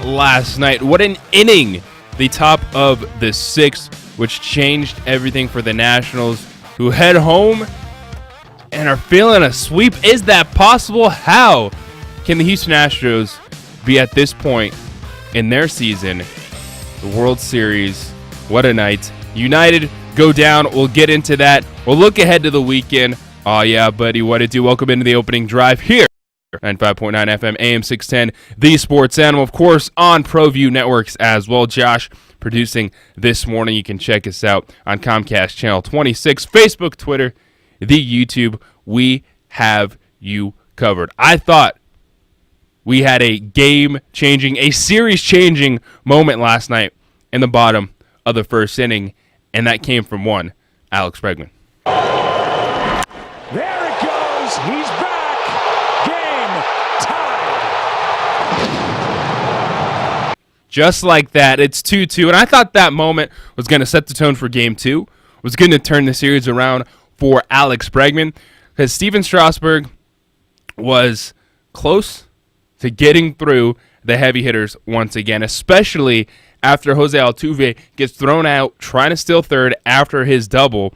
last night. What an inning! The top of the sixth, which changed everything for the Nationals, who head home and are feeling a sweep. Is that possible? How can the Houston Astros be at this point in their season? The World Series. What a night. United go down. We'll get into that. We'll look ahead to the weekend. Oh, yeah, buddy. What it do? Welcome into the opening drive here. 95.9 FM, AM 610, The Sports Animal. Of course, on ProView Networks as well. Josh producing this morning. You can check us out on Comcast Channel 26, Facebook, Twitter, the YouTube. We have you covered. I thought we had a game-changing, a series-changing moment last night in the bottom of the first inning, and that came from one, Alex Bregman. There it goes. He's back. Game tied. Just like that, it's 2-2, and I thought that moment was going to set the tone for Game 2, was going to turn the series around for Alex Bregman, because Steven Strasburg was close to getting through the heavy hitters once again, especially after Jose Altuve gets thrown out trying to steal third after his double.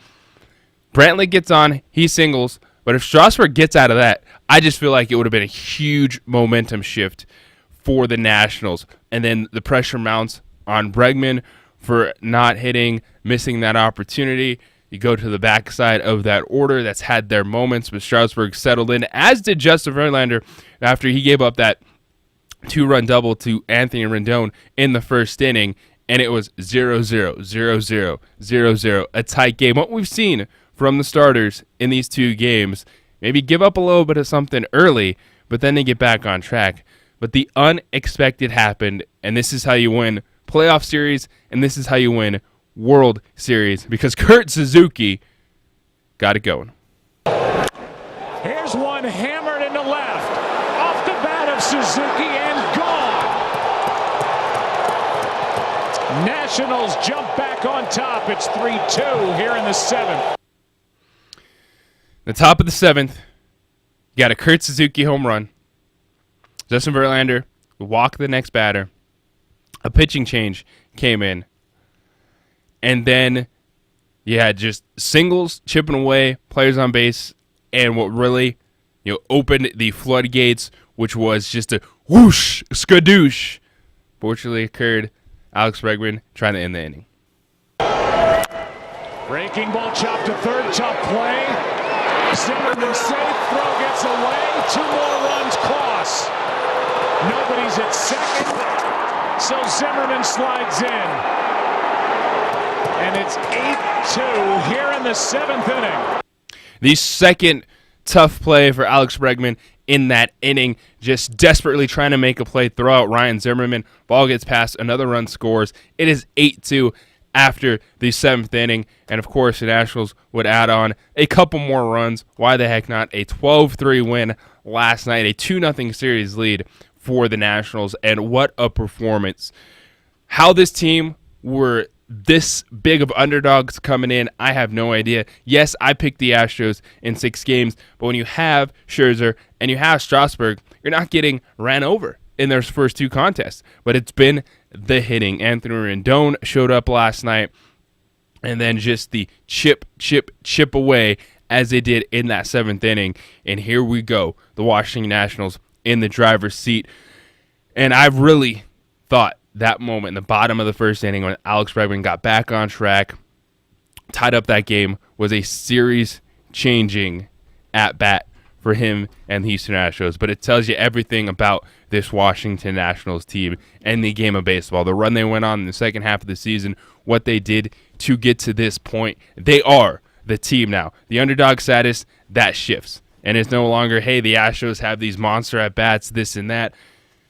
Brantley gets on, he singles, but if Strasburg gets out of that, I just feel like it would have been a huge momentum shift for the Nationals. And then the pressure mounts on Bregman for not hitting, missing that opportunity. You go to the backside of that order that's had their moments, but Strasburg settled in, as did Justin Verlander after he gave up that two-run double to Anthony Rendon in the first inning, and it was 0-0, 0-0, 0-0, a tight game. What we've seen from the starters in these two games, maybe give up a little bit of something early, but then they get back on track. But the unexpected happened, and this is how you win playoff series, and this is how you win World Series, because Kurt Suzuki got it going. Here's one hammered into left. Off the bat of Suzuki and gone. Nationals jump back on top. It's 3-2 here in the seventh. The top of the seventh, you got a Kurt Suzuki home run. Justin Verlander walked the next batter. A pitching change came in. And then you had just singles chipping away, players on base, and what really opened the floodgates, which was just a whoosh, skadoosh, fortunately occurred. Alex Bregman trying to end the inning. Breaking ball chopped to third, tough play. Zimmerman safe, throw gets away. 2 more runs cross. Nobody's at second, so Zimmerman slides in. And it's 8-2 here in the seventh inning. The second tough play for Alex Bregman in that inning, just desperately trying to make a play, throw out Ryan Zimmerman. Ball gets past, another run scores. It is 8-2 after the seventh inning. And, of course, the Nationals would add on a couple more runs. Why the heck not? A 12-3 win last night, a 2-0 series lead for the Nationals. And what a performance. How this team were this big of underdogs coming in, I have no idea. Yes, I picked the Astros in 6 games, but when you have Scherzer and you have Strasburg, you're not getting ran over in their first 2 contests. But it's been the hitting. Anthony Rendon showed up last night, and then just the chip away as they did in that 7th inning. And here we go, the Washington Nationals in the driver's seat. And I really thought that moment in the bottom of the first inning when Alex Bregman got back on track, tied up that game, was a series-changing at-bat for him and the Houston Astros. But it tells you everything about this Washington Nationals team and the game of baseball. The run they went on in the second half of the season, what they did to get to this point. They are the team now. The underdog status, that shifts. And it's no longer, hey, the Astros have these monster at-bats, this and that.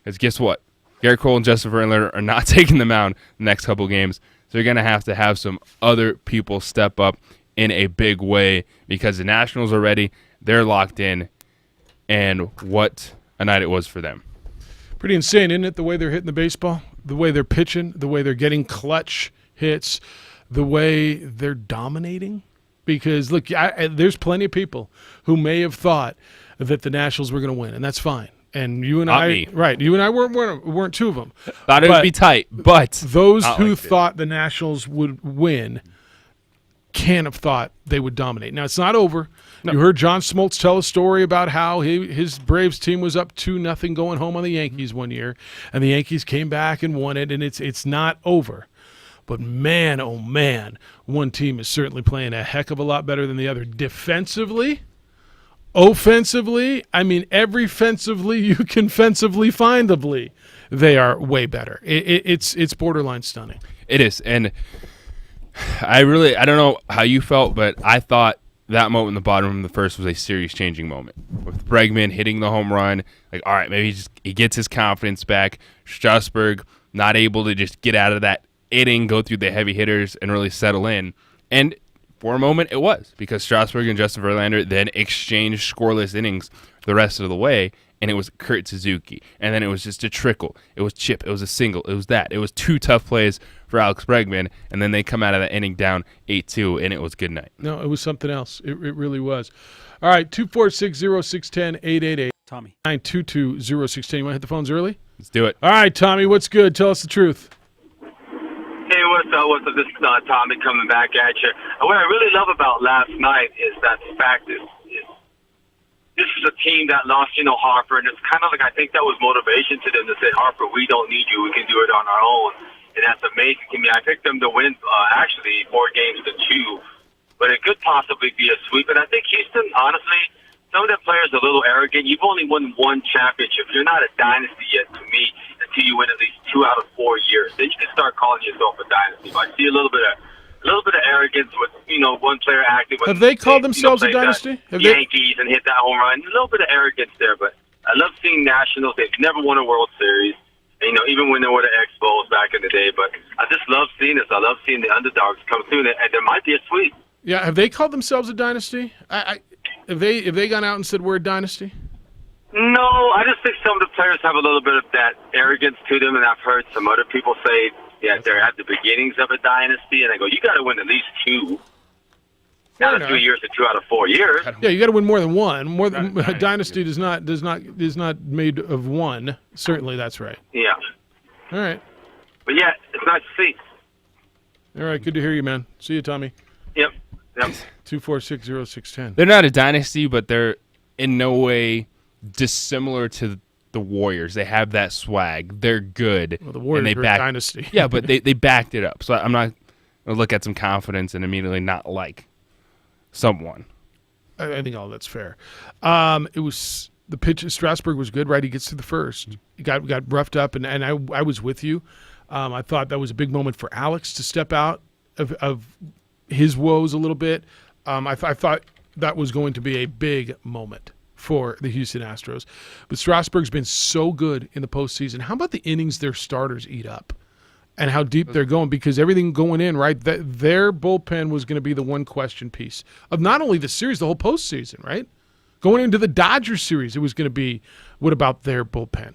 Because guess what? Garrett Cole and Justin Verlander are not taking the mound the next couple games. So you're going to have some other people step up in a big way, because the Nationals are ready. They're locked in. And what a night it was for them. Pretty insane, isn't it, the way they're hitting the baseball, the way they're pitching, the way they're getting clutch hits, the way they're dominating? Because, look, there's plenty of people who may have thought that the Nationals were going to win, and that's fine. And you and Not I, me. right? You and I weren't two of them. Thought it would be tight, but Those not who like this. thought the Nationals would win can't have thought they would dominate. Now it's not over. No. You heard John Smoltz tell a story about how his Braves team was up 2-0 going home on the Yankees one year, and the Yankees came back and won it. And it's not over. But man, oh man, one team is certainly playing a heck of a lot better than the other defensively. Offensively, I mean, every fensively you can fensively findably, they are way better. It's borderline stunning. It is, and I don't know how you felt, but I thought that moment in the bottom of the first was a series-changing moment with Bregman hitting the home run. Like, all right, maybe he gets his confidence back. Strasburg not able to just get out of that inning, go through the heavy hitters, and really settle in. And for a moment, it was, because Strasburg and Justin Verlander then exchanged scoreless innings the rest of the way, and it was Kurt Suzuki. And then it was just a trickle. It was chip. It was a single. It was that. It was two tough plays for Alex Bregman, and then they come out of that inning down 8-2, and it was good night. No, it was something else. It really was. All right, 246-0610, 888 Tommy. 922-0610. You want to hit the phones early? Let's do it. All right, Tommy, what's good? Tell us the truth. Hey, what's up? What's up? This is Tommy coming back at you. What I really love about last night is that the fact is this is a team that lost, Harper, and it's kind of like I think that was motivation to them to say, Harper, we don't need you. We can do it on our own. And that's amazing to me. I picked them to win, actually, 4-2, but it could possibly be a sweep. And I think Houston, honestly, some of the players are a little arrogant. You've only won one championship. You're not a dynasty yet, to me, until you win at least 2 out of 4 years. Then you can start calling yourself a dynasty. But I see a little bit of arrogance with one player acting. Have they called themselves a dynasty? Yankees and hit that home run. A little bit of arrogance there, but I love seeing Nationals. They've never won a World Series. And, even when they were the Expos back in the day. But I just love seeing this. I love seeing the underdogs come through, and there might be a sweep. Yeah, have they called themselves a dynasty? Have they gone out and said we're a dynasty? No, I just think some of the players have a little bit of that arrogance to them, and I've heard some other people say that they're at the beginnings of a dynasty, and I go, you got to win at least 2 out of 3 years to 2 out of 4 years. Yeah, you got to win more than one. More than a dynasty is not made of one. Certainly, that's right. Yeah. All right. But yeah, it's nice to see. All right, good to hear you, man. See you, Tommy. Yep. 246-0610. They're not a dynasty, but they're in no way dissimilar to the Warriors. They have that swag. They're good. Well, the Warriors and are a dynasty. Yeah, but they backed it up. So I'm not going to look at some confidence and immediately not like someone. I think all that's fair. It was the pitch. Strasburg was good, right? He gets to the first. He got roughed up, and I was with you. I thought that was a big moment for Alex to step out of his woes a little bit. I thought that was going to be a big moment for the Houston Astros. But Strasburg's been so good in the postseason. How about the innings their starters eat up and how deep they're going? Because everything going in, right, their bullpen was going to be the one question piece of not only the series, the whole postseason, right? Going into the Dodgers series, it was going to be, what about their bullpen,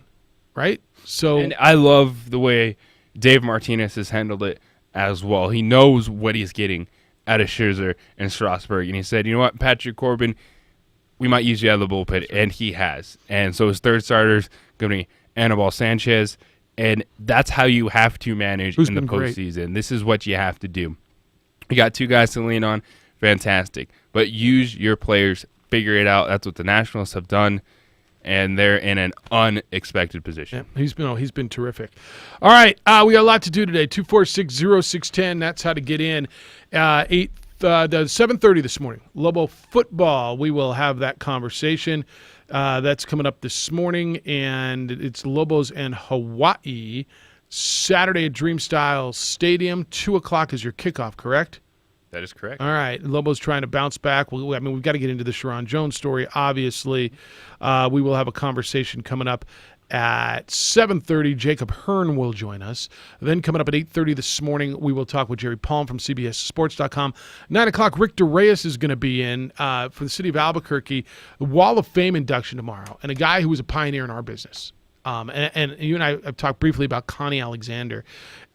right? So, And I love the way Dave Martinez has handled it as well. He knows what he's getting out of Scherzer and Strasburg. And he said, you know what, Patrick Corbin, we might use you out of the bullpen. And he has. And so his third starter's going to be Anibal Sanchez. And that's how you have to manage in the postseason. This is what you have to do. You got 2 guys to lean on. Fantastic. But use your players. Figure it out. That's what the Nationals have done. And they're in an unexpected position. Yeah, he's been terrific. All right, we got a lot to do today. 246-0610. That's how to get in. 7:30 this morning. Lobo football. We will have that conversation. That's coming up this morning, and it's Lobos and Hawaii. Saturday at Dreamstyle Stadium. 2:00 is your kickoff, correct? That is correct. All right. Lobos trying to bounce back. We've got to get into the Sharon Jones story, obviously. We will have a conversation coming up at 7:30. Jacob Hearn will join us. Then coming up at 8:30 this morning, we will talk with Jerry Palm from CBSSports.com. 9 o'clock, Rick DeReyes is going to be in for the city of Albuquerque. The Wall of Fame induction tomorrow. And a guy who was a pioneer in our business. And you and I have talked briefly about Connie Alexander.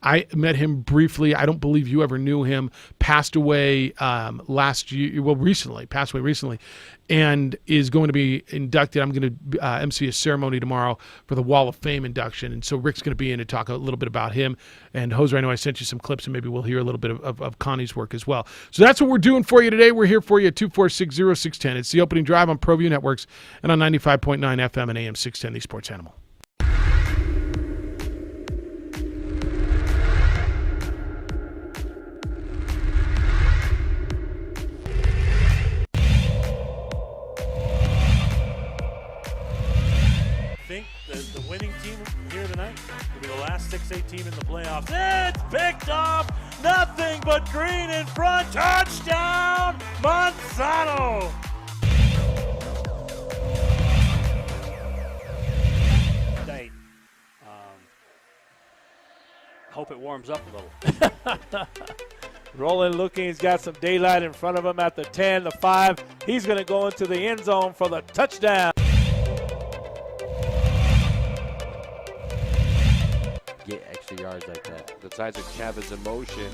I met him briefly. I don't believe you ever knew him. Passed away last year. Well, recently. Passed away recently. And is going to be inducted. I'm going to MC a ceremony tomorrow for the Wall of Fame induction. And so Rick's going to be in to talk a little bit about him. And Hoser, I know I sent you some clips, and maybe we'll hear a little bit of Connie's work as well. So that's what we're doing for you today. We're here for you at 246-0610. It's the opening drive on ProView Networks and on 95.9 FM and AM 610, the Sports Animal. The winning team here tonight will be the last 6A team in the playoffs. It's picked off. Nothing but green in front. Touchdown, Monsanto. Hope it warms up a little. Roland looking, he's got some daylight in front of him at the 10, the 5. He's going to go into the end zone for the touchdown. Get extra yards like that. The size of Chavez in motion.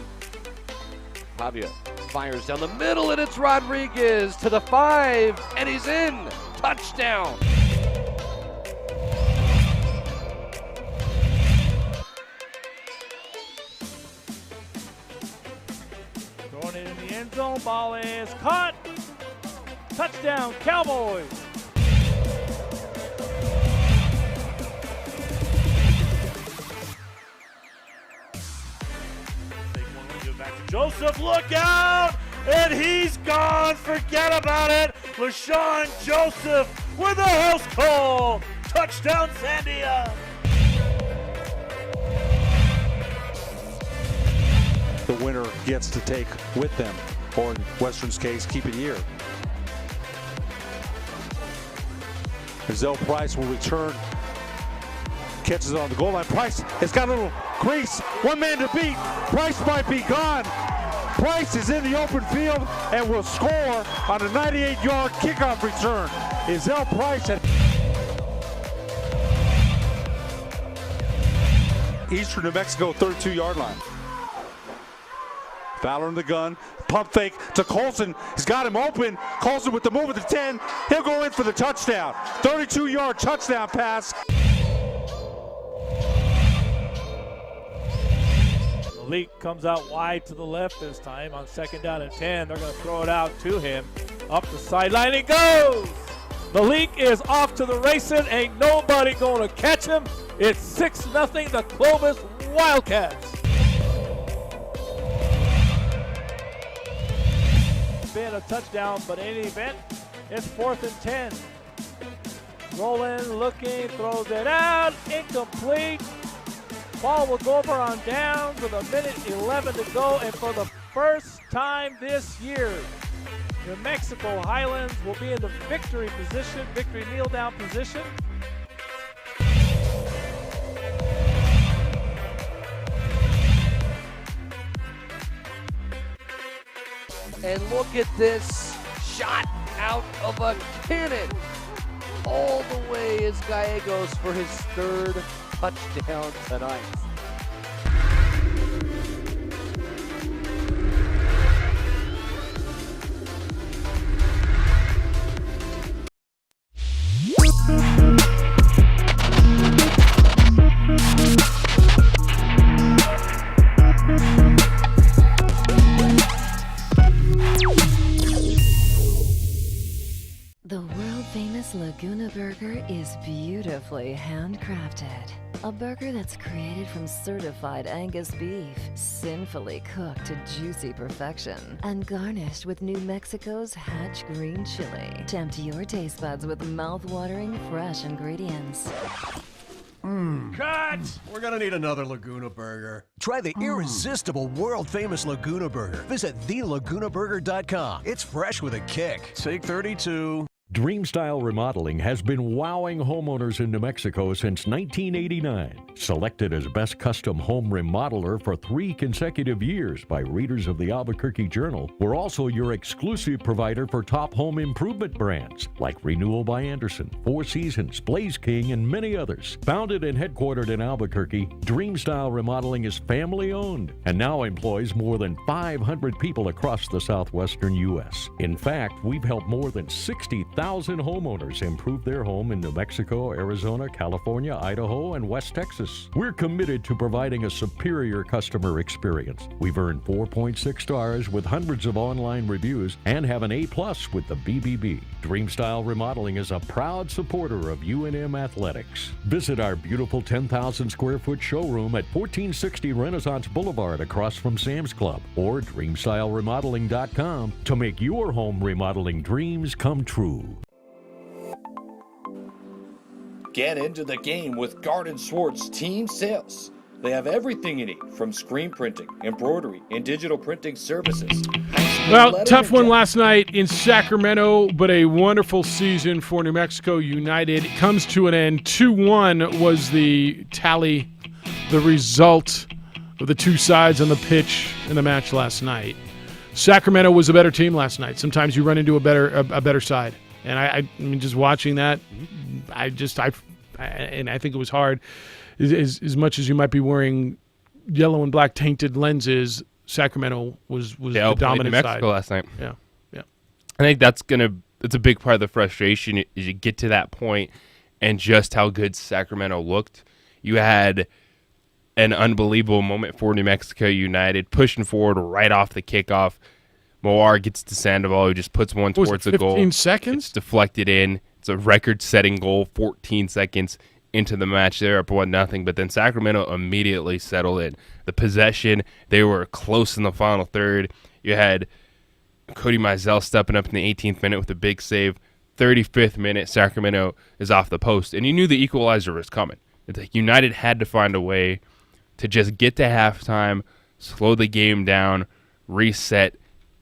Pavia fires down the middle, and it's Rodriguez to the 5, and he's in. Touchdown. Throwing it in the end zone. Ball is caught. Touchdown, Cowboys. Joseph, look out! And he's gone. Forget about it. LaShawn Joseph with a house call. Touchdown, Siembieda. The winner gets to take with them, or in Western's case, keep it here. Zell Price will return. Catches it on the goal line. Price has got a little crease. One man to beat. Price might be gone. Price is in the open field and will score on a 98-yard kickoff return. Is Zell Price at Eastern New Mexico 32-yard line. Fowler in the gun. Pump fake to Colson. He's got him open. Colson with the move at the 10. He'll go in for the touchdown. 32-yard touchdown pass. Malik comes out wide to the left this time on 2nd down and 10. They're going to throw it out to him. Up the sideline he goes. Malik is off to the races. Ain't nobody going to catch him. It's 6-0 the Clovis Wildcats. Been a touchdown, but in any event, it's 4th and 10. Rolling, looking, throws it out. Incomplete. Ball will go over on downs with 1:11 to go, and for the first time this year, New Mexico Highlands will be in the victory position, victory kneel down position. And look at this shot out of a cannon. All the way is Gallegos for his 3rd touchdown tonight. The world-famous Laguna Burger is beautifully handcrafted. A burger that's created from certified Angus beef, sinfully cooked to juicy perfection, and garnished with New Mexico's Hatch green chili. Tempt your taste buds with mouth-watering fresh ingredients. Cut! We're gonna need another Laguna Burger. Try the irresistible, world-famous Laguna Burger. Visit thelagunaburger.com. It's fresh with a kick. Take 32. Dreamstyle Remodeling has been wowing homeowners in New Mexico since 1989. Selected as Best Custom Home Remodeler for 3 consecutive years by readers of the Albuquerque Journal, we're also your exclusive provider for top home improvement brands like Renewal by Anderson, Four Seasons, Blaze King, and many others. Founded and headquartered in Albuquerque, Dreamstyle Remodeling is family-owned and now employs more than 500 people across the southwestern U.S. In fact, we've helped more than 60,000 homeowners improve their home in New Mexico, Arizona, California, Idaho, and West Texas. We're committed to providing a superior customer experience. We've earned 4.6 stars with hundreds of online reviews and have an A+ with the BBB. Dreamstyle Remodeling is a proud supporter of UNM Athletics. Visit our beautiful 10,000 square foot showroom at 1460 Renaissance Boulevard across from Sam's Club or DreamstyleRemodeling.com to make your home remodeling dreams come true. Get into the game with Garden Swartz Team Sales. They have everything you need from screen printing, embroidery, and digital printing services. Well, tough one last night in Sacramento, but a wonderful season for New Mexico United. It comes to an end. 2-1 was the tally, the result of the two sides on the pitch in the match last night. Sacramento was a better team last night. Sometimes you run into a better side. And I mean, just watching that, I think it was hard. As much as you might be wearing yellow and black tainted lenses, Sacramento was the dominant New Mexico side last night. Yeah. I think it's a big part of the frustration is you get to that point and just how good Sacramento looked. You had an unbelievable moment for New Mexico United, pushing forward right off the kickoff. Moar gets to Sandoval, who just puts one towards the goal. 15 seconds? It's deflected in. It's a record-setting goal, 14 seconds into the match. They're up 1-0, but then Sacramento immediately settled it. The possession, they were close in the final third. You had Cody Mizell stepping up in the 18th minute with a big save. 35th minute, Sacramento is off the post, and you knew the equalizer was coming. It's like United had to find a way to just get to halftime, slow the game down, reset,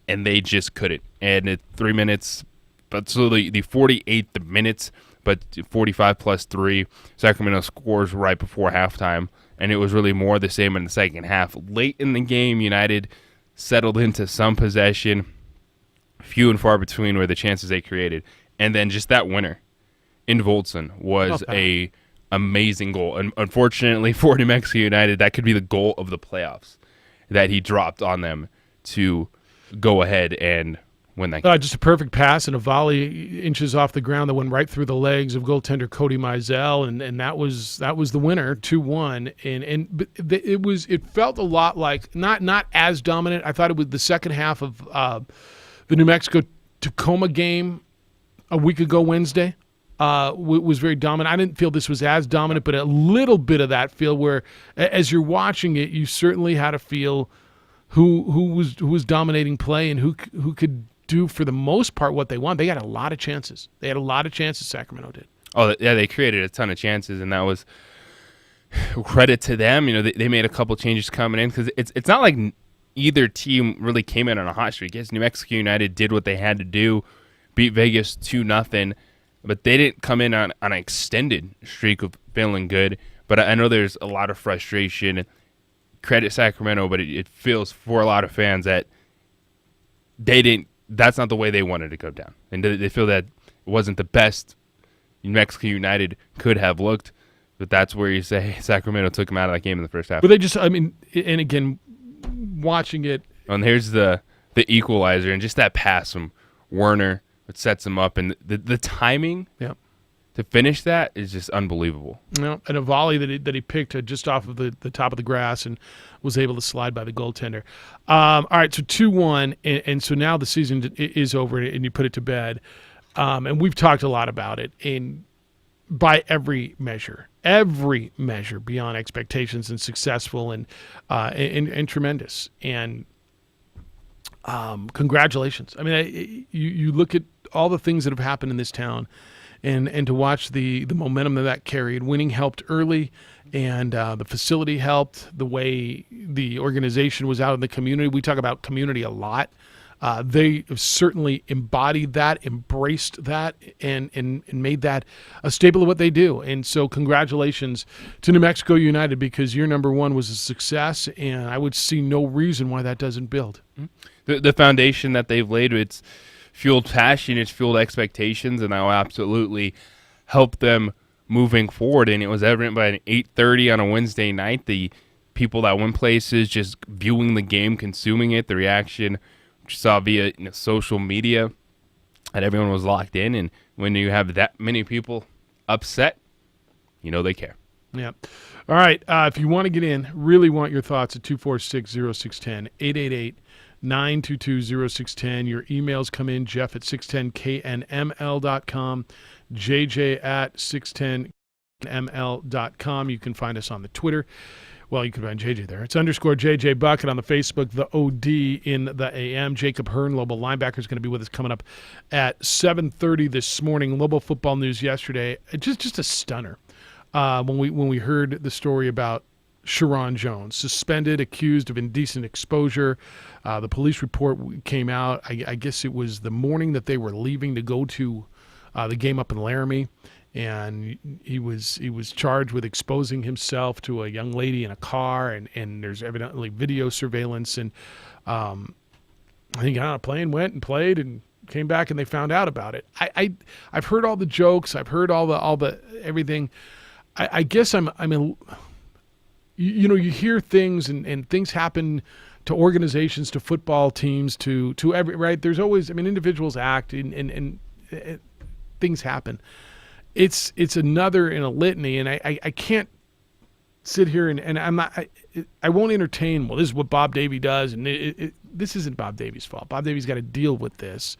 and they just couldn't. And at 3 minutes, but so the 48th minutes, but 45 plus 3, Sacramento scores right before halftime, and it was really more the same in the second half. Late in the game, United settled into some possession. Few and far between were the chances they created. And then just that winner in Voltson was a amazing goal. And unfortunately for New Mexico United, that could be the goal of the playoffs that he dropped on them to go ahead and win that game. Just a perfect pass and a volley inches off the ground that went right through the legs of goaltender Cody Mizell, and that was the winner, 2-1. And it felt a lot like not as dominant. I thought it was the second half of the New Mexico Tacoma game a week ago Wednesday. Was very dominant. I didn't feel this was as dominant, but a little bit of that feel where, as you're watching it, you certainly had a feel who was dominating play and who could do for the most part what they want. They had a lot of chances. Sacramento did. Oh yeah, they created a ton of chances, and that was credit to them. You know, they made a couple changes coming in because it's not like either team really came in on a hot streak. Yes, New Mexico United did what they had to do, beat Vegas 2-0, but they didn't come in on an extended streak of feeling good. But I know there's a lot of frustration. Credit Sacramento, but it feels for a lot of fans that that's not the way they wanted to go down. And they feel that it wasn't the best New Mexico United could have looked, but that's where you say Sacramento took them out of that game in the first half. But they just, and again, watching it. And here's the equalizer, and just that pass from Werner that sets him up, and the timing to finish that is just unbelievable. And a volley that he picked just off of the top of the grass and was able to slide by the goaltender. All right, so 2-1, and so now the season is over, and you put it to bed. And we've talked a lot about it, and by every measure beyond expectations, and successful and tremendous. And congratulations. I mean, you look at all the things that have happened in this town, and to watch the momentum that carried. Winning helped early, and the facility helped. The way the organization was out in the community. We talk about community a lot. They have certainly embodied that, embraced that, and made that a staple of what they do. And so congratulations to New Mexico United, because your number one was a success, and I would see no reason why that doesn't build. The foundation that they've laid, it's fueled passion, it's fueled expectations, and that will absolutely help them moving forward. And it was evident by an 8:30 on a Wednesday night. The people that win places just viewing the game, consuming it, the reaction, which you saw via social media, that everyone was locked in. And when you have that many people upset, they care. Yeah. All right. If you want to get in, really want your thoughts at 246-0610, 888-922-0610. Your emails come in, Jeff at 610knml.com, JJ at 610ml.com. You can find us on the Twitter. Well, you can find JJ there. It's _JJ Bucket on the Facebook, the OD in the AM. Jacob Hearn, Lobo linebacker, is going to be with us coming up at 7:30 this morning. Lobo football news yesterday, just a stunner. When we heard the story about Sharon Jones, suspended, accused of indecent exposure. The police report came out. I guess it was the morning that they were leaving to go to the game up in Laramie, and he was charged with exposing himself to a young lady in a car, and there's evidently video surveillance. And I think he got on a plane, went and played, and came back, and they found out about it. I've heard all the jokes. I've heard all the everything. I guess I'm in. You hear things and things happen to organizations, to football teams, to every, right? There's always, individuals act and things happen. It's another in a litany, and I can't sit here and I'm not, I won't entertain, well, this is what Bob Davie does, and this isn't Bob Davie's fault. Bob Davie's got to deal with this.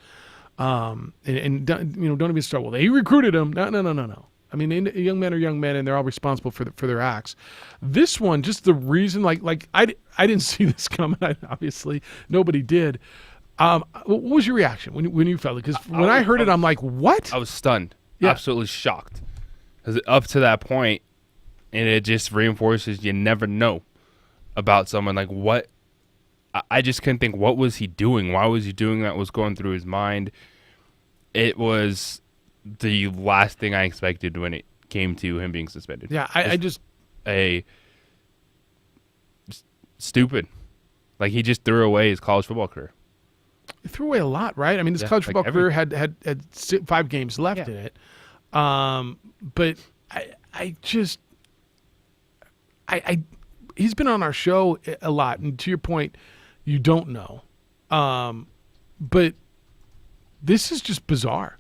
Don't even start, well, they recruited him. No. Young men are young men, and they're all responsible for their acts. This one, just the reason, like I didn't see this coming. Obviously, nobody did. What was your reaction when you felt it? Because when I heard it, I'm like, what? I was stunned, absolutely shocked. Because up to that point, and it just reinforces you never know about someone. Like, what? I just couldn't think, what was he doing? Why was he doing that? What was going through his mind? It was the last thing I expected when it came to him being suspended. Yeah, I just stupid. Like, he just threw away his college football career. He threw away a lot, right? His college football career had 5 games left in it. But he's been on our show a lot, and to your point, you don't know. But this is just bizarre.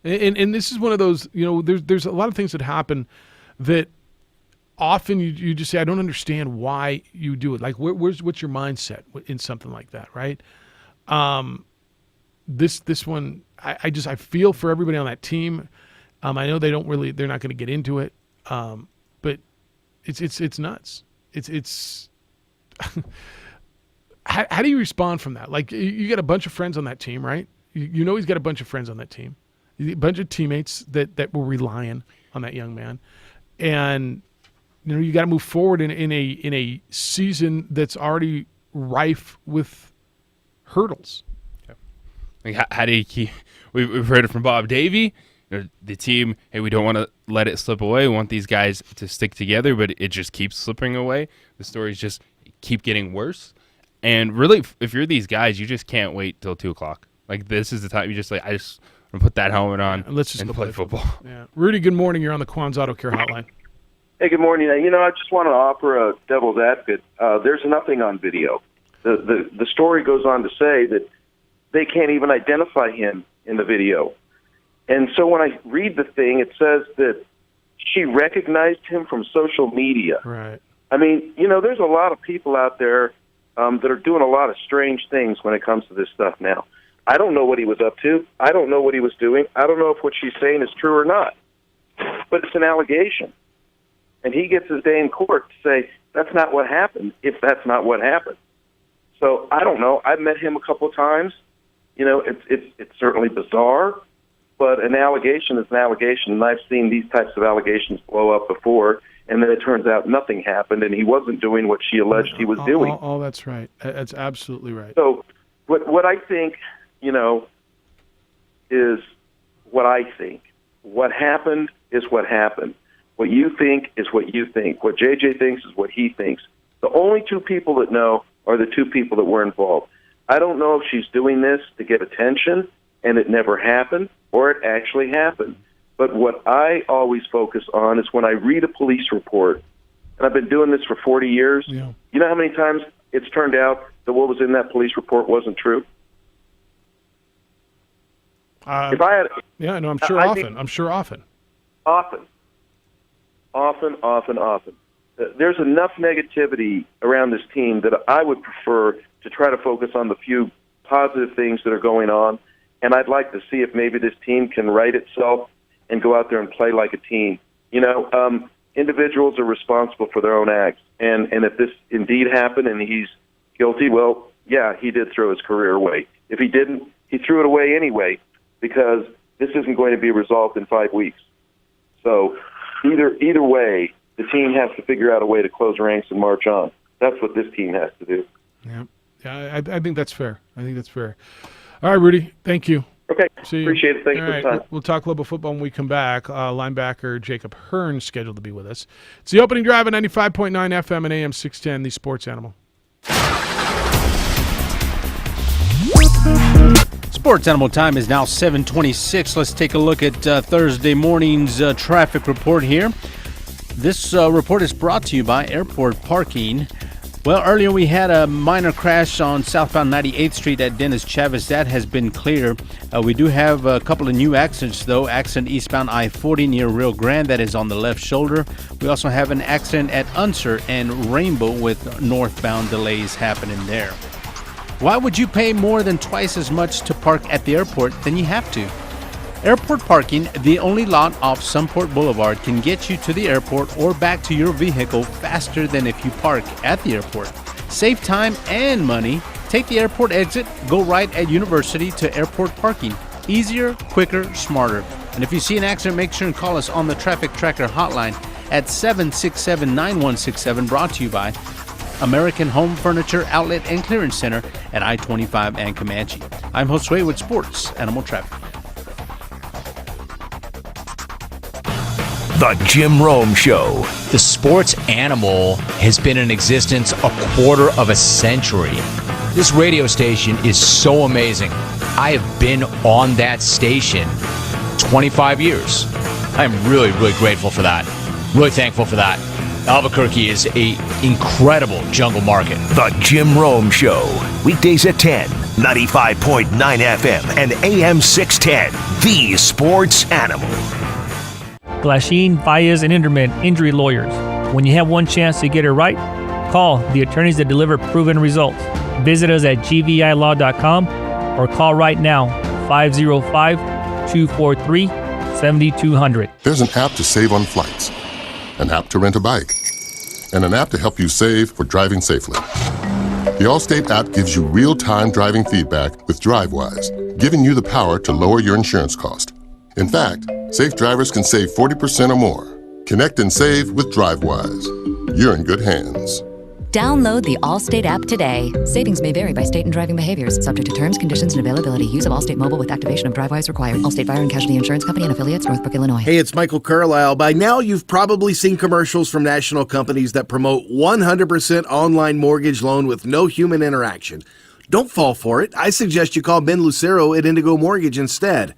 And this is one of those, there's a lot of things that happen that often you just say, I don't understand why you do it. Like, what's your mindset in something like that, right? This one, I feel for everybody on that team. I know they're not going to get into it, but it's nuts. It's how do you respond from that? Like, you got a bunch of friends on that team, right? He's got a bunch of friends on that team. A bunch of teammates that were relying on that young man, and you got to move forward in a season that's already rife with hurdles. Yeah. Like, how do you keep? We've heard it from Bob Davie. The team, hey, we don't want to let it slip away. We want these guys to stick together, but it just keeps slipping away. The stories just keep getting worse, and really, if you're these guys, you just can't wait till 2:00. Like, this is the time you just like, I just put that helmet on and let's just go play football. Yeah, Rudy, good morning. You're on the Quan's Auto Care Hotline. Hey, good morning. I just want to offer a devil's advocate. There's nothing on video. The story goes on to say that they can't even identify him in the video. And so when I read the thing, it says that she recognized him from social media. Right. There's a lot of people out there that are doing a lot of strange things when it comes to this stuff now. I don't know what he was up to. I don't know what he was doing. I don't know if what she's saying is true or not. But it's an allegation. And he gets his day in court to say, that's not what happened, if that's not what happened. So I don't know. I've met him a couple of times. It's certainly bizarre, but an allegation is an allegation. And I've seen these types of allegations blow up before, and then it turns out nothing happened, and he wasn't doing what she alleged he was doing. Oh, that's right. That's absolutely right. So what I think, is what I think. What happened is what happened. What you think is what you think. What JJ thinks is what he thinks. The only two people that know are the two people that were involved. I don't know if she's doing this to get attention and it never happened, or it actually happened. But what I always focus on is when I read a police report, and I've been doing this for 40 years, You know how many times it's turned out that what was in that police report wasn't true? If I had, I'm sure often. I'm sure often. Often. There's enough negativity around this team that I would prefer to try to focus on the few positive things that are going on, and I'd like to see if maybe this team can right itself and go out there and play like a team. Individuals are responsible for their own acts, and if this indeed happened and he's guilty, well, yeah, he did throw his career away. If he didn't, he threw it away anyway, because this isn't going to be resolved in 5 weeks. So either way, the team has to figure out a way to close ranks and march on. That's what this team has to do. Yeah, I think that's fair. All right, Rudy, thank you. Okay, See you. Appreciate it. Thank you for the time. We'll talk a little bit football when we come back. Linebacker Jacob Hearn scheduled to be with us. It's the opening drive at 95.9 FM and AM 610, the Sports Animal. Sports Animal time is now 7:26. Let's take a look at Thursday morning's traffic report here. This report is brought to you by Airport Parking. Well, earlier we had a minor crash on southbound 98th Street at Dennis Chavez. That has been clear. We do have a couple of new accidents, though. Accident eastbound I-40 near Rio Grande, that is on the left shoulder. We also have an accident at Unser and Rainbow with northbound delays happening there. Why would you pay more than twice as much to park at the airport than you have to? Airport Parking, the only lot off Sunport Boulevard, can get you to the airport or back to your vehicle faster than if you park at the airport. Save time and money. Take the airport exit, go right at University to Airport Parking. Easier, quicker, smarter. And if you see an accident, make sure and call us on the Traffic Tracker hotline at 767-9167, brought to you by American Home Furniture Outlet and Clearance Center at I-25 and Comanche. I'm Josue with Sports Animal Traffic. The Jim Rome Show. The Sports Animal has been in existence a quarter of a century. This radio station is so amazing. I have been on that station 25 years. I'm really, really grateful for that. Really thankful for that. Albuquerque is an incredible jungle market. The Jim Rome Show. Weekdays at 10, 95.9 FM and AM 610. The Sports Animal. Glasheen, Baez, and Inderman Injury Lawyers. When you have one chance to get it right, call the attorneys that deliver proven results. Visit us at gvilaw.com or call right now, 505-243-7200. There's an app to save on flights, an app to rent a bike, and an app to help you save for driving safely. The Allstate app gives you real-time driving feedback with DriveWise, giving you the power to lower your insurance cost. In fact, safe drivers can save 40% or more. Connect and save with DriveWise. You're in good hands. Download the Allstate app today. Savings may vary by state and driving behaviors. Subject to terms, conditions, and availability. Use of Allstate Mobile with activation of DriveWise required. Allstate Fire and Casualty Insurance Company and affiliates, Northbrook, Illinois. Hey, it's Michael Carlisle. By now, you've probably seen commercials from national companies that promote 100% online mortgage loan with no human interaction. Don't fall for it. I suggest you call Ben Lucero at Indigo Mortgage instead.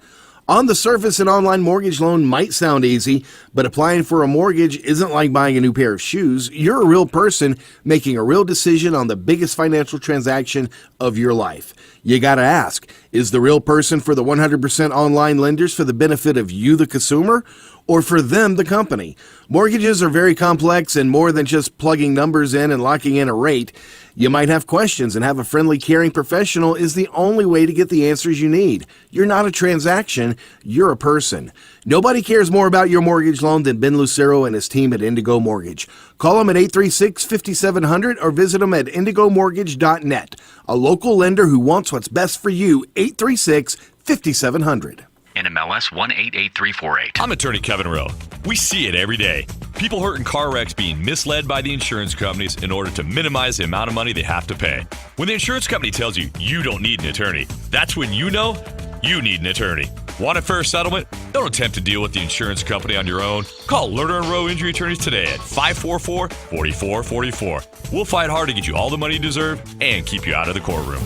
On the surface, an online mortgage loan might sound easy, but applying for a mortgage isn't like buying a new pair of shoes. You're a real person making a real decision on the biggest financial transaction of your life. You gotta ask, is the real person for the 100% online lenders for the benefit of you, the consumer, or for them, the company? Mortgages are very complex and more than just plugging numbers in and locking in a rate. You might have questions, and have a friendly, caring professional is the only way to get the answers you need. You're not a transaction, you're a person. Nobody cares more about your mortgage loan than Ben Lucero and his team at Indigo Mortgage. Call them at 836-5700 or visit them at indigomortgage.net. A local lender who wants what's best for you, 836-5700. NMLS 188348. I'm attorney Kevin Rowe. We see it every day. People hurt in car wrecks being misled by the insurance companies in order to minimize the amount of money they have to pay. When the insurance company tells you you don't need an attorney, that's when you know you need an attorney. Want a fair settlement? Don't attempt to deal with the insurance company on your own. Call Lerner & Rowe Injury Attorneys today at 544-4444. We'll fight hard to get you all the money you deserve and keep you out of the courtroom.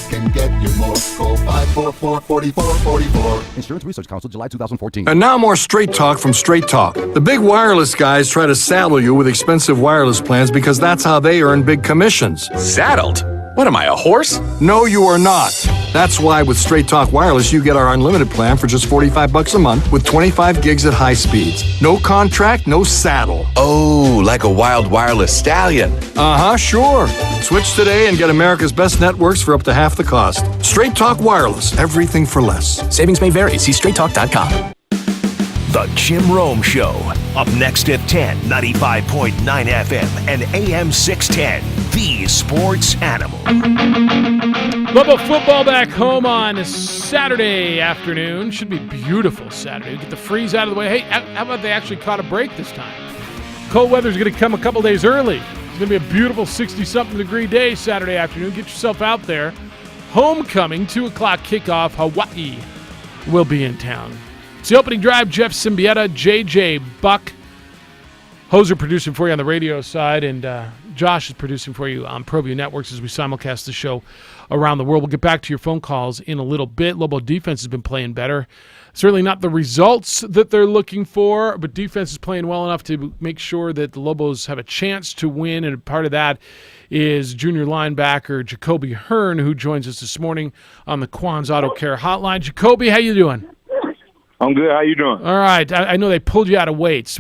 Can get you more. Call 544-4444. Insurance Research Council, July 2014. And now more Straight Talk from Straight Talk. The big wireless guys try to saddle you with expensive wireless plans because that's how they earn big commissions. Saddled? What am I, a horse? No, you are not. That's why with Straight Talk Wireless, you get our unlimited plan for just $45 a month with 25 gigs at high speeds. No contract, no saddle. Oh, like a wild wireless stallion. Uh-huh, sure. Switch today and get America's best networks for up to half the cost. Straight Talk Wireless, everything for less. Savings may vary. See straighttalk.com. The Jim Rome Show. Up next at 10, 95.9 FM and AM 610. The Sports Animal. Lobo football back home on Saturday afternoon. Should be beautiful Saturday. Get the freeze out of the way. Hey, how about they actually caught a break this time? Cold weather's going to come a couple days early. It's going to be a beautiful 60-something degree day Saturday afternoon. Get yourself out there. Homecoming, 2 o'clock kickoff. Hawaii will be in town. It's the opening drive. Jeff Siembieda, JJ Buck. Hoser producing for you on the radio side, and Josh is producing for you on ProView Networks as we simulcast the show around the world. We'll get back to your phone calls in a little bit. Lobo defense has been playing better. Certainly not the results that they're looking for, but defense is playing well enough to make sure that the Lobos have a chance to win, and part of that is junior linebacker Jacoby Hearn, who joins us this morning on the Quan's Auto Care Hotline. Jacoby, how you doing? I'm good. How you doing? All right. I know they pulled you out of weights.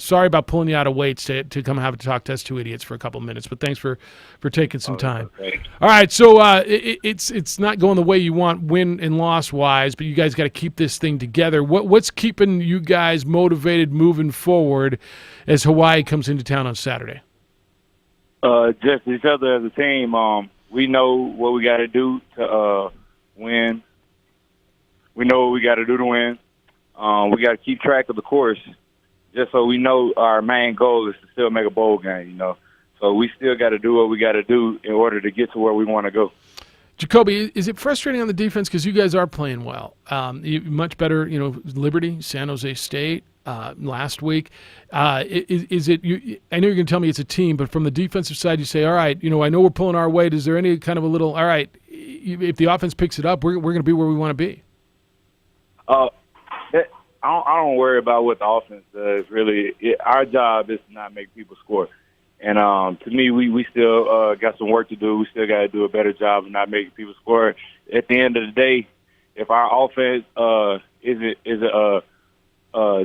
Sorry about pulling you out of weights to come have a talk to us two idiots for a couple of minutes, but thanks for taking some time. Okay. All right. So it's not going the way you want win and loss wise, but you guys got to keep this thing together. What's keeping you guys motivated moving forward as Hawaii comes into town on Saturday? Just each other as a team. We know what we got to do to win. We know what we got to do to win. We got to keep track of the course just so we know our main goal is to still make a bowl game, you know. So we still got to do what we got to do in order to get to where we want to go. Jacoby, is it frustrating on the defense because you guys are playing well? Much better, Liberty, San Jose State last week. Is it? I know you're going to tell me it's a team, but from the defensive side, you say, all right, I know we're pulling our weight. Is there any kind of a little, all right, if the offense picks it up, we're going to be where we want to be? I don't worry about what the offense does, really. Our job is to not make people score. And to me, we still got some work to do. We still got to do a better job of not making people score. At the end of the day, if our offense isn't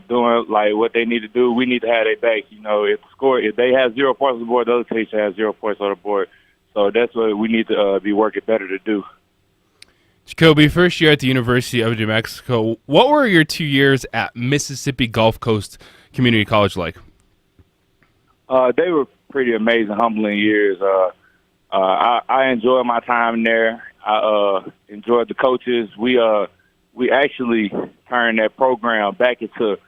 doing like what they need to do, we need to have their back. If they have 0 points on the board, the other team should have 0 points on the board. So that's what we need to be working better to do. Jacoby, first year at the University of New Mexico. What were your 2 years at Mississippi Gulf Coast Community College like? They were pretty amazing, humbling years. I enjoyed my time there. I enjoyed the coaches. We actually turned that program back into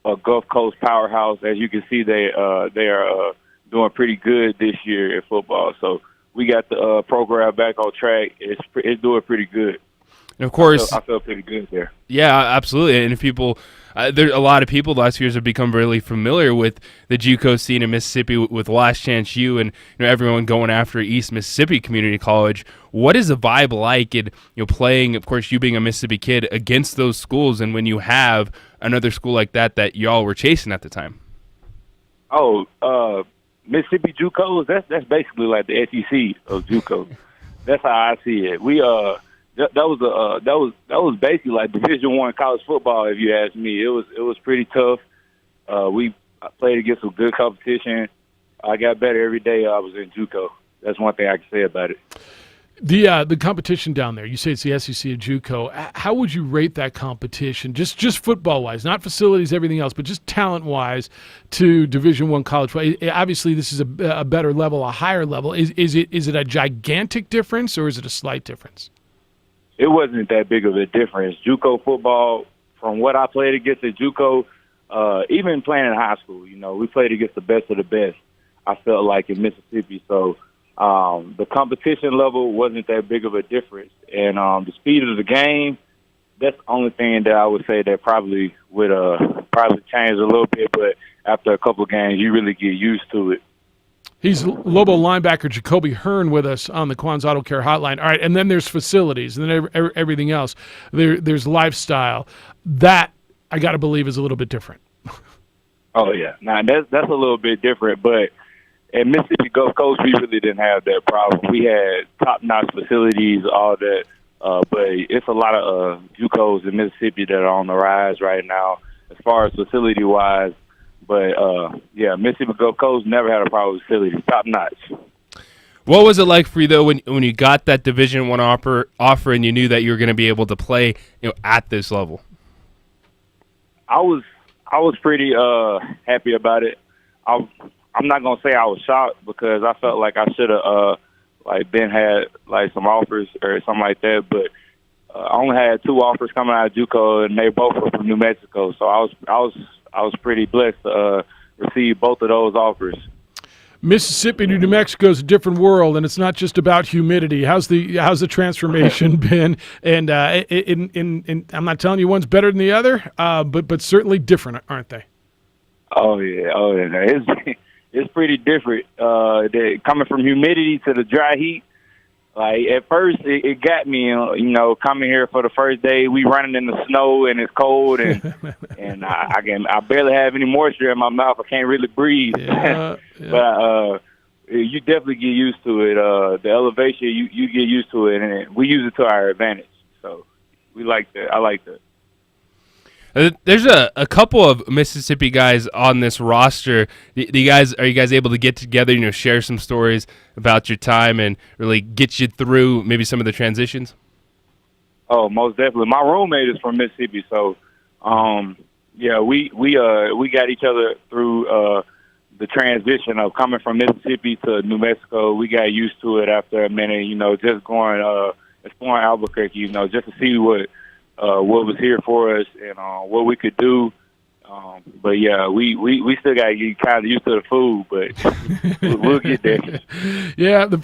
a Gulf Coast powerhouse. As you can see, they are doing pretty good this year in football. So we got the program back on track. It's doing pretty good. And of course, I feel pretty good there. Yeah, absolutely. And if people, there a lot of people the last few years have become really familiar with the JUCO scene in Mississippi with Last Chance U and everyone going after East Mississippi Community College. What is the vibe like in playing? Of course, you being a Mississippi kid against those schools, and when you have another school like that y'all were chasing at the time. Mississippi JUCOs, that's basically like the SEC of JUCO. That's how I see it. That was basically like Division I college football. If you ask me, it was pretty tough. We played against some good competition. I got better every day I was in JUCO. That's one thing I can say about it. The competition down there, you say it's the SEC of JUCO. How would you rate that competition, just football-wise, not facilities, everything else, but just talent-wise to Division I college? Obviously, this is a better level, a higher level. Is it a gigantic difference, or is it a slight difference? it wasn't that big of a difference. JUCO football, from what I played against at JUCO, even playing in high school, we played against the best of the best, I felt like, in Mississippi. So the competition level wasn't that big of a difference. And the speed of the game, that's the only thing that I would say that probably would probably change a little bit. But after a couple of games, you really get used to it. He's Lobo linebacker Jacoby Hearn with us on the Quan's Auto Care Hotline. All right, and then there's facilities, and then everything else. There's lifestyle. That, I got to believe, is a little bit different. Oh, yeah. Now, that's a little bit different, but at Mississippi Gulf Coast, we really didn't have that problem. We had top-notch facilities, all that, but it's a lot of JUCOs in Mississippi that are on the rise right now as far as facility-wise. But, yeah, Mississippi Gulf Coast never had a problem with facilities, top-notch. What was it like for you, though, when you got that Division I offer and you knew that you were going to be able to play at this level? I was pretty happy about it. I'm not gonna say I was shocked because I felt like I should have had some offers or something like that. But I only had 2 offers coming out of JUCO, and they both were from New Mexico. So I was pretty blessed to receive both of those offers. Mississippi to New Mexico is a different world, and it's not just about humidity. How's the transformation been? And I'm not telling you one's better than the other, but certainly different, aren't they? Oh yeah. It's pretty different. Coming from humidity to the dry heat. Like at first, it got me. Coming here for the first day, we running in the snow and it's cold, and I barely have any moisture in my mouth. I can't really breathe. Yeah. But you definitely get used to it. The elevation, you get used to it, and we use it to our advantage. So we like that. I like that. There's a couple of Mississippi guys on this roster. Are you guys able to get together, share some stories about your time and really get you through maybe some of the transitions? Oh, most definitely. My roommate is from Mississippi, so yeah, we got each other through the transition of coming from Mississippi to New Mexico. We got used to it after a minute, just going exploring Albuquerque, just to see what was here for us and what we could do. But yeah, we still got to get kind of used to the food, but we'll get there. Yeah, the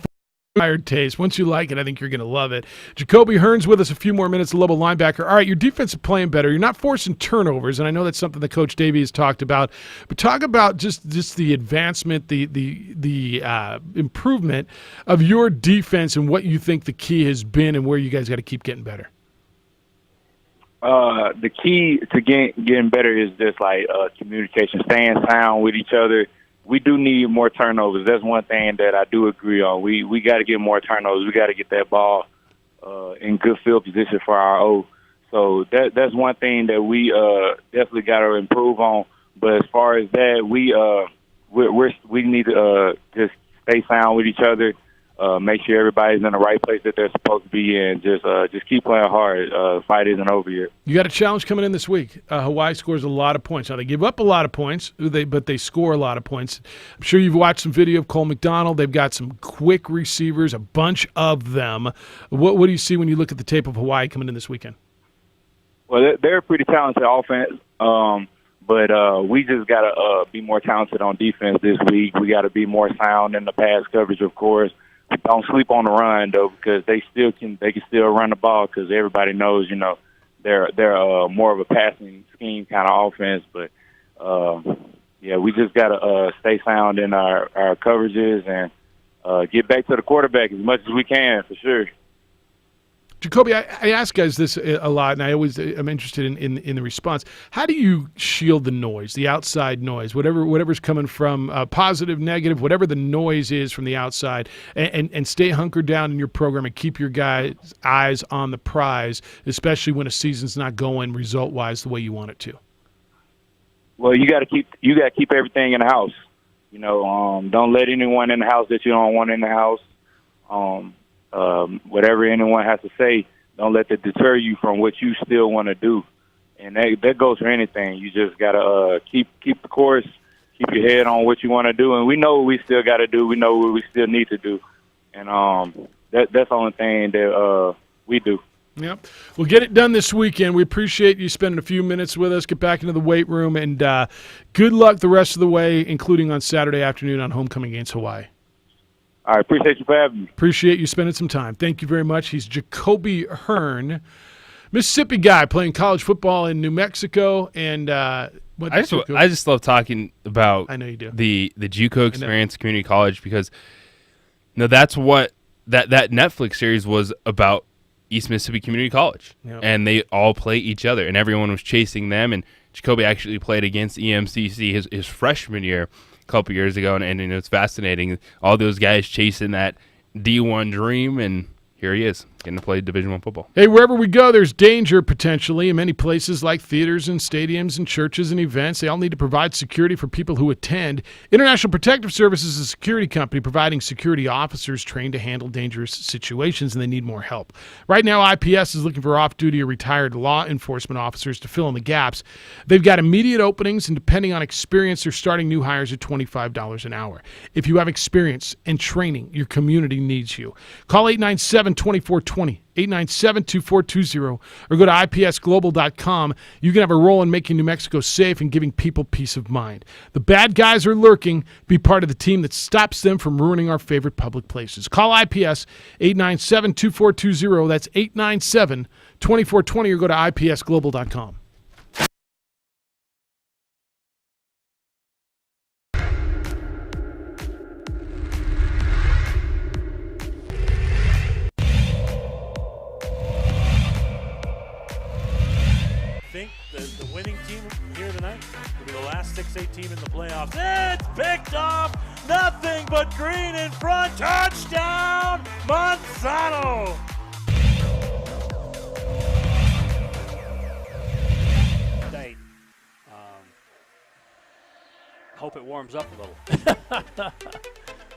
acquired taste. Once you like it, I think you're going to love it. Jacoby Hearn's with us. A few more minutes, Lobo linebacker. All right, your defense is playing better. You're not forcing turnovers, and I know that's something that Coach Davey has talked about. But talk about just the advancement, the improvement of your defense and what you think the key has been and where you guys got to keep getting better. The key to getting better is just communication, staying sound with each other. We do need more turnovers. That's one thing that I do agree on. We got to get more turnovers. We got to get that ball in good field position for our O. So that's one thing that we definitely got to improve on. But as far as that, we need to just stay sound with each other. Make sure everybody's in the right place that they're supposed to be in. Just keep playing hard. Fight isn't over yet. You got a challenge coming in this week. Hawaii scores a lot of points. Now, they give up a lot of points, but they score a lot of points. I'm sure you've watched some video of Cole McDonald. They've got some quick receivers, a bunch of them. What do you see when you look at the tape of Hawaii coming in this weekend? Well, they're a pretty talented offense, but we just got to be more talented on defense this week. We got to be more sound in the pass coverage, of course. Don't sleep on the run though, because they can still run the ball because everybody knows they're more of a passing scheme kind of offense. But yeah, we just gotta stay sound in our coverages and get back to the quarterback as much as we can for sure. Jacoby, I ask guys this a lot, and I'm interested in the response. How do you shield the noise, the outside noise, whatever's coming from positive, negative, whatever the noise is from the outside, and stay hunkered down in your program and keep your guys' eyes on the prize, especially when a season's not going result-wise the way you want it to? Well, you got to keep everything in the house. Don't let anyone in the house that you don't want in the house. Whatever anyone has to say, don't let that deter you from what you still want to do. And that goes for anything. You just got to keep the course, keep your head on what you want to do. And we know what we still got to do. We know what we still need to do. And that's the only thing that we do. Yep. We'll get it done this weekend. We appreciate you spending a few minutes with us. Get back into the weight room, and good luck the rest of the way, including on Saturday afternoon on homecoming against Hawaii. All right, appreciate you for having me. Appreciate you spending some time. Thank you very much. He's Jacoby Hearn, Mississippi guy playing college football in New Mexico, and I just love talking about I know you do. the JUCO experience, community college, because that's what that Netflix series was about. East Mississippi Community College, and they all play each other, and everyone was chasing them. And Jacoby actually played against EMCC his freshman year a couple years ago, and it's fascinating. All those guys chasing that D1 dream, and here he is getting to play Division I football. Hey, wherever we go, there's danger potentially in many places like theaters and stadiums and churches and events. They all need to provide security for people who attend. International Protective Services is a security company providing security officers trained to handle dangerous situations, and they need more help. Right now, IPS is looking for off-duty or retired law enforcement officers to fill in the gaps. They've got immediate openings, and depending on experience, they're starting new hires at $25 an hour. If you have experience and training, your community needs you. Call 897-2420. 897-2420, or go to ipsglobal.com. You can have a role in making New Mexico safe and giving people peace of mind. The bad guys are lurking. Be part of the team that stops them from ruining our favorite public places. Call IPS 897-2420. That's 897-2420, or go to ipsglobal.com. The winning team here tonight will be the last 6A team in the playoffs. It's picked off. Nothing but green in front. Touchdown, Monsanto. Date. Hope it warms up a little.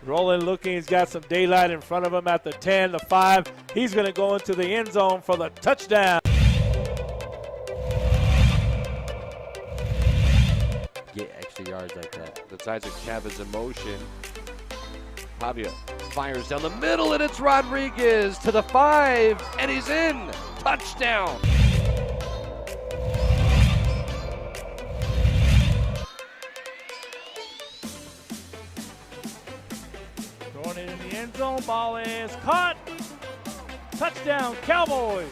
Rolling looking. He's got some daylight in front of him at the 10, the 5. He's going to go into the end zone for the touchdown. Get extra yards like that. That's Isaac Chavez in motion. Pavia fires down the middle, and it's Rodriguez to the 5, and he's in. Touchdown. Throwing it in the end zone. Ball is caught. Touchdown, Cowboys.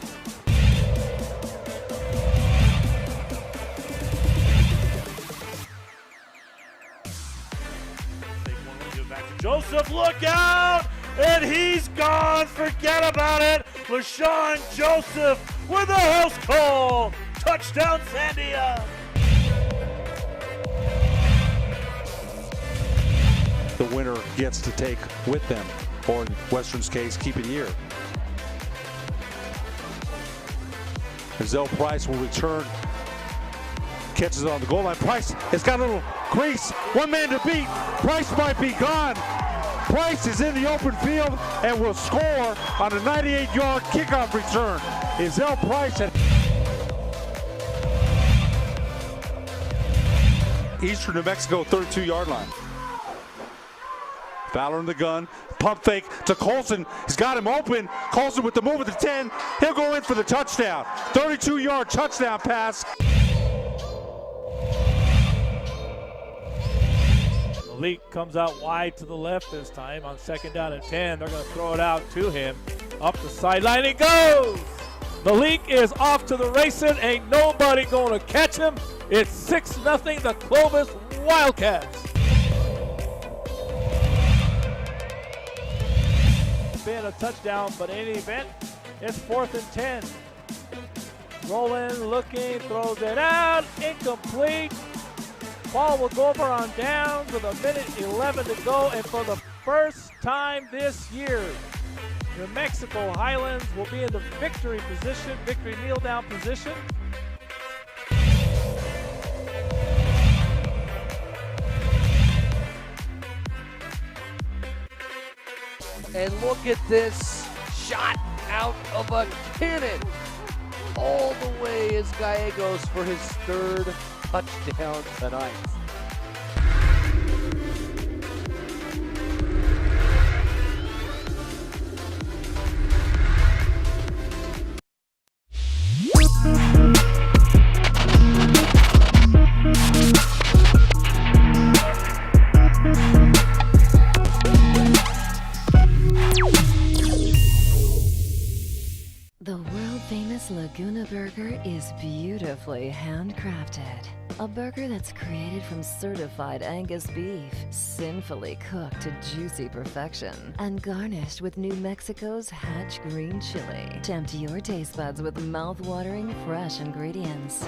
Joseph, look out! And he's gone. Forget about it. LaShawn Joseph with a house call. Touchdown, Sandia. The winner gets to take with them, or in Western's case, keep it here. Zell Price will return. Catches it on the goal line. Price has got a little crease. One man to beat. Price might be gone. Price is in the open field and will score on a 98-yard kickoff return. Zell Price at Eastern New Mexico 32-yard line. Fowler in the gun. Pump fake to Colson. He's got him open. Colson with the move at the 10. He'll go in for the touchdown. 32-yard touchdown pass. Malik comes out wide to the left this time on 2nd down and 10. They're going to throw it out to him. Up the sideline he goes. Malik is off to the races. Ain't nobody going to catch him. It's 6-0 the Clovis Wildcats. Been a touchdown, but in any event, it's 4th and 10. Rolling, looking, throws it out. Incomplete. Ball will go over on downs with 1:11 to go, and for the first time this year, New Mexico Highlands will be in the victory position, victory kneel down position. And look at this shot out of a cannon. All the way is Gallegos for his 3rd touchdown tonight. This Laguna Burger is beautifully handcrafted. A burger that's created from certified Angus beef, sinfully cooked to juicy perfection, and garnished with New Mexico's Hatch green chili. Tempt your taste buds with mouth-watering fresh ingredients.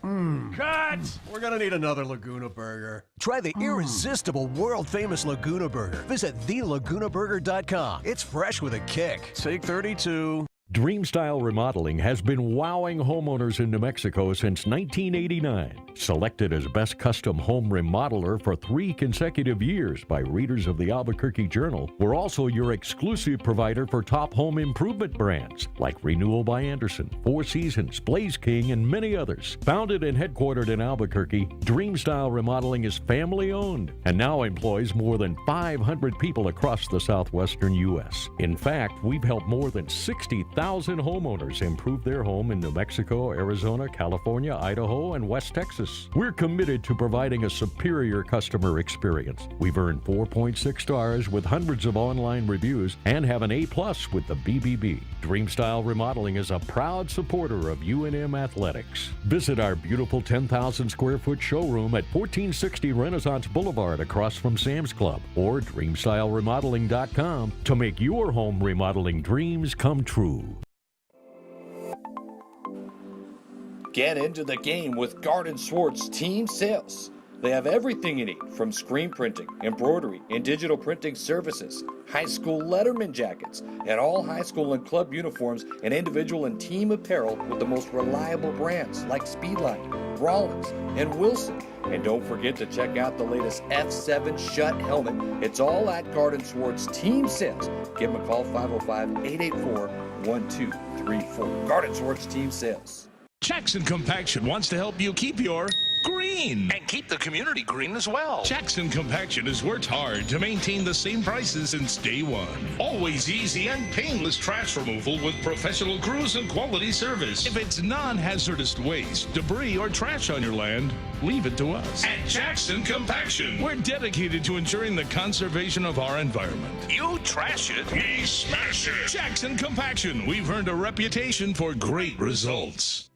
Cut! We're gonna need another Laguna Burger. Try the irresistible, world-famous Laguna Burger. Visit thelagunaburger.com. It's fresh with a kick. Take 32. Dreamstyle Remodeling has been wowing homeowners in New Mexico since 1989. Selected as Best Custom Home Remodeler for 3 consecutive years by readers of the Albuquerque Journal, we're also your exclusive provider for top home improvement brands like Renewal by Anderson, Four Seasons, Blaze King, and many others. Founded and headquartered in Albuquerque, Dreamstyle Remodeling is family-owned and now employs more than 500 people across the southwestern U.S. In fact, we've helped more than 60,000 homeowners improve their home in New Mexico, Arizona, California, Idaho, and West Texas. We're committed to providing a superior customer experience. We've earned 4.6 stars with hundreds of online reviews and have an A+ with the BBB. Dreamstyle Remodeling is a proud supporter of UNM Athletics. Visit our beautiful 10,000 square foot showroom at 1460 Renaissance Boulevard across from Sam's Club or dreamstyleremodeling.com to make your home remodeling dreams come true. Get into the game with Garden Swartz Team Sales. They have everything you need, from screen printing, embroidery, and digital printing services, high school letterman jackets, and all high school and club uniforms and individual and team apparel with the most reliable brands like Speedline, Rollins, and Wilson. And don't forget to check out the latest F7 Shut helmet. It's all at Garden Swartz Team Sales. Give them a call, 505-884-1234. Garden Swartz Team Sales. Jackson Compaction wants to help you keep your green. And keep the community green as well. Jackson Compaction has worked hard to maintain the same prices since day one. Always easy and painless trash removal with professional crews and quality service. If it's non-hazardous waste, debris, or trash on your land, leave it to us. At Jackson Compaction, we're dedicated to ensuring the conservation of our environment. You trash it, we smash it. Jackson Compaction, we've earned a reputation for great results.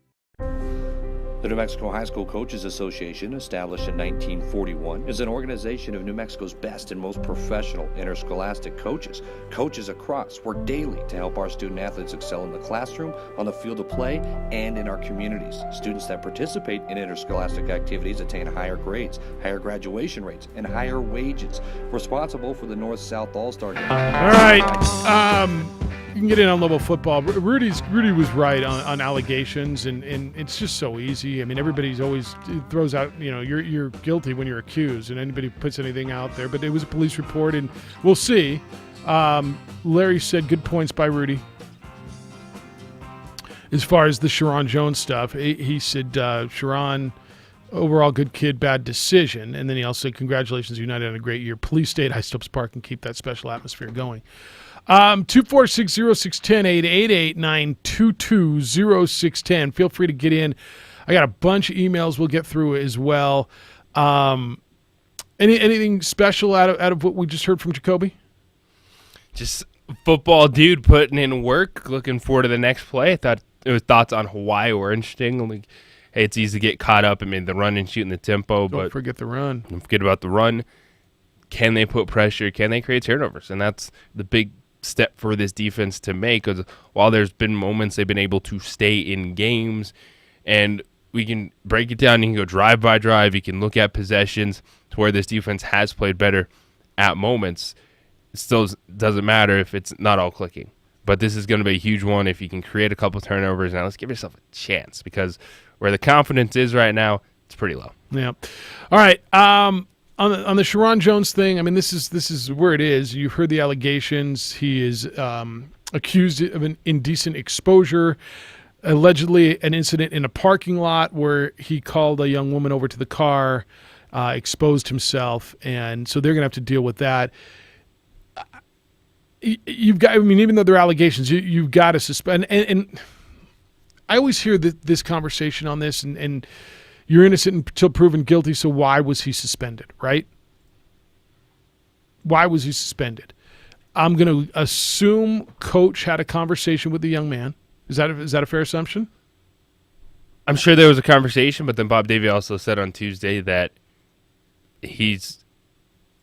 The New Mexico High School Coaches Association, established in 1941, is an organization of New Mexico's best and most professional interscholastic coaches. Coaches across work daily to help our student athletes excel in the classroom, on the field of play, and in our communities. Students that participate in interscholastic activities attain higher grades, higher graduation rates, and higher wages. Responsible for the North-South All-Star Game. All right. You can get in on level football. Rudy was right on allegations, and it's just so easy. I mean, everybody's always throws out, you're guilty when you're accused, and anybody puts anything out there. But it was a police report, and we'll see. Larry said good points by Rudy. As far as the Sharon Jones stuff, he said Sharon, overall good kid, bad decision. And then he also said congratulations, United, on a great year. Please stay at High Steps Park and keep that special atmosphere going. 246-0610, 888-922-0610. Feel free to get in. I got a bunch of emails we'll get through as well. Anything special out of what we just heard from Jacoby? Just football dude putting in work, looking forward to the next play. I thought it was thoughts on Hawaii were interesting. Like, hey, it's easy to get caught up. I mean, the run and shooting the tempo. Don't forget the run. Don't forget about the run. Can they put pressure? Can they create turnovers? And that's the big step for this defense to make, because while there's been moments they've been able to stay in games, and we can break it down, you can go drive by drive, you can look at possessions to where this defense has played better at moments. It still doesn't matter if it's not all clicking, but this is going to be a huge one if you can create a couple turnovers. Now let's give yourself a chance, because where the confidence is right now, it's pretty low. Yeah. All right. On the Sharon Jones thing, I mean, this is where it is. You've heard the allegations. He is accused of an indecent exposure, allegedly an incident in a parking lot where he called a young woman over to the car, exposed himself, and so they're going to have to deal with that. You've got, I mean, even though they're allegations, you've got to suspend. And I always hear this conversation on this, and you're innocent until proven guilty, so why was he suspended, right? Why was he suspended? I'm going to assume coach had a conversation with the young man, Is that a fair assumption? I'm sure there was a conversation, but then Bob Davey also said on Tuesday that he's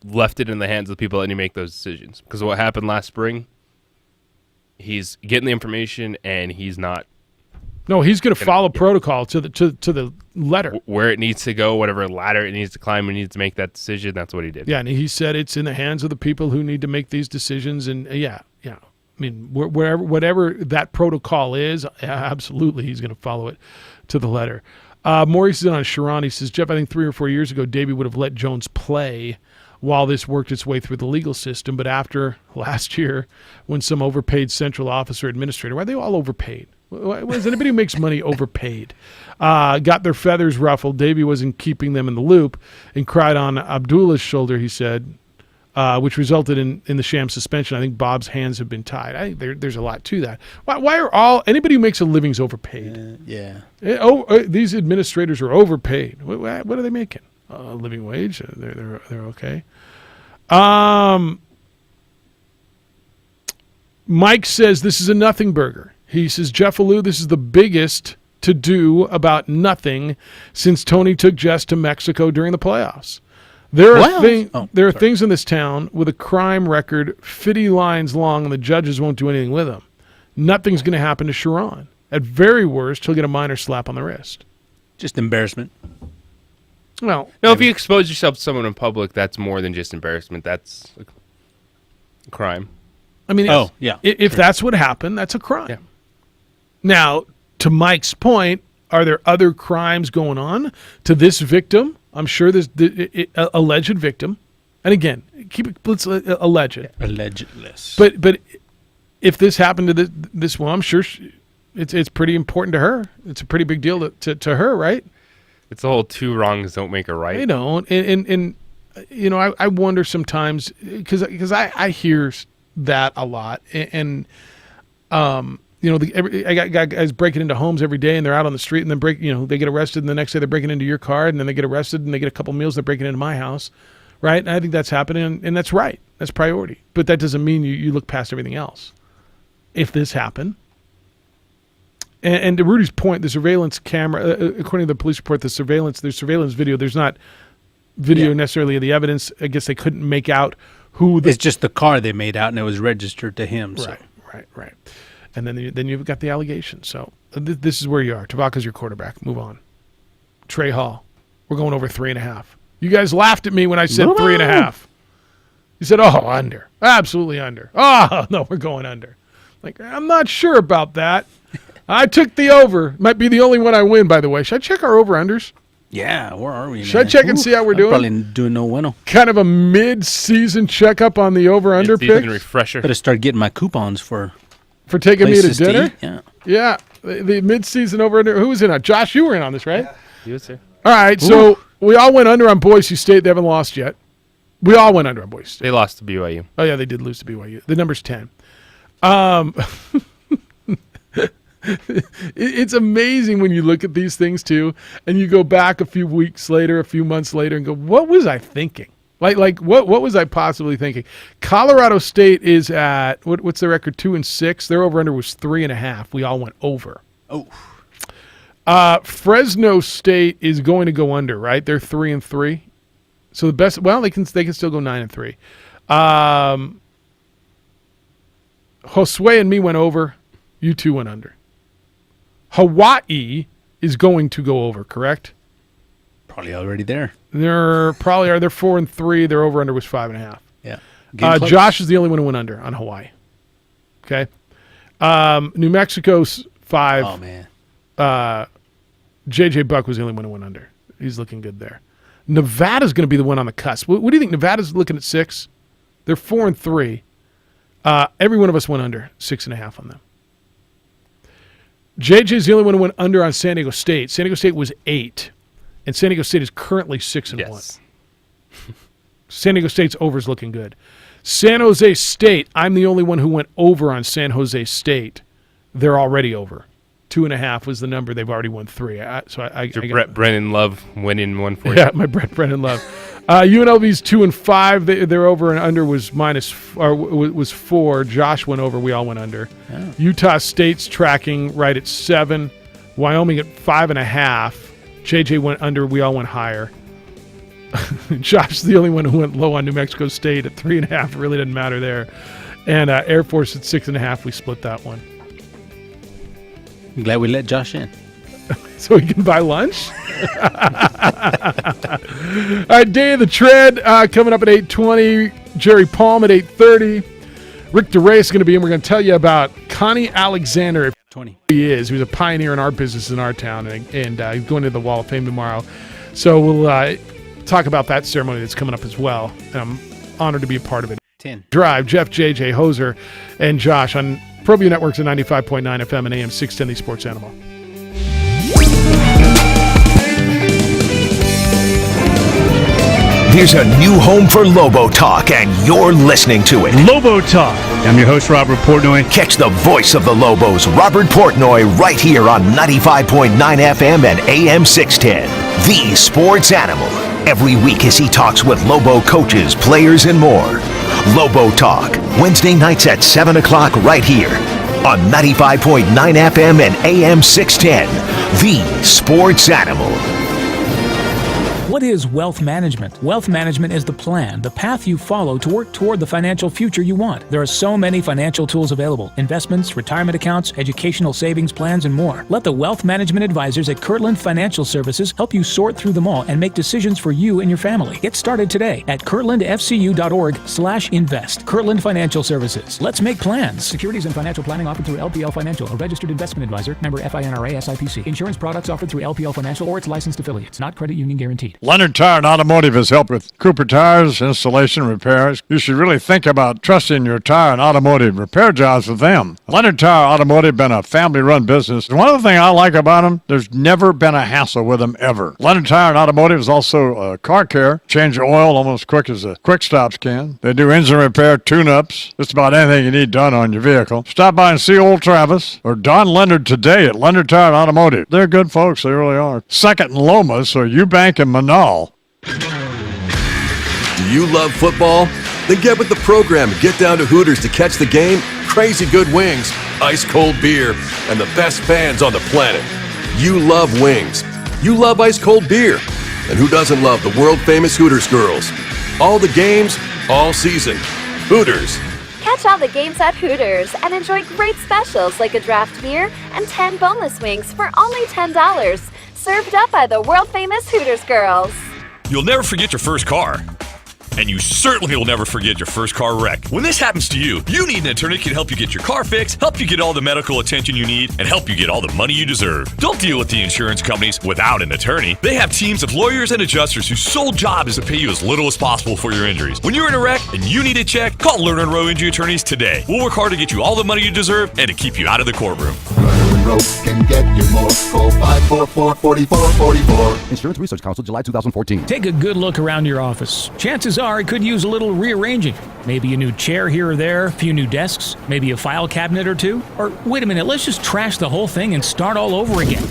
left it in the hands of the people letting you make those decisions. Because of what happened last spring, he's getting the information and he's not. No, he's going to follow protocol to the letter. Where it needs to go, whatever ladder it needs to climb, and needs to make that decision. That's what he did. Yeah, and he said it's in the hands of the people who need to make these decisions. And yeah. I mean, whatever that protocol is, absolutely, he's going to follow it to the letter. Maurice is on Sharon. He says, Jeff, I think 3 or 4 years ago, Davey would have let Jones play while this worked its way through the legal system. But after last year, when some overpaid central officer administrator, why are they all overpaid? Is anybody who makes money overpaid? Got their feathers ruffled. Davey wasn't keeping them in the loop and cried on Abdullah's shoulder, he said, which resulted in the sham suspension. I think Bob's hands have been tied. I think there's a lot to that. Why are anybody who makes a living's overpaid? Yeah. These administrators are overpaid. What are they making? Living wage? They're okay. Mike says this is a nothing burger. He says, Jeff Alou, this is the biggest to do about nothing since Tony took Jess to Mexico during the playoffs. There are things in this town with a crime record 50 lines long, and the judges won't do anything with them. Nothing's going to happen to Sharon. At very worst, he'll get a minor slap on the wrist. Just embarrassment. Well, no, if you expose yourself to someone in public, that's more than just embarrassment. That's a crime. I mean, if that's what happened, that's a crime. Yeah. Now, to Mike's point, are there other crimes going on to this victim? I'm sure there's alleged victim, and again, let's alleged. Allegedless. But if this happened to this one, I'm sure it's pretty important to her. It's a pretty big deal to her, right? It's the whole two wrongs don't make a right. They don't, and you know, I wonder sometimes because I hear that a lot, and you know, I got guys breaking into homes every day, and they're out on the street, and then they get arrested, and the next day they're breaking into your car, and then they get arrested, and they get a couple meals, they're breaking into my house, right? And I think that's happening, and that's right. That's priority. But that doesn't mean you look past everything else. If this happened, and to Rudy's point, the surveillance camera, according to the police report, there's surveillance video. There's not video necessarily of the evidence. I guess they couldn't make out who. It's just the car they made out, and it was registered to him. So. Right. And then you've got the allegation. So this is where you are. Tavaka's your quarterback. Move on. Trey Hall. We're going over 3.5. You guys laughed at me when I said 3.5. You said, oh, under. Absolutely under. Oh, no, we're going under. Like, I'm not sure about that. I took the over. Might be the only one I win, by the way. Should I check our over-unders? Yeah, where are we, Should I check and see how we're doing? Probably doing no bueno. Kind of a mid-season checkup on the over-under picks. Mid-season refresher. Better start getting my coupons for taking me to dinner? Yeah. The mid-season over-under. Who was in on? Josh, you were in on this, right? Yeah, you was here. All right, so we all went under on Boise State. They haven't lost yet. We all went under on Boise State. They lost to BYU. Oh, yeah, they did lose to BYU. The number's 10. It's amazing when you look at these things, too, and you go back a few weeks later, a few months later, and go, what was I thinking? Like what was I possibly thinking? Colorado State is at, what's their record, 2-6? Their over-under was 3.5. We all went over. Oh. Fresno State is going to go under, right? They're 3-3. So the best, well, they can still go 9-3. Josue and me went over. You two went under. Hawaii is going to go over, correct? Probably already there. They're 4-3. Their over under was 5.5. Yeah. Josh is the only one who went under on Hawaii. Okay. New Mexico's 5. Oh man. JJ Buck was the only one who went under. He's looking good there. Nevada's going to be the one on the cusp. What do you think? Nevada's looking at 6. They're 4-3. Every one of us went under 6.5 on them. JJ's the only one who went under on San Diego State. San Diego State was 8, and San Diego State is currently 6-1. San Diego State's over is looking good. San Jose State, I'm the only one who went over on San Jose State. They're already over. 2.5 was the number. They've already won 3. Brett Brennan Love winning one for you. Yeah, my Brett Brennan Love. UNLV's 2-5. Their over and under was was 4. Josh went over. We all went under. Oh. Utah State's tracking right at 7. Wyoming at 5.5. JJ went under. We all went higher. Josh's the only one who went low on New Mexico State at 3.5. It really didn't matter there. And Air Force at 6.5. We split that one. I'm glad we let Josh in. So he can buy lunch? All right, Day of the Tread coming up at 8:20. Jerry Palm at 8:30. Rick DeRay is going to be in. We're going to tell you about Connie Alexander. 20. He was a pioneer in our business in our town, and he's going to the Wall of Fame tomorrow. So we'll talk about that ceremony that's coming up as well. And I'm honored to be a part of it. 10. Drive, Jeff, JJ, Hoser, and Josh on ProView Networks at 95.9 FM and AM 610, the Sports Animal. Here's a new home for Lobo Talk, and you're listening to it. Lobo Talk. I'm your host, Robert Portnoy. Catch the voice of the Lobos, Robert Portnoy, right here on 95.9 FM and AM 610. The Sports Animal. Every week as he talks with Lobo coaches, players, and more. Lobo Talk, Wednesday nights at 7 o'clock right here on 95.9 FM and AM 610. The Sports Animal. What is wealth management? Wealth management is the plan, the path you follow to work toward the financial future you want. There are so many financial tools available: investments, retirement accounts, educational savings plans, and more. Let the wealth management advisors at Kirtland Financial Services help you sort through them all and make decisions for you and your family. Get started today at kirtlandfcu.org/invest. Kirtland Financial Services. Let's make plans. Securities and financial planning offered through LPL Financial, a registered investment advisor, member FINRA SIPC. Insurance products offered through LPL Financial or its licensed affiliates, not credit union guaranteed. Leonard Tire and Automotive has helped with Cooper Tires, installation, repairs. You should really think about trusting your tire and automotive repair jobs with them. Leonard Tire Automotive been a family-run business. One of the things I like about them, there's never been a hassle with them ever. Leonard Tire and Automotive is also car care. Change your oil almost as quick as the quick stops can. They do engine repair, tune-ups, just about anything you need done on your vehicle. Stop by and see old Travis or Don Leonard today at Leonard Tire and Automotive. They're good folks, they really are. Second in Lomas or Eubank and Manal. Do you love football? Then get with the program and get down to Hooters to catch the game, crazy good wings, ice cold beer, and the best fans on the planet. You love wings. You love ice cold beer. And who doesn't love the world famous Hooters girls? All the games, all season. Hooters. Catch all the games at Hooters and enjoy great specials like a draft beer and 10 boneless wings for only $10. Served up by the world famous Hooters girls. You'll never forget your first car. And you certainly will never forget your first car wreck. When this happens to you, you need an attorney who can help you get your car fixed, help you get all the medical attention you need, and help you get all the money you deserve. Don't deal with the insurance companies without an attorney. They have teams of lawyers and adjusters whose sole job is to pay you as little as possible for your injuries. When you're in a wreck and you need a check, call Lerner & Rowe Injury Attorneys today. We'll work hard to get you all the money you deserve and to keep you out of the courtroom. Road can get you more. Call 544-4444. Insurance Research Council, July 2014. Take a good look around your office. Chances are it could use a little rearranging. Maybe a new chair here or there, a few new desks, maybe a file cabinet or two. Or wait a minute, let's just trash the whole thing and start all over again.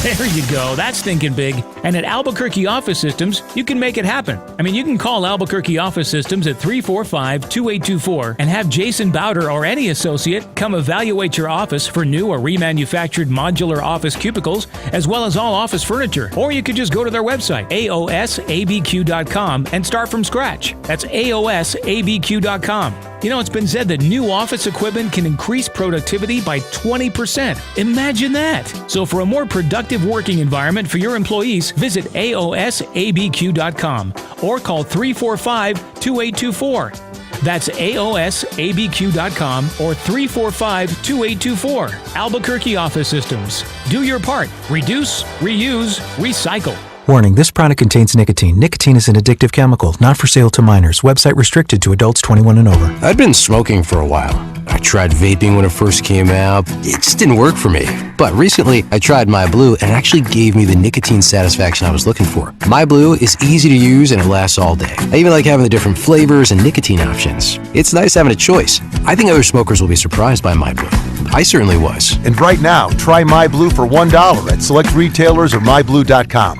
There you go. That's thinking big. And at Albuquerque Office Systems, you can make it happen. I mean, you can call Albuquerque Office Systems at 345-2824 and have Jason Bowder or any associate come evaluate your office for new or remanufactured modular office cubicles, as well as all office furniture. Or you could just go to their website, aosabq.com, and start from scratch. That's aosabq.com. You know, it's been said that new office equipment can increase productivity by 20%. Imagine that. So for a more productive working environment for your employees, visit aosabq.com or call 345-2824. That's aosabq.com or 345-2824. Albuquerque Office Systems. Do your part. Reduce, reuse, recycle. Warning, this product contains nicotine. Nicotine is an addictive chemical, not for sale to minors. Website restricted to adults 21 and over. I'd been smoking for a while. I tried vaping when it first came out. It just didn't work for me. But recently, I tried My Blue, and it actually gave me the nicotine satisfaction I was looking for. My Blue is easy to use, and it lasts all day. I even like having the different flavors and nicotine options. It's nice having a choice. I think other smokers will be surprised by My Blue. I certainly was. And right now, try My Blue for $1 at select retailers or myblue.com.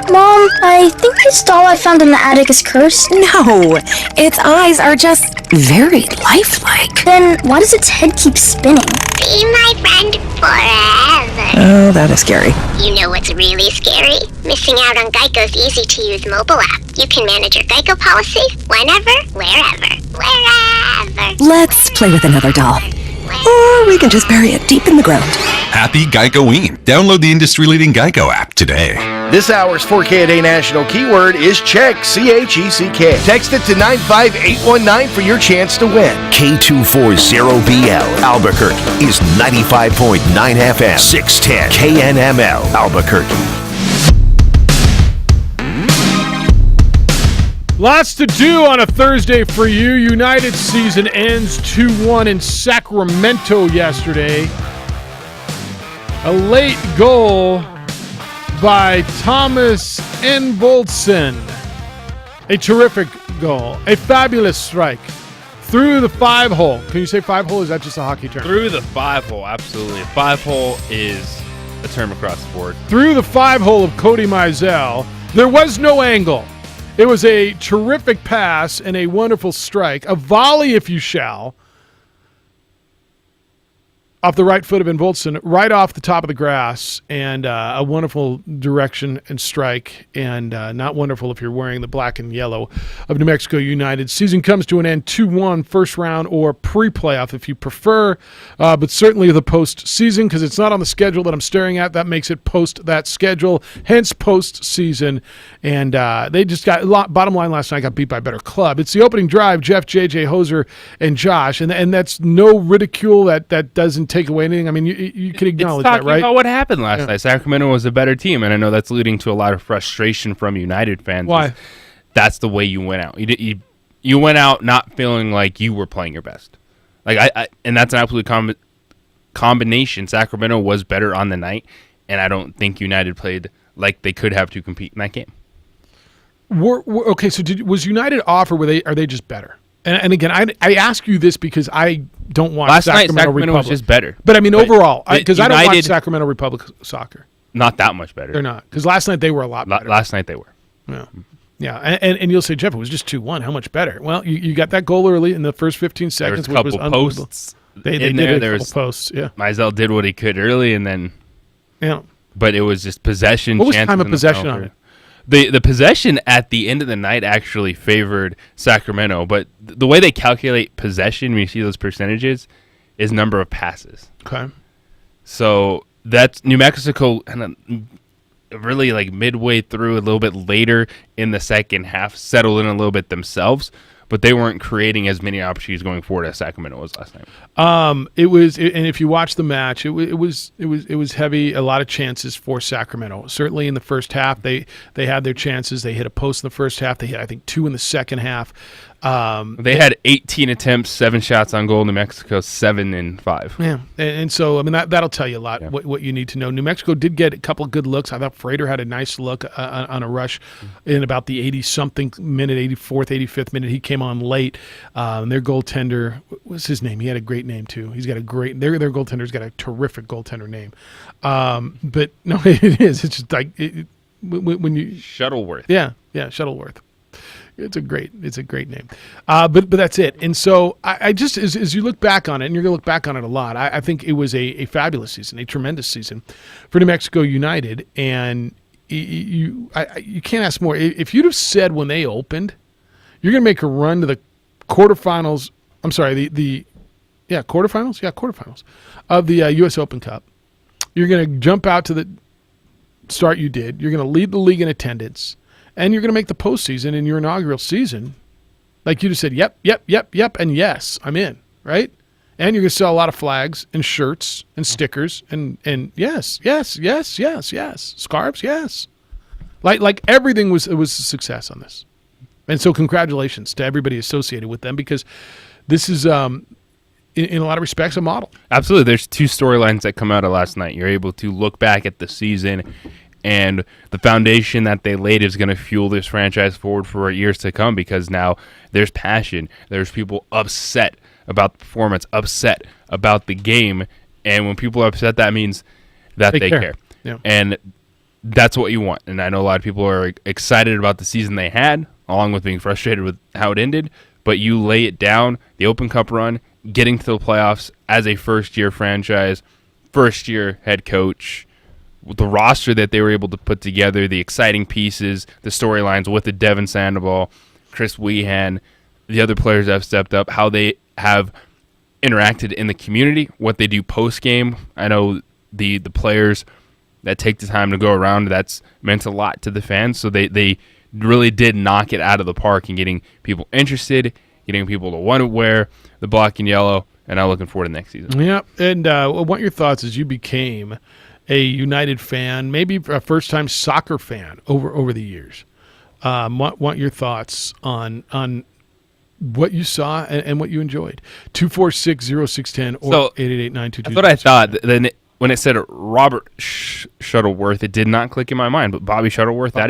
Mom, I think this doll I found in the attic is cursed. No, its eyes are just very lifelike. Then why does its head keep spinning? Be my friend forever. Oh, that is scary. You know what's really scary? Missing out on Geico's easy-to-use mobile app. You can manage your Geico policy whenever, wherever. Let's play with another doll. Or we can just bury it deep in the ground. Happy Geico-ween. Download the industry-leading Geico app today. This hour's 4K a day national keyword is check, C-H-E-C-K. Text it to 95819 for your chance to win. K240BL Albuquerque is 95.9 FM, 610 KNML Albuquerque. Lots to do on a Thursday for you. United season ends 2-1 in Sacramento yesterday. A late goal by Thomas Envoldsen. A terrific goal. A fabulous strike. Through the 5-hole. Can you say 5-hole? Is that just a hockey term? Through the 5-hole, absolutely. 5-hole is a term across the board. Through the 5-hole of Cody Mizell. There was no angle. It was a terrific pass and a wonderful strike. A volley, if you shall, off the right foot of Envoldsen, right off the top of the grass, and a wonderful direction and strike, and not wonderful if you're wearing the black and yellow of New Mexico United. Season comes to an end 2-1, first round or pre-playoff if you prefer, but certainly the postseason, because it's not on the schedule that I'm staring at. That makes it post that schedule, hence postseason. And they just got, bottom line last night, got beat by a better club. It's the opening drive, Jeff, JJ, Hoser, and Josh, and that's no ridicule. That doesn't take away anything. I mean, you can acknowledge that, right? About what happened last night. Sacramento was a better team, and I know that's leading to a lot of frustration from United fans. Why? That's the way you went out. You went out not feeling like you were playing your best. And that's an absolute combination. Sacramento was better on the night, and I don't think United played like they could have to compete in that game. Okay, so was United off, or are they just better? And again, I ask you this because I don't watch Sacramento Republic. was just better. But I mean, overall, because I don't watch Sacramento Republic soccer. Not that much better. They're not. Because last night they were a lot better. Last night they were. Yeah. And you'll say, Jeff, it was just 2-1. How much better? Well, you got that goal early in the first 15 seconds. There was a couple posts. They did a couple posts, yeah. Mizell did what he could early, and then... Yeah. But it was just possession. What was time of possession on it? The possession at the end of the night actually favored Sacramento, but the way they calculate possession when you see those percentages is number of passes. Okay. So that's New Mexico really like midway through, a little bit later in the second half, settled in a little bit themselves, but they weren't creating as many opportunities going forward as Sacramento was last night. And if you watch the match, it was heavy. A lot of chances for Sacramento. Certainly in the first half, they had their chances. They hit a post in the first half. They hit, I think, 2 in the second half. They had 18 attempts, 7 shots on goal. New Mexico 7 and 5. Yeah, and so I mean that'll tell you a lot what you need to know. New Mexico did get a couple of good looks. I thought Frater had a nice look on a rush in about the 80-something minute, 84th, 85th minute. He came on late. Their goaltender, what's his name? He had a great name too. He's got a great. Their goaltender's got a terrific goaltender name. But no, it is. It's just like when you Shuttleworth. Yeah, Shuttleworth. It's a great name, but that's it. And so I just as you look back on it, and you're going to look back on it a lot, I think it was a fabulous season, a tremendous season for New Mexico United, and you can't ask more. If you'd have said when they opened, you're going to make a run to the quarterfinals. I'm sorry, quarterfinals of the U.S. Open Cup. You're going to jump out to the start you did. You're going to lead the league in attendance. And you're going to make the postseason in your inaugural season. Like you just said, yep, and yes, I'm in, right? And you're going to sell a lot of flags and shirts and stickers and yes. Scarves, yes. Like everything was a success on this. And so congratulations to everybody associated with them, because this is, in a lot of respects, a model. Absolutely. There's 2 storylines that come out of last night. You're able to look back at the season, and the foundation that they laid is going to fuel this franchise forward for years to come, because now there's passion. There's people upset about the performance, upset about the game. And when people are upset, that means that they care. Yeah. And that's what you want. And I know a lot of people are excited about the season they had, along with being frustrated with how it ended. But you lay it down, the Open Cup run, getting to the playoffs as a first-year franchise, first-year head coach, the roster that they were able to put together, the exciting pieces, the storylines with the Devin Sandoval, Chris Wehan, the other players that have stepped up, how they have interacted in the community, what they do post-game. I know the players that take the time to go around, that's meant a lot to the fans. So they really did knock it out of the park in getting people interested, getting people to want to wear the black and yellow, and I'm looking forward to next season. Yeah, and what your thoughts as you became a United fan, maybe a first-time soccer fan over the years? Want your thoughts on what you saw and what you enjoyed. 246-0610 or 888-922. That's what I thought. Then when it said Robert Shuttleworth, it did not click in my mind. But Bobby Shuttleworth, he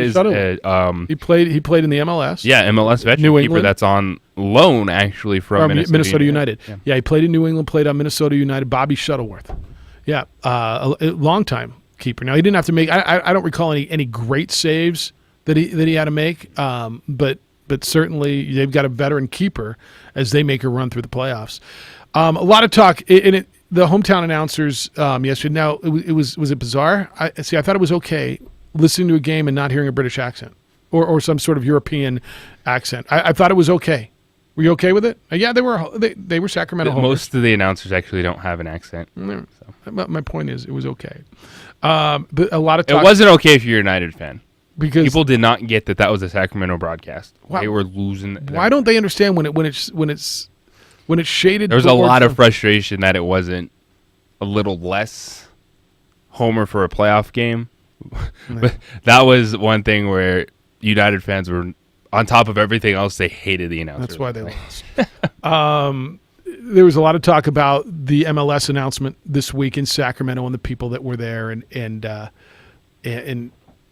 played in the MLS. Yeah, MLS veteran New keeper England. That's on loan actually from Minnesota United. Yeah. He played in New England, played on Minnesota United. Bobby Shuttleworth. Yeah, a long time keeper. Now he didn't have to make. I don't recall any great saves that he had to make. But certainly they've got a veteran keeper as they make a run through the playoffs. A lot of talk in it. The hometown announcers yesterday. Now was it bizarre? I thought it was okay listening to a game and not hearing a British accent or some sort of European accent. I thought it was okay. Were you okay with it? Yeah, they were Sacramento homers. Most of the announcers actually don't have an accent. So. My point is, it was okay. But a lot of talk. It wasn't okay if you're a United fan. Because people did not get that was a Sacramento broadcast. They were losing. Why don't they understand when it's shaded? There was a lot of frustration that it wasn't a little less homer for a playoff game. But that was one thing where United fans were, on top of everything else, they hated the announcer. That's why they lost. There was a lot of talk about the MLS announcement this week in Sacramento and the people that were there, and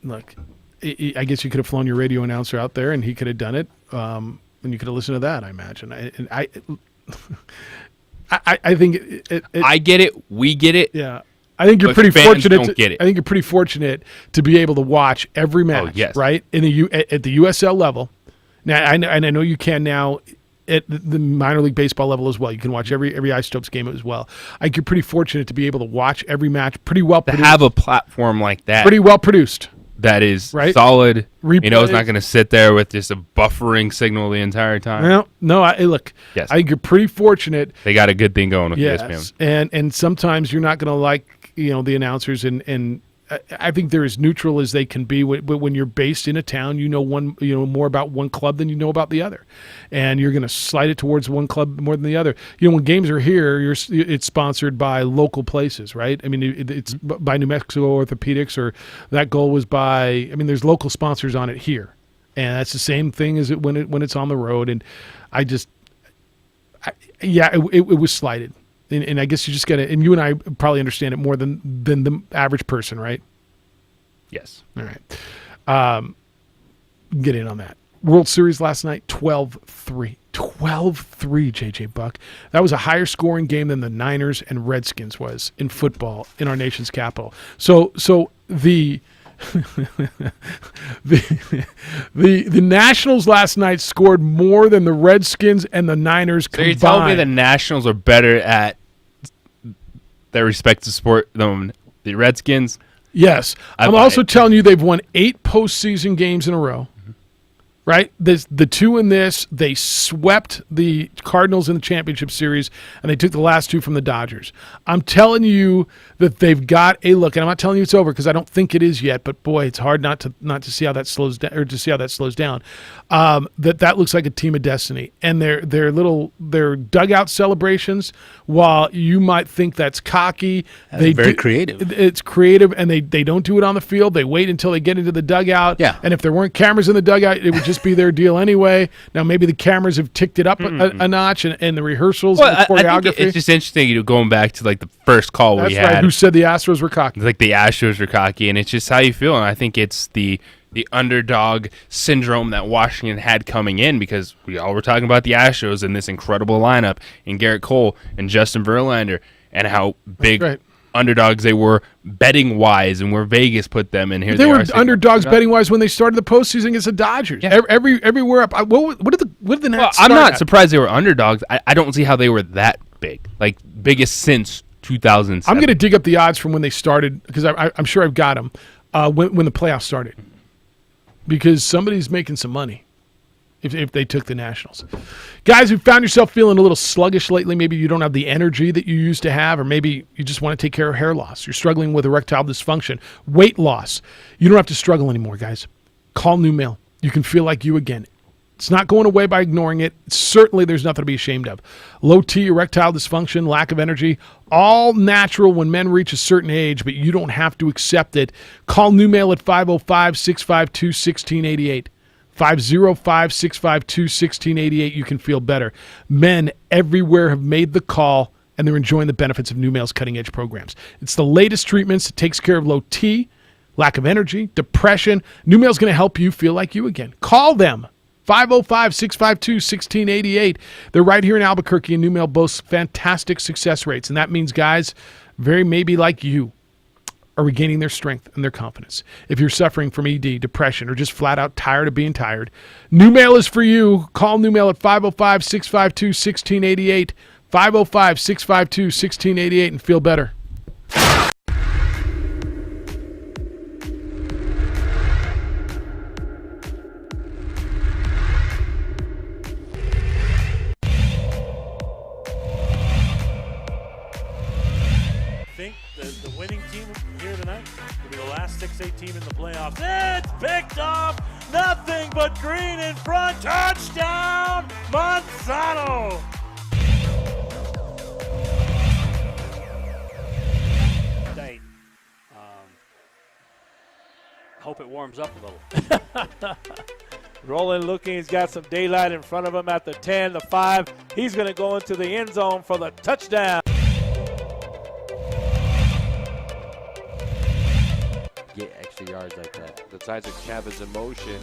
look. I guess you could have flown your radio announcer out there, and he could have done it, and you could have listened to that. I imagine. I think I get it. We get it. Yeah, I think you're pretty fortunate. Don't get it. I think you're pretty fortunate to be able to watch every match. Oh, yes. Right at the USL level. Now, I know you can now at the minor league baseball level as well. You can watch every Isotopes game as well. I think you're pretty fortunate to be able to watch every match pretty well produced. To have a platform like that, pretty well produced. That is Replay. solid. It's not going to sit there with just a buffering signal the entire time. No. Look. Yes. I think you're pretty fortunate. They got a good thing going with yes. ESPN. And sometimes you're not going to like the announcers, and I think they're as neutral as they can be. But when you're based in a town, you know more about one club than you know about the other, and you're going to slide it towards one club more than the other. When games are here, it's sponsored by local places, right? I mean, it's by New Mexico Orthopedics, or that goal was by. I mean, there's local sponsors on it here, and that's the same thing as when it's on the road. And it was slighted. And I guess you just got to, and you and I probably understand it more than the average person, right? Yes. All right. Get in on that. World Series last night, 12-3. 12-3, J.J. Buck. That was a higher scoring game than the Niners and Redskins was in football in our nation's capital. So the the Nationals last night scored more than the Redskins and the Niners combined. So you're telling me the Nationals are better at their respective sport than the Redskins? Yes. I'm also telling you they've won 8 postseason games in a row. Right? The two in this, they swept the Cardinals in the championship series, and they took the last 2 from the Dodgers. I'm telling you that they've got a look, and I'm not telling you it's over because I don't think it is yet. But boy, it's hard not to see how that slows down, or to see how that slows down. That looks like a team of destiny, and their dugout celebrations. While you might think that's cocky, very creative. It's creative, and they don't do it on the field. They wait until they get into the dugout. Yeah. And if there weren't cameras in the dugout, it would just be their deal anyway. Now maybe the cameras have ticked it up a notch, and the rehearsals and the choreography. I think it's just interesting going back to like the first call we had. Right. Who said the Astros were cocky? Like the Astros were cocky, and it's just how you feel. And I think it's the underdog syndrome that Washington had coming in, because we all were talking about the Astros and this incredible lineup and Garrett Cole and Justin Verlander and how big underdogs they were betting wise and where Vegas put them. And here they were are underdogs betting wise when they started the postseason against the Dodgers. Yeah. Everywhere up. What did the Nats I'm start not at? surprised they were underdogs. I don't see how they were that big, like biggest since 2007. I'm going to dig up the odds from when they started because I'm sure I've got them when the playoffs started because somebody's making some money if they took the Nationals. Guys who found yourself feeling a little sluggish lately, maybe you don't have the energy that you used to have, or maybe you just want to take care of hair loss. You're struggling with erectile dysfunction, weight loss. You don't have to struggle anymore, guys. Call New Mail. You can feel like you again. It's not going away by ignoring it. Certainly there's nothing to be ashamed of. Low T, erectile dysfunction, lack of energy, all natural when men reach a certain age, but you don't have to accept it. Call New Mail at 505-652-1688. 505-652-1688. You can feel better. Men everywhere have made the call, and they're enjoying the benefits of New Mail's cutting-edge programs. It's the latest treatments. It takes care of low T, lack of energy, depression. New Mail's going to help you feel like you again. Call them. 505-652-1688. They're right here in Albuquerque, and New Mail boasts fantastic success rates, and that means guys very maybe like you are regaining their strength and their confidence. If you're suffering from ED, depression, or just flat out tired of being tired, New Mail is for you. Call New Mail at 505-652-1688, 505-652-1688, and feel better. The winning team here tonight will be the last 6A team in the playoffs. It's picked off. Nothing but green in front. Touchdown, Monsanto. Hope it warms up a little. Rolling looking, he's got some daylight in front of him at the 10, the 5. He's going to go into the end zone for the touchdown. Get extra yards like that. The Isaac Chavez in motion.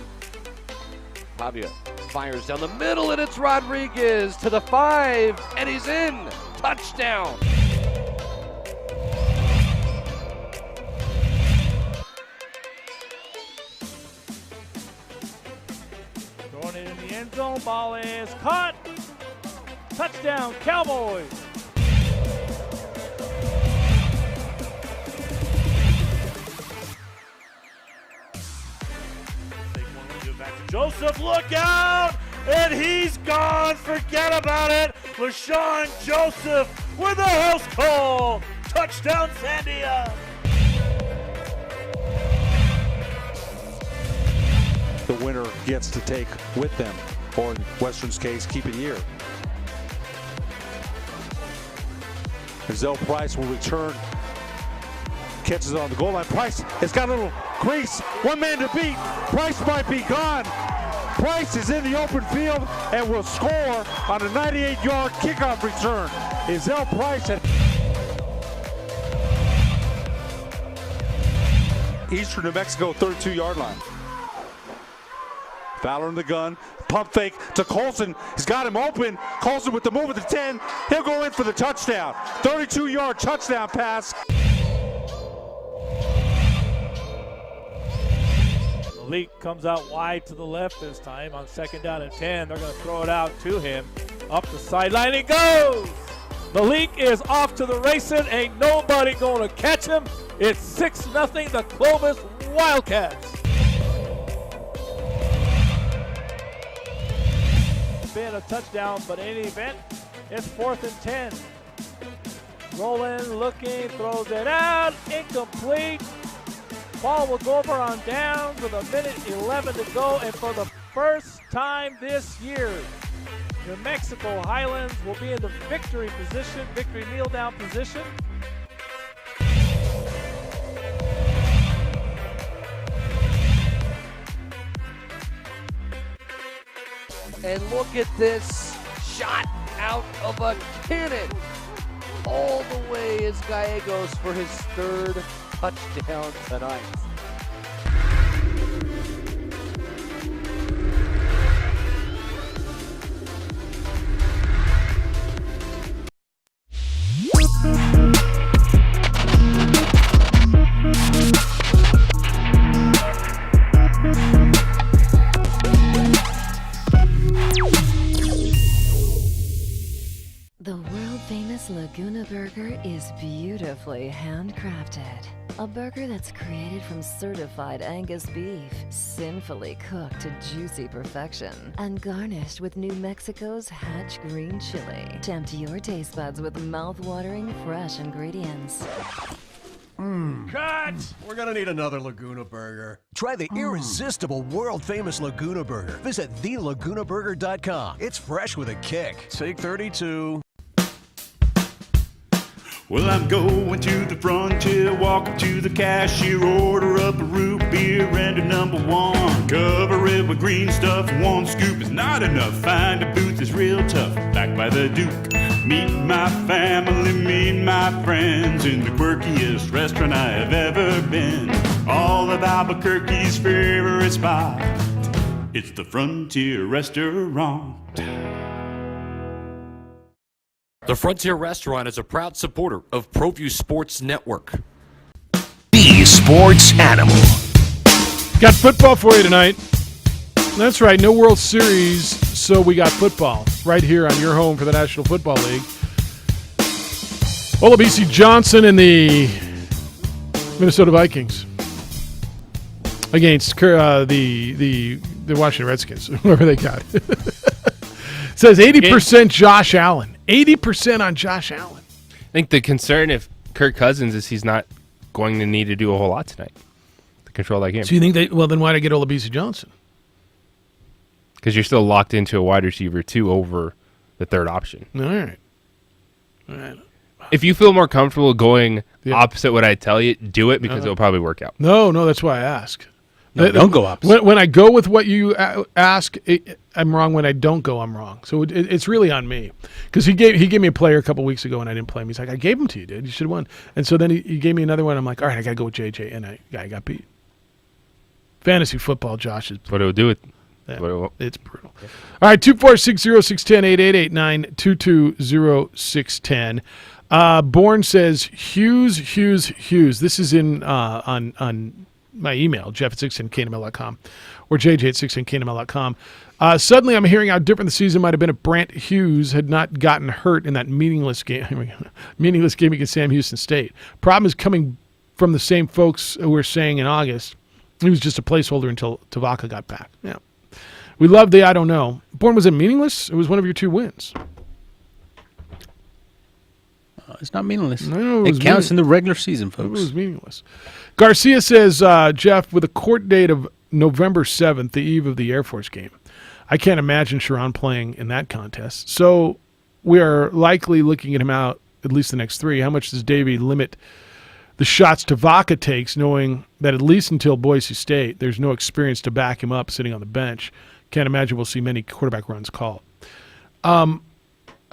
Pavia fires down the middle, and it's Rodriguez to the 5, and he's in. Touchdown. Throwing it in the end zone. Ball is caught. Touchdown, Cowboys. Back to Joseph, look out! And he's gone, forget about it! LaShawn Joseph with a house call! Touchdown, Siembieda! The winner gets to take with them, or in Western's case, keep it here. Zell Price will return. Catches it on the goal line. Price has got a little crease. One man to beat. Price might be gone. Price is in the open field and will score on a 98-yard kickoff return. Zell Price at Eastern New Mexico 32-yard line. Fowler in the gun. Pump fake to Colson. He's got him open. Colson with the move at the 10. He'll go in for the touchdown. 32-yard touchdown pass. Malik comes out wide to the left this time on 2nd down and 10. They're going to throw it out to him. Up the sideline he goes. Malik is off to the races. Ain't nobody going to catch him. It's 6-0 the Clovis Wildcats. Been a touchdown, but in any event, it's 4th and 10. Rolling, looking, throws it out. Incomplete. Ball will go over on downs with 1:11 to go, and for the first time this year, New Mexico Highlands will be in the victory position, victory kneel down position. And look at this shot out of a cannon. All the way is Gallegos for his 3rd touchdown tonight. famous Laguna Burger is beautifully handcrafted. A burger that's created from certified Angus beef, sinfully cooked to juicy perfection, and garnished with New Mexico's Hatch green chili. Tempt your taste buds with mouth-watering fresh ingredients. Cut! We're gonna need another Laguna Burger. Try the irresistible, world-famous Laguna Burger. Visit thelagunaburger.com. It's fresh with a kick. Take 32. Well, I'm going to the frontier, walk up to the cashier, order up a root beer and a number one. Cover it with green stuff, one scoop is not enough. Find a booth is real tough, back by the Duke. Meet my family, meet my friends in the quirkiest restaurant I have ever been. All of Albuquerque's favorite spot, it's the Frontier Restaurant. The Frontier Restaurant is a proud supporter of ProView Sports Network. The Sports Animal. Got football for you tonight. That's right, no World Series, so we got football right here on your home for the National Football League. Olabisi Johnson and the Minnesota Vikings against the Washington Redskins, whoever they got. Says 80% Josh Allen. 80% on Josh Allen. I think the concern if Kirk Cousins is he's not going to need to do a whole lot tonight to control that game. So you think well, then why'd I get Olabisi Johnson? Because you're still locked into a wide receiver, too, over the third option. All right. If you feel more comfortable going opposite what I tell you, do it because it'll probably work out. No, that's why I ask. No, don't go opposite. When I go with what you ask, I'm wrong. When I don't go, I'm wrong. So it's really on me. Because he gave me a player a couple weeks ago and I didn't play him. He's like, I gave him to you, dude. You should have won. And so then he gave me another one. I'm like, all right, I got to go with JJ. And I got beat. Fantasy football, Josh, is what it would do it. Yeah, it's brutal. Yeah. All right, 246-0610, 888-922-0610. Bourne says, Hughes. This is in on my email, jeff@610knml.com or jj@610knml.com. Suddenly I'm hearing how different the season might have been if Brant Hughes had not gotten hurt in that meaningless game against Sam Houston State. Problem is coming from the same folks who were saying in August he was just a placeholder until Tavaka got back. Yeah. We love the I don't know. Bourne, was it meaningless? It was one of your 2 wins. It's not meaningless. No, it counts in the regular season, folks. It was meaningless. Garcia says, Jeff, with a court date of November 7th, the eve of the Air Force game, I can't imagine Sharon playing in that contest. So we are likely looking at him out at least the next 3. How much does Davey limit the shots Tavaka takes, knowing that at least until Boise State, there's no experience to back him up sitting on the bench? Can't imagine we'll see many quarterback runs called.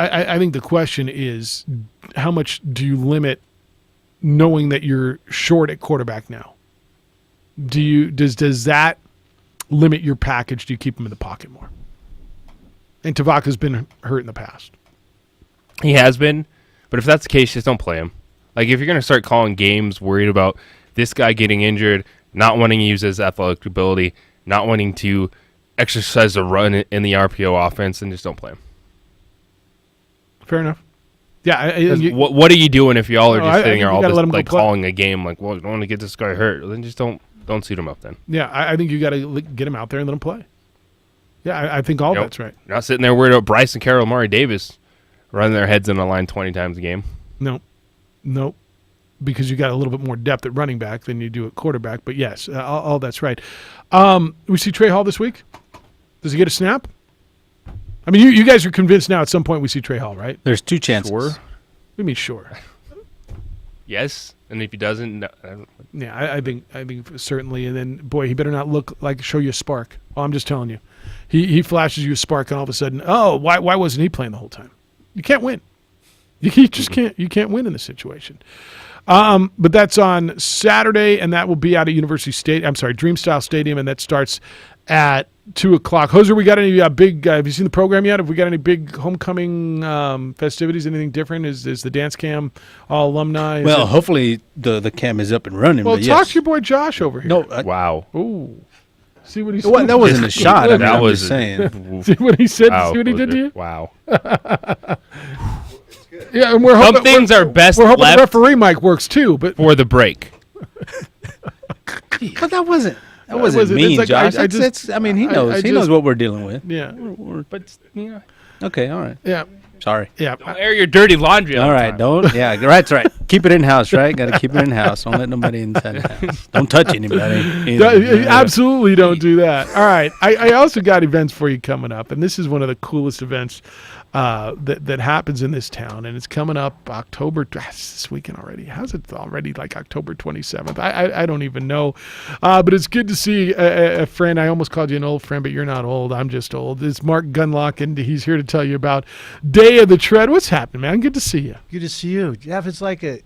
I think the question is, how much do you limit knowing that you're short at quarterback now? Does that limit your package? Do you keep him in the pocket more? And Tavaka's been hurt in the past. He has been, but if that's the case, just don't play him. Like, if you're going to start calling games worried about this guy getting injured, not wanting to use his athletic ability, not wanting to exercise a run in the RPO offense, then just don't play him. Fair enough. Yeah. What are you doing if y'all are just sitting there all just like calling a game like, well, you don't want to get this guy hurt? Then just don't suit him up then. Yeah, I think you got to get him out there and let him play. Yeah, I think all that's right. You're not sitting there worried about Bryson Carroll, Amari Davis running their heads in the line 20 times a game. Nope. Because you got a little bit more depth at running back than you do at quarterback. But yes, all that's right. We see Trey Hall this week. Does he get a snap? I mean, you guys are convinced now at some point we see Trey Hall, right? There's 2 chances. Sure. What do you mean sure? Yes, and if he doesn't, no. Yeah, I think certainly. And then, boy, he better not look like show you a spark. Oh, I'm just telling you, he flashes you a spark, and all of a sudden, why wasn't he playing the whole time? You can't win. You just can't. You can't win in this situation. But that's on Saturday, and that will be out at Dreamstyle Stadium, and that starts at 2:00. Hoser, we got any big? Have you seen the program yet? Have we got any big homecoming festivities? Anything different? Is the dance cam all alumni? Well, hopefully the cam is up and running. Well, but talk yes. to your boy Josh over here. No, wow. Ooh, see what he said. Well, that wasn't a shot. That was just saying. See what he said. Wow. See what he did to you. Wow. Yeah, and we're Some hoping things are best We're hoping the left referee mic works too, but for the break. But that wasn't wasn't- mean, it's like, Josh. I I mean, he knows. He knows what we're dealing with. Yeah. But you know, Okay, all right. Yeah. Sorry. Yeah. don't air your dirty laundry. All right, don't. Yeah, that's right. Keep it in house, right? Got to keep it in house. Don't let nobody inside the house. Don't touch anybody. Absolutely don't do that. All right. I also got events for you coming up, and this is one of the coolest events that happens in this town, and it's coming up October. This weekend already. How's it already like October 27th? I don't even know, but it's good to see a friend. I almost called you an old friend, but you're not old. I'm just old. It's Mark Gunlock, and he's here to tell you about Day of the Tread. What's happening, man? Good to see you. Good to see you, Jeff. It's like a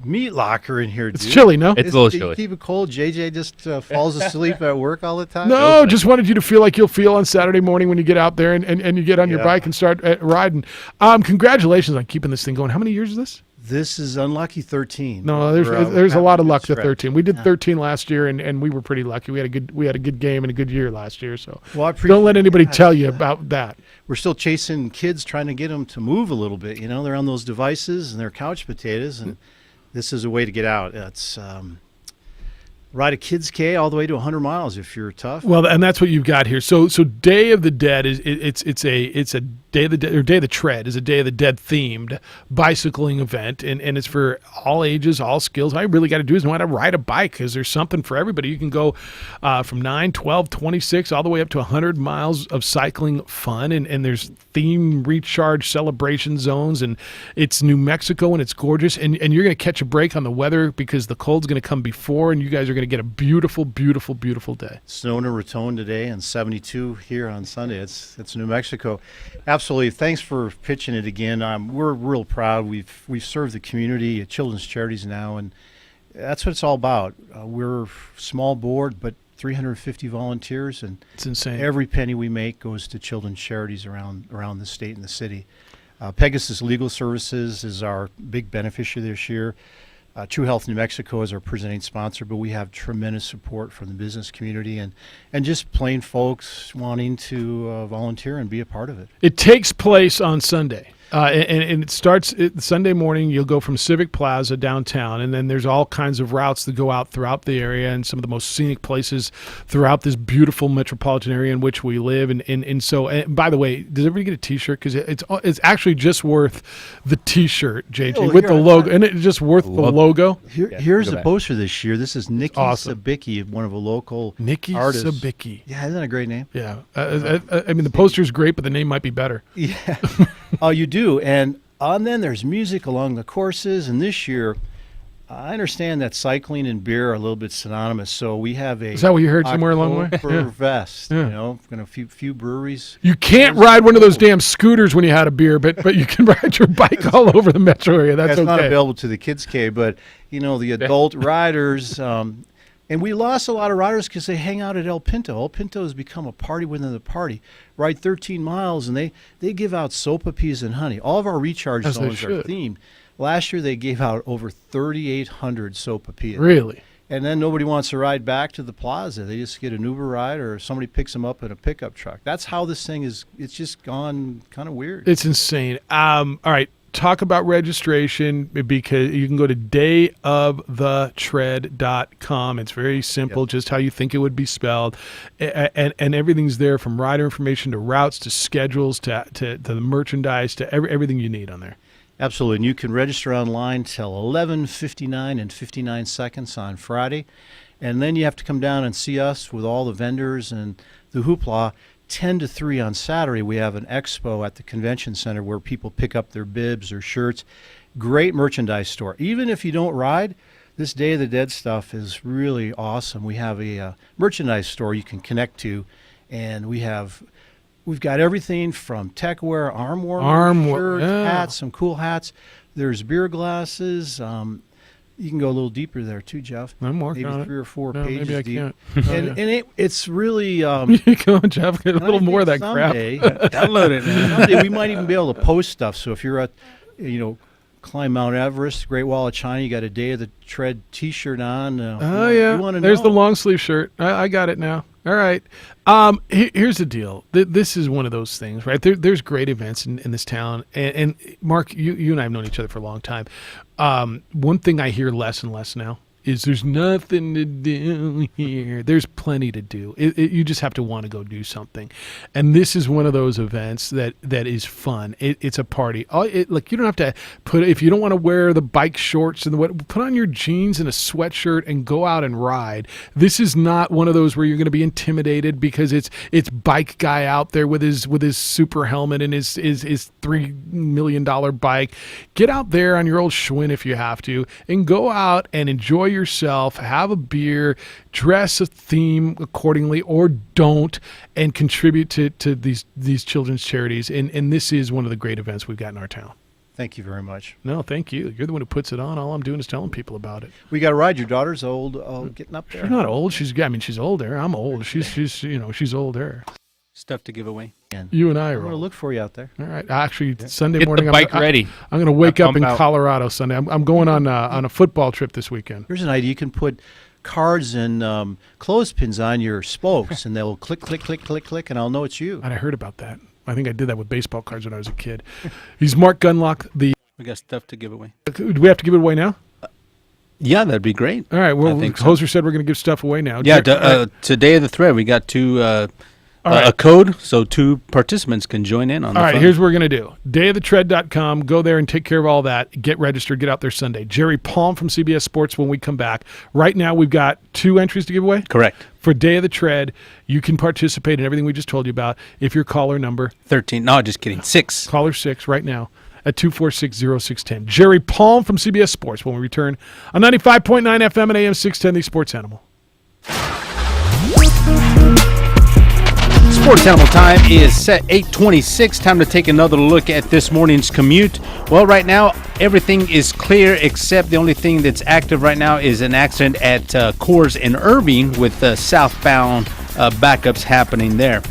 meat locker in here, dude. It's chilly, no? It's a little Do chilly. you keep it cold? JJ just falls asleep at work all the time? No, just wanted you to feel like you'll feel on Saturday morning when you get out there and you get on your bike and start riding. Congratulations on keeping this thing going. How many years is this? This is unlucky 13. No, there's a lot of luck to 13. We did 13 last year, and we were pretty lucky. We had a good game and a good year last year. So don't let anybody tell you about that. We're still chasing kids, trying to get them to move a little bit. You know, they're on those devices and they're couch potatoes, and this is a way to get out. It's ride a Kids K all the way to 100 miles if you're tough. Well, and that's what you've got here. So Day of the Dead is it's a Day of the Dead, or Day of the Tread is a Day of the Dead themed bicycling event, and it's for all ages, all skills. All you really got to do is know how to ride a bike, because there's something for everybody. You can go from 9, 12, 26, all the way up to 100 miles of cycling fun, and there's theme recharge celebration zones, and it's New Mexico, and it's gorgeous, and you're going to catch a break on the weather because the cold's going to come before, and you guys are going to get a beautiful, beautiful, beautiful day. Snow in Raton today and 72 here on Sunday. It's New Mexico. Absolutely. Thanks for pitching it again. We're real proud. We've served the community at Children's Charities now, and that's what it's all about. We're a small board, but 350 volunteers, and it's insane. Every penny we make goes to Children's Charities around the state and the city. Pegasus Legal Services is our big beneficiary this year. True Health New Mexico is our presenting sponsor, but we have tremendous support from the business community and just plain folks wanting to volunteer and be a part of it. It takes place on Sunday. And it starts Sunday morning. You'll go from Civic Plaza downtown, and then there's all kinds of routes that go out throughout the area and some of the most scenic places throughout this beautiful metropolitan area in which we live. And so, by the way, does everybody get a T-shirt? Because it's actually just worth the T-shirt, JJ, with the logo, and it's just worth the logo. Here's the poster this year. This is Nikki Sabicki, one of a local Nikki artists. Sabicki. Yeah, isn't that a great name? Yeah, I mean the poster's great, but the name might be better. Yeah. Oh, you do. And then there's music along the courses. And this year, I understand that cycling and beer are a little bit synonymous. So we have a. Is that what you heard somewhere along the way? Oktoberfest, Yeah. you know, a few breweries. You can't ride one of those damn scooters when you had a beer, but you can ride your bike all over the metro area. That's okay. Not available to the Kids K, but the adult riders. And we lost a lot of riders because they hang out at El Pinto. El Pinto has become a party within the party. Ride 13 miles, and they give out sopa peas and honey. All of our recharge zones are themed. Last year, they gave out over 3,800 sopa peas. Really? And then nobody wants to ride back to the plaza. They just get an Uber ride, or somebody picks them up in a pickup truck. That's how this thing is. It's just gone kind of weird. It's insane. All right. Talk about registration, because you can go to dayofthetread.com. It's very simple, just how you think it would be spelled. And everything's there, from rider information to routes to schedules to the merchandise to everything you need on there. Absolutely. And you can register online till 11:59 and 59 seconds on Friday. And then you have to come down and see us with all the vendors and the hoopla. 10 to 3 on Saturday, we have an expo at the convention center where people pick up their bibs or shirts. Great merchandise store. Even if you don't ride, this Day of the Dead stuff is really awesome. We have a merchandise store you can connect to, and we've got everything from tech wear, arm warmers, shirts, hats, some cool hats. There's beer glasses. You can go a little deeper there too, Jeff. I'm working on it. Maybe 3 or 4 No, pages maybe I deep. can't. And it's really. Come on, Jeff. Get a little more of that crap. Download it. Someday we might even be able to post stuff. So if you're at, climb Mount Everest, Great Wall of China, you got a Day of the Tread T-shirt on. Oh yeah. There's the long sleeve shirt. I got it now. All right. Here's the deal. This is one of those things, right? There's great events in this town. And Mark, you and I have known each other for a long time. One thing I hear less and less now is there's nothing to do here. There's plenty to do. You just have to want to go do something. And this is one of those events that is fun. It's a party. Like, you don't have to if you don't want to wear the bike shorts and put on your jeans and a sweatshirt and go out and ride. This is not one of those where you're going to be intimidated because it's bike guy out there with his super helmet and his $3 million bike. Get out there on your old Schwinn if you have to and go out and enjoy yourself, have a beer, dress a theme accordingly or don't, and contribute to these children's charities. And this is one of the great events we've got in our town. Thank you very much. No, thank you. You're the one who puts it on. All I'm doing is telling people about it. We got to ride. Your daughter's old, getting up there. She's not old. She's older. I'm old. She's older. Stuff to give away. You and I are. I'm going to look for you out there. All right. Actually, Sunday Get morning, the bike ready. I'm going to wake up in out. Colorado Sunday. I'm going on a football trip this weekend. Here's an idea. You can put cards and clothespins on your spokes, and they'll click, click, click, click, click, and I'll know it's you. And I heard about that. I think I did that with baseball cards when I was a kid. He's Mark Gunlock. We got stuff to give away. Do we have to give it away now? Yeah, that'd be great. All right. Well, think so. Hoser said we're going to give stuff away now. Yeah, today of the thread, we got a code, so 2 participants can join in on the All right, fun. here's what we're going to do. Dayofthetread.com. Go there and take care of all that. Get registered. Get out there Sunday. Jerry Palm from CBS Sports when we come back. Right now, we've got 2 entries to give away. Correct. For Day of the Tread, you can participate in everything we just told you about if you're caller number 13. No, just kidding. 6. Caller 6 right now at 246-0610. Jerry Palm from CBS Sports when we return on 95.9 FM and AM 610, the Sports Animal. Sports Animal time is set 8:26. Time to take another look at this morning's commute. Well, right now, everything is clear except the only thing that's active right now is an accident at Coors in Irving with southbound backups happening there.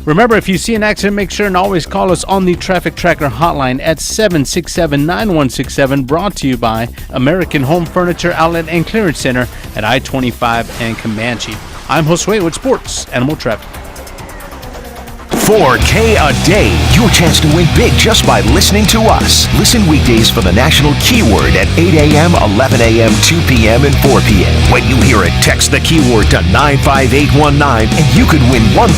Remember, if you see an accident, make sure and always call us on the Traffic Tracker hotline at 767-9167, brought to you by American Home Furniture Outlet and Clearance Center at I-25 and Comanche. I'm Josue with Sports Animal Traffic. $4K a day. Your chance to win big just by listening to us. Listen weekdays for the national keyword at 8 a.m., 11 a.m., 2 p.m., and 4 p.m. When you hear it, text the keyword to 95819 and you could win $1,000.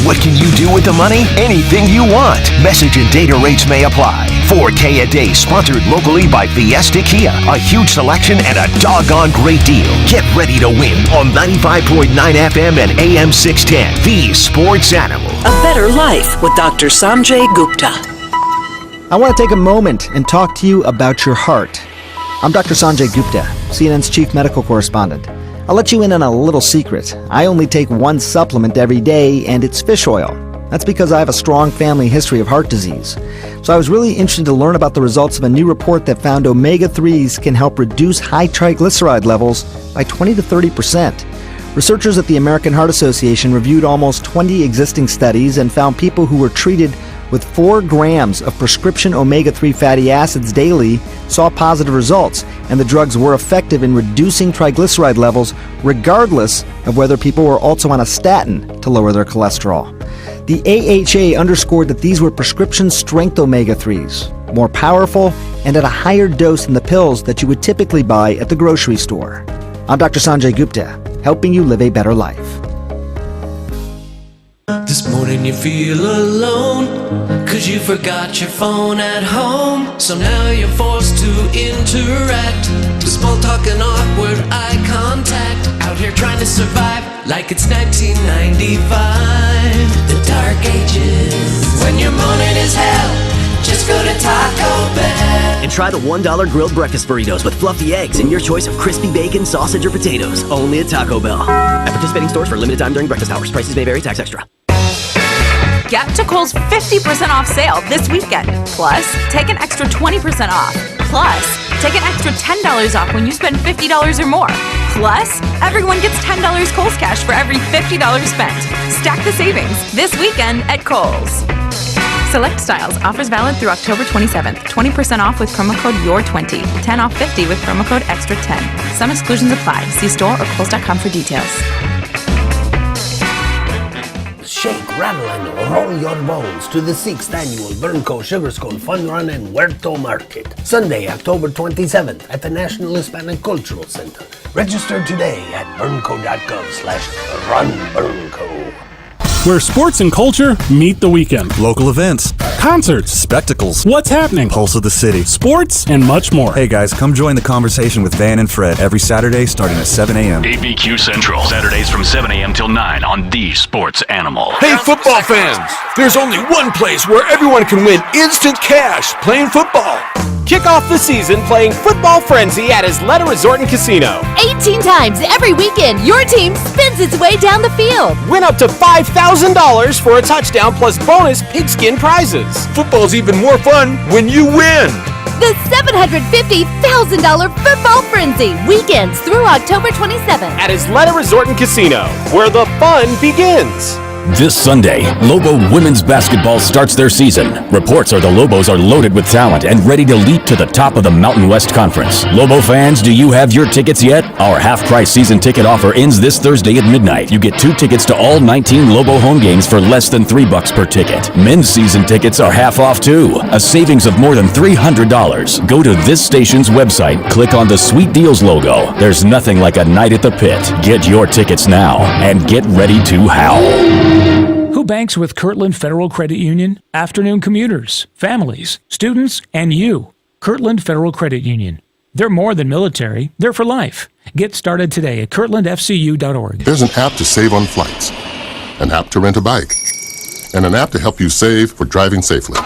What can you do with the money? Anything you want. Message and data rates may apply. 4K a day, sponsored locally by Fiesta Kia. A huge selection and a doggone great deal. Get ready to win on 95.9 FM and AM 610. The Sports Animal. A better life with Dr. Sanjay Gupta. I want to take a moment and talk to you about your heart. I'm Dr. Sanjay Gupta, CNN's chief medical correspondent. I'll let you in on a little secret. I only take one supplement every day, and it's fish oil. That's because I have a strong family history of heart disease. So I was really interested to learn about the results of a new report that found omega-3s can help reduce high triglyceride levels by 20 to 30%. Researchers at the American Heart Association reviewed almost 20 existing studies and found people who were treated with 4 grams of prescription omega-3 fatty acids daily saw positive results, and the drugs were effective in reducing triglyceride levels regardless of whether people were also on a statin to lower their cholesterol. The AHA underscored that these were prescription-strength omega-3s, more powerful and at a higher dose than the pills that you would typically buy at the grocery store. I'm Dr. Sanjay Gupta, helping you live a better life. This morning you feel alone, 'cause you forgot your phone at home. So now you're forced to interact with small talk and awkward eye contact. Out here trying to survive like it's 1995. The dark ages. When your morning is hell, just go to Taco Bell. And try the $1 grilled breakfast burritos with fluffy eggs and your choice of crispy bacon, sausage, or potatoes. Only at Taco Bell. At participating stores for a limited time during breakfast hours. Prices may vary. Tax extra. Get to Kohl's 50% off sale this weekend. Plus, take an extra 20% off. Plus, take an extra $10 off when you spend $50 or more. Plus, everyone gets $10 Kohl's cash for every $50 spent. Stack the savings this weekend at Kohl's. Select styles. Offers valid through October 27th. 20% off with promo code YOUR20. 10 off 50 with promo code EXTRA10. Some exclusions apply. See store or Kohl's.com for details. shake, rattle, and roll your bones to the 6th annual Burnco Sugar Skull Fun Run and Huerto Market. Sunday, October 27th at the National Hispanic Cultural Center. Register today at burnco.gov/runburnco. Where sports and culture meet the weekend. Local events, Concerts, spectacles, what's happening, pulse of the city, sports, and much more. Hey guys, come join the conversation with Van and Fred every Saturday starting at 7 a.m. ABQ Central, Saturdays from 7 a.m. till 9 on The Sports Animal. Hey football fans, there's only one place where everyone can win instant cash playing football. Kick off the season playing Football Frenzy at Isleta Resort and Casino. 18 times every weekend, your team spins its way down the field. Win up to $5,000 for a touchdown plus bonus pigskin prizes. Football's even more fun when you win. The $750,000 Football Frenzy, weekends through October 27th. At Isleta Resort and Casino, where the fun begins. This Sunday, Lobo women's basketball starts their season. Reports are the Lobos are loaded with talent and ready to leap to the top of the Mountain West Conference. Lobo fans, do you have your tickets yet? Our half-price season ticket offer ends this Thursday at midnight. You get 2 tickets to all 19 Lobo home games for less than $3 per ticket. Men's season tickets are half off too, a savings of more than $300. Go to this station's website, click on the Sweet Deals logo. There's nothing like a night at the pit. Get your tickets now and get ready to howl. Who banks with Kirtland Federal Credit Union? Afternoon commuters, families, students, and you. Kirtland Federal Credit Union. They're more than military, they're for life. Get started today at kirtlandfcu.org. There's an app to save on flights, an app to rent a bike, and an app to help you save for driving safely.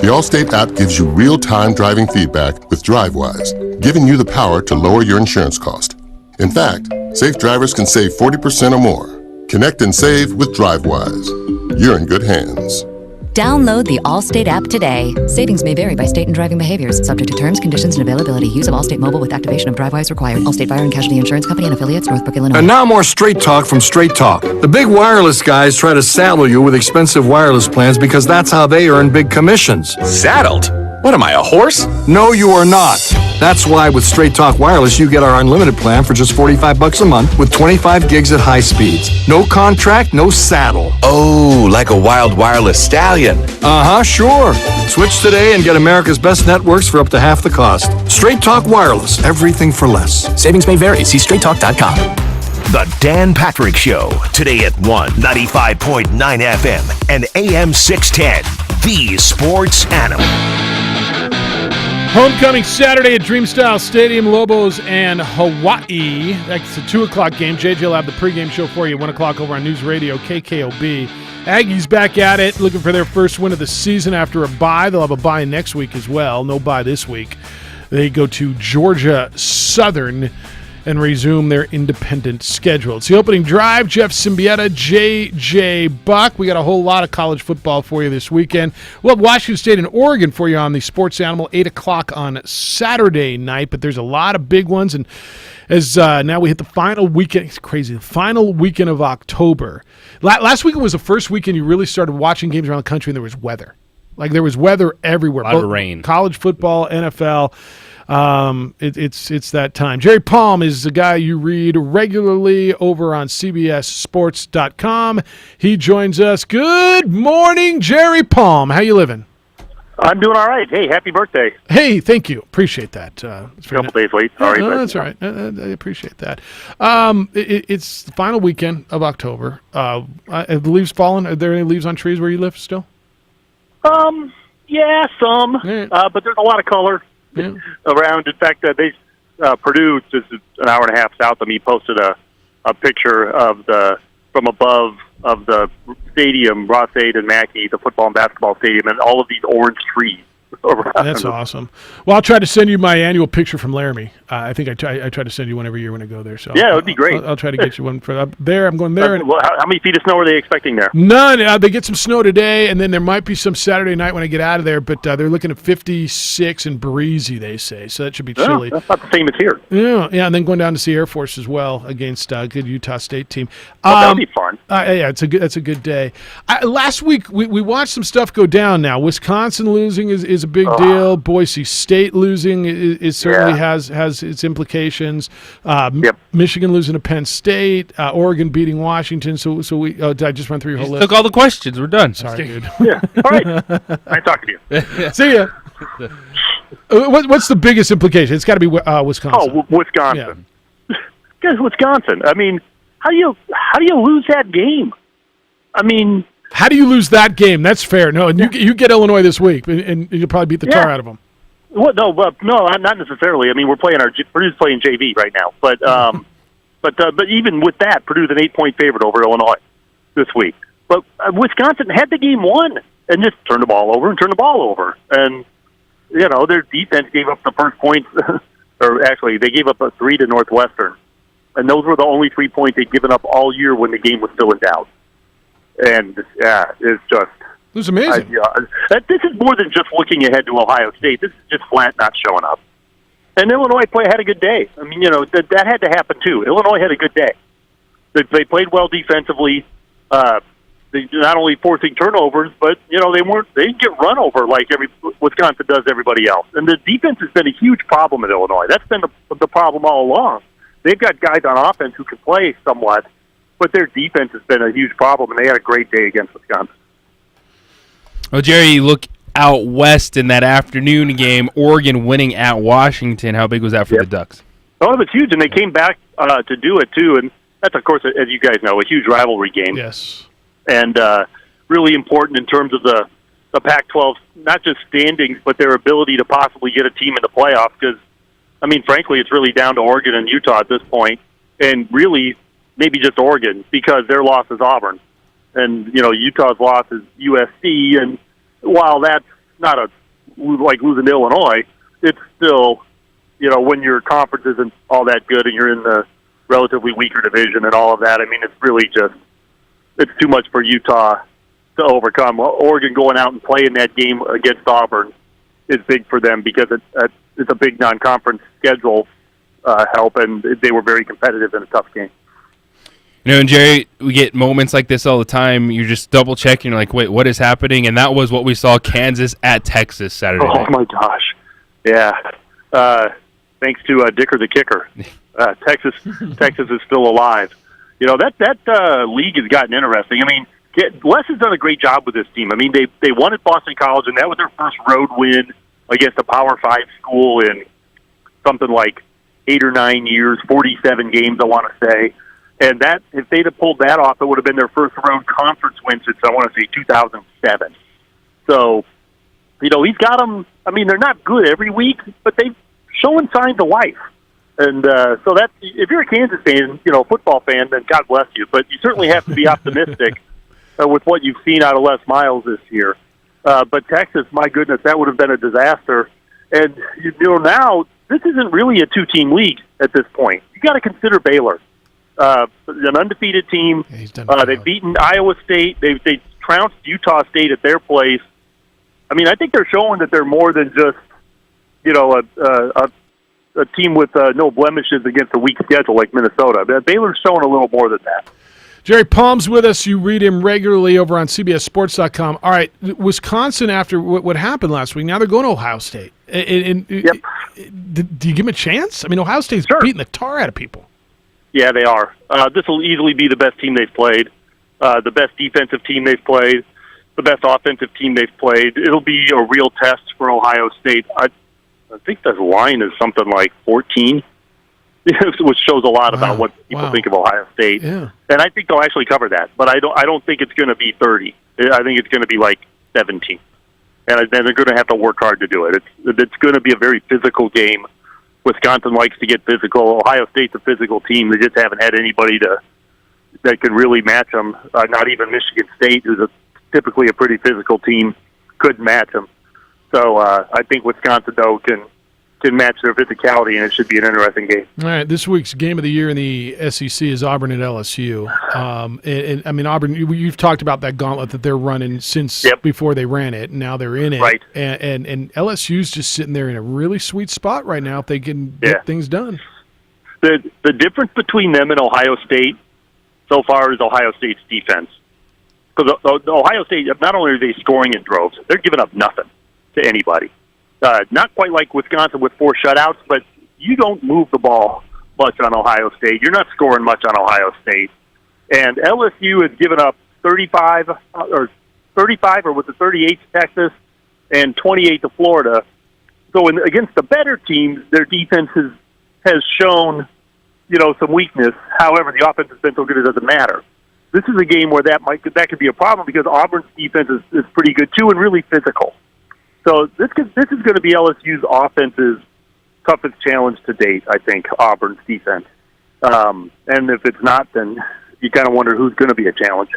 The Allstate app gives you real-time driving feedback with DriveWise, giving you the power to lower your insurance cost. In fact, safe drivers can save 40% or more. Connect and save with DriveWise. You're in good hands. Download the Allstate app today. Savings may vary by state and driving behaviors. Subject to terms, conditions, and availability. Use of Allstate Mobile with activation of DriveWise required. Allstate Fire and Casualty Insurance Company and affiliates, Northbrook, Illinois. And now more Straight Talk from Straight Talk. The big wireless guys try to saddle you with expensive wireless plans because that's how they earn big commissions. Saddled? What am I, a horse? No, you are not. That's why with Straight Talk Wireless, you get our unlimited plan for just $45 a month with 25 gigs at high speeds. No contract, no saddle. Oh, like a wild wireless stallion. Uh-huh, sure. Switch today and get America's best networks for up to half the cost. Straight Talk Wireless, everything for less. Savings may vary. See straighttalk.com. The Dan Patrick Show, today at 1, 95.9 FM and AM 610. The Sports Animal. Homecoming Saturday at Dreamstyle Stadium, Lobos and Hawaii. That's a 2 o'clock game. JJ will have the pregame show for you at 1 o'clock over on News Radio, KKOB. Aggies back at it, looking for their first win of the season after a bye. They'll have a bye next week as well. No bye this week. They go to Georgia Southern and resume their independent schedule. It's the opening drive. Jeff Siembieda, J.J. Buck. We got a whole lot of college football for you this weekend. We'll have Washington State and Oregon for you on the Sports Animal, 8 o'clock on Saturday night, but there's a lot of big ones, and as now we hit the final weekend. It's crazy. The final weekend of October. Last weekend was the first weekend you really started watching games around the country, and there was weather. Like, there was weather everywhere. A lot of rain. College football, NFL. It's that time. Jerry Palm is the guy you read regularly over on CBSSports.com. He joins us. Good morning, Jerry Palm. How you living? I'm doing all right. Hey, happy birthday. Hey, thank you. Appreciate that. It's a couple days late. Sorry. No, that's all right. I appreciate that. It's the final weekend of October. Have the leaves fallen? Are there any leaves on trees where you live still? Yeah, some. But there's a lot of color. Yeah. Around. In fact, Purdue, just an hour and a half south of me, posted a picture of from above of the stadium, Ross-Ade and Mackey, the football and basketball stadium, and all of these orange trees. That's awesome. Well, I'll try to send you my annual picture from Laramie. I think I try to send you one every year when I go there. So yeah, it would be great. I'll try to get you one for up there. I'm going there. How many feet of snow are they expecting there? None. They get some snow today, and then there might be some Saturday night when I get out of there. But they're looking at 56 and breezy, they say. So that should be chilly. That's not the same as here. Yeah, and then going down to see Air Force as well against a good Utah State team. That would be fun. Yeah, that's a good day. Last week we watched some stuff go down. Now Wisconsin losing is a big deal. Boise State losing is certainly has its implications. Michigan losing to Penn State. Oregon beating Washington. So we. Did I just run through your whole list? Took all the questions. We're done. Sorry, dude. Yeah. All right. Nice talking to you. See ya. What's the biggest implication? It's got to be Wisconsin. Oh, Wisconsin. Guys, Wisconsin. I mean, how do you lose that game? I mean, how do you lose that game? That's fair. No, and you get Illinois this week, and you'll probably beat the tar out of them. Well, no, not necessarily. I mean, Purdue's playing JV right now, but even with that, Purdue's an 8-point favorite over Illinois this week. But Wisconsin had the game won and just turned the ball over, and their defense gave up the first point, or actually they gave up a 3 to Northwestern, and those were the only 3 points they'd given up all year when the game was still in doubt. And it's just. It was amazing. This is more than just looking ahead to Ohio State. This is just flat not showing up. And Illinois had a good day. I mean, that had to happen too. Illinois had a good day. They played well defensively. They not only forcing turnovers, but they didn't get run over like Wisconsin does everybody else. And the defense has been a huge problem at Illinois. That's been the problem all along. They've got guys on offense who can play somewhat, but their defense has been a huge problem, and they had a great day against Wisconsin. Well, Jerry, you look out west in that afternoon game, Oregon winning at Washington. How big was that for the Ducks? Oh, it was huge, and they came back to do it, too. And that's, of course, as you guys know, a huge rivalry game. Yes. And really important in terms of the Pac-12, not just standings, but their ability to possibly get a team in the playoffs. Because, I mean, frankly, it's really down to Oregon and Utah at this point, and really maybe just Oregon because their loss is Auburn. And, Utah's loss is USC, and while that's not like losing to Illinois, it's still, when your conference isn't all that good and you're in the relatively weaker division and all of that, I mean, it's really just, it's too much for Utah to overcome. Oregon going out and playing that game against Auburn is big for them because it's a big non-conference schedule help, and they were very competitive in a tough game. And Jerry, we get moments like this all the time. You're just double-checking, like, wait, what is happening? And that was what we saw Kansas at Texas Saturday night. Oh, my gosh. Yeah. Thanks to Dicker the kicker. Texas is still alive. That league has gotten interesting. I mean, Les has done a great job with this team. I mean, they won at Boston College, and that was their first road win against a Power 5 school in something like 8 or 9 years, 47 games, I want to say. And that, if they'd have pulled that off, it would have been their first road conference win since, I want to say, 2007. So, he's got them. I mean, they're not good every week, but they've shown signs of life. And so that's, if you're a Kansas fan, football fan, then God bless you. But you certainly have to be optimistic with what you've seen out of Les Miles this year. But Texas, my goodness, that would have been a disaster. And, now this isn't really a two-team league at this point. You got to consider Baylor. An undefeated team. They've beaten Iowa State. They trounced Utah State at their place. I mean, I think they're showing that they're more than just, a team with no blemishes against a weak schedule like Minnesota. Baylor's showing a little more than that. Jerry Palm's with us. You read him regularly over on CBSSports.com. All right, Wisconsin, after what happened last week, now they're going to Ohio State. Do you give them a chance? I mean, Ohio State's beating the tar out of people. Yeah, they are. This will easily be the best team they've played, the best defensive team they've played, the best offensive team they've played. It'll be a real test for Ohio State. I think the line is something like 14, which shows a lot about what people think of Ohio State. Yeah. And I think they'll actually cover that, but I don't think it's going to be 30. I think it's going to be like 17, and then they're going to have to work hard to do it. It's going to be a very physical game. Wisconsin likes to get physical. Ohio State's a physical team. They just haven't had anybody that can really match them. Not even Michigan State, who's typically a pretty physical team, couldn't match them. So I think Wisconsin, though, can match their physicality, and it should be an interesting game. All right, this week's game of the year in the SEC is Auburn at LSU. And I mean, Auburn, you've talked about that gauntlet that they're running since before they ran it, and now they're in it. Right. And LSU's just sitting there in a really sweet spot right now if they can get things done. The difference between them and Ohio State so far is Ohio State's defense. Because Ohio State, not only are they scoring in droves, they're giving up nothing to anybody. not quite like Wisconsin with 4 shutouts, but you don't move the ball much on Ohio State. You're not scoring much on Ohio State. And LSU has given up 35, or was it 38 to Texas, and 28 to Florida. So against the better teams, their defense has shown, some weakness. However, the offense has been so good it doesn't matter. This is a game where that could be a problem because Auburn's defense is pretty good too and really physical. So this is going to be LSU's offense's toughest challenge to date, I think, Auburn's defense. And if it's not, then you kind of wonder who's going to be a challenge.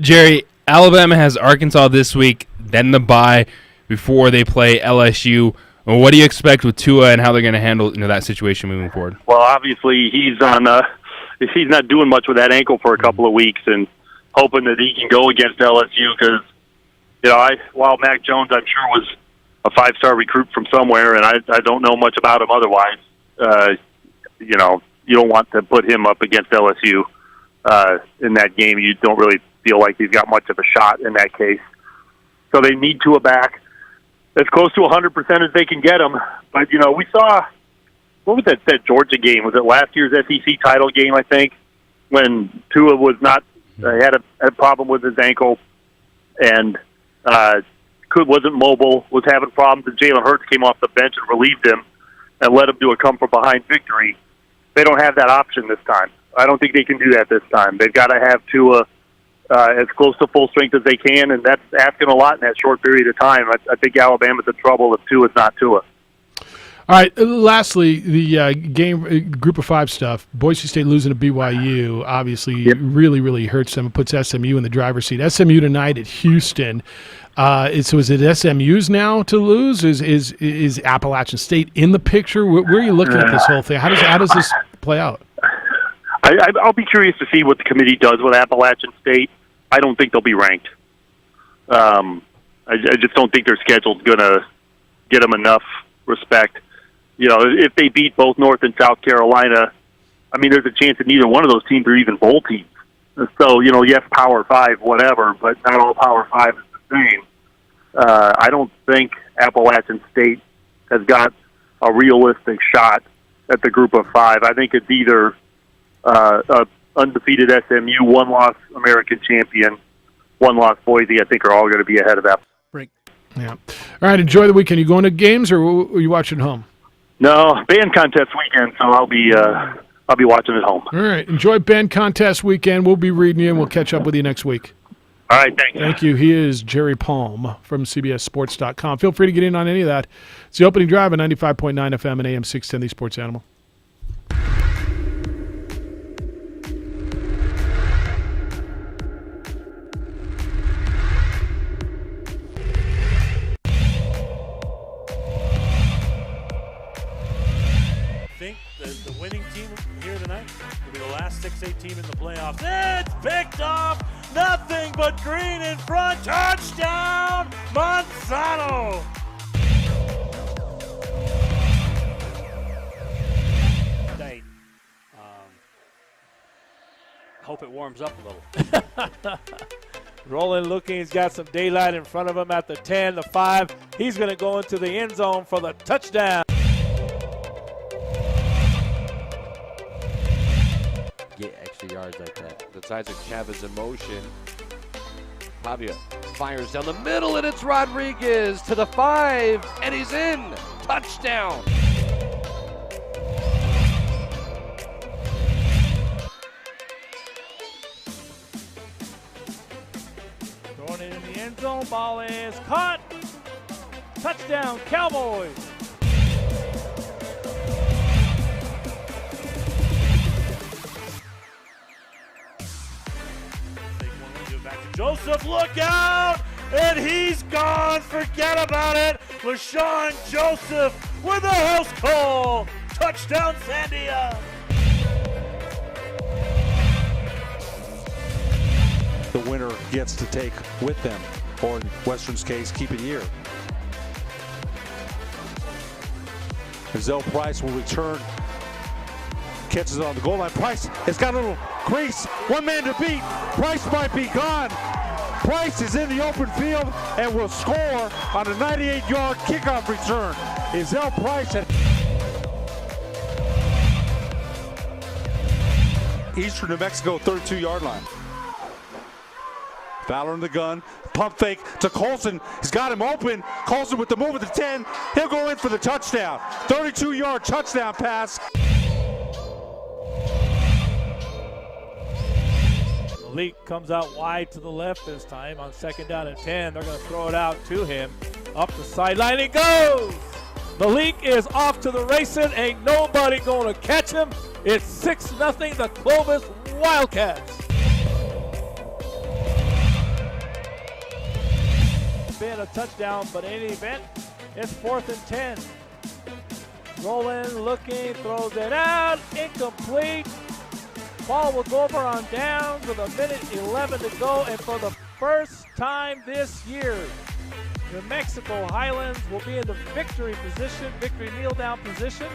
Jerry, Alabama has Arkansas this week, then the bye before they play LSU. What do you expect with Tua and how they're going to handle that situation moving forward? Well, obviously he's not doing much with that ankle for a couple of weeks, and hoping that he can go against LSU because while Mac Jones I'm sure was a 5-star recruit from somewhere, and I don't know much about him otherwise. You don't want to put him up against LSU in that game. You don't really feel like he's got much of a shot in that case. So they need Tua back as close to 100% as they can get him. But, we saw, what was that Georgia game? Was it last year's SEC title game, I think, when Tua was not, had a problem with his ankle and wasn't mobile, was having problems, and Jalen Hurts came off the bench and relieved him and led him to a come-from-behind victory. They don't have that option this time. I don't think they can do that this time. They've got to have Tua as close to full strength as they can, and that's asking a lot in that short period of time. I think Alabama's in trouble if Tua's not Tua. All right, lastly, the game Group of 5 stuff. Boise State losing to BYU obviously really, really hurts them. It puts SMU in the driver's seat. SMU tonight at Houston. So is it SMU's now to lose? Is Appalachian State in the picture? Where are you looking at this whole thing? How does this play out? I'll be curious to see what the committee does with Appalachian State. I don't think they'll be ranked. I just don't think their schedule's going to get them enough respect. If they beat both North and South Carolina, there's a chance that neither one of those teams are even bowl teams. So, yes, Power 5, whatever, but not all Power 5 is the same. I don't think Appalachian State has got a realistic shot at the Group of 5. I think it's either a undefeated SMU, one-loss American champion, one-loss Boise, I think are all going to be ahead of that. Break. Yeah. All right, enjoy the weekend. You going to games or are you watching at home? No, band contest weekend, so I'll be watching at home. All right, enjoy band contest weekend. We'll be reading you, and we'll catch up with you next week. All right, thank you. Thank you. He is Jerry Palm from CBSSports.com. Feel free to get in on any of that. It's the opening drive at 95.9 FM and AM 610, the Sports Animal. The winning team here tonight will be the last 6A team in the playoffs. It's picked off. Nothing but green in front. Touchdown, Monsanto. Hope it warms up a little. Rolling looking, he's got some daylight in front of him at the 10, the 5. He's going to go into the end zone for the touchdown. Get extra yards like that. The Isaac Chavez in motion. Pavia fires down the middle, and it's Rodriguez to the 5, and he's in. Touchdown. Throwing it in the end zone. Ball is caught. Touchdown, Cowboys. Joseph, look out! And he's gone. Forget about it. LaShawn Joseph with a house call. Touchdown, Sandia. The winner gets to take with them, or in Western's case, keep it here. Zell Price will return. Catches it on the goal line. Price has got a little crease. One man to beat. Price might be gone. Price is in the open field and will score on a 98-yard kickoff return. Izell Price at Eastern New Mexico 32-yard line. Fowler in the gun, pump fake to Colson. He's got him open. Colson with the move at the 10. He'll go in for the touchdown. 32-yard touchdown pass. Malik comes out wide to the left this time on 2nd down and 10. They're going to throw it out to him. Up the sideline he goes. Malik is off to the races. Ain't nobody going to catch him. It's 6-0 the Clovis Wildcats. Been a touchdown, but in any event, it's 4th and 10. Rolling, looking, throws it out, incomplete. Ball will go over on downs with 1:11 to go, and for the first time this year, New Mexico Highlands will be in the victory position, victory kneel down position.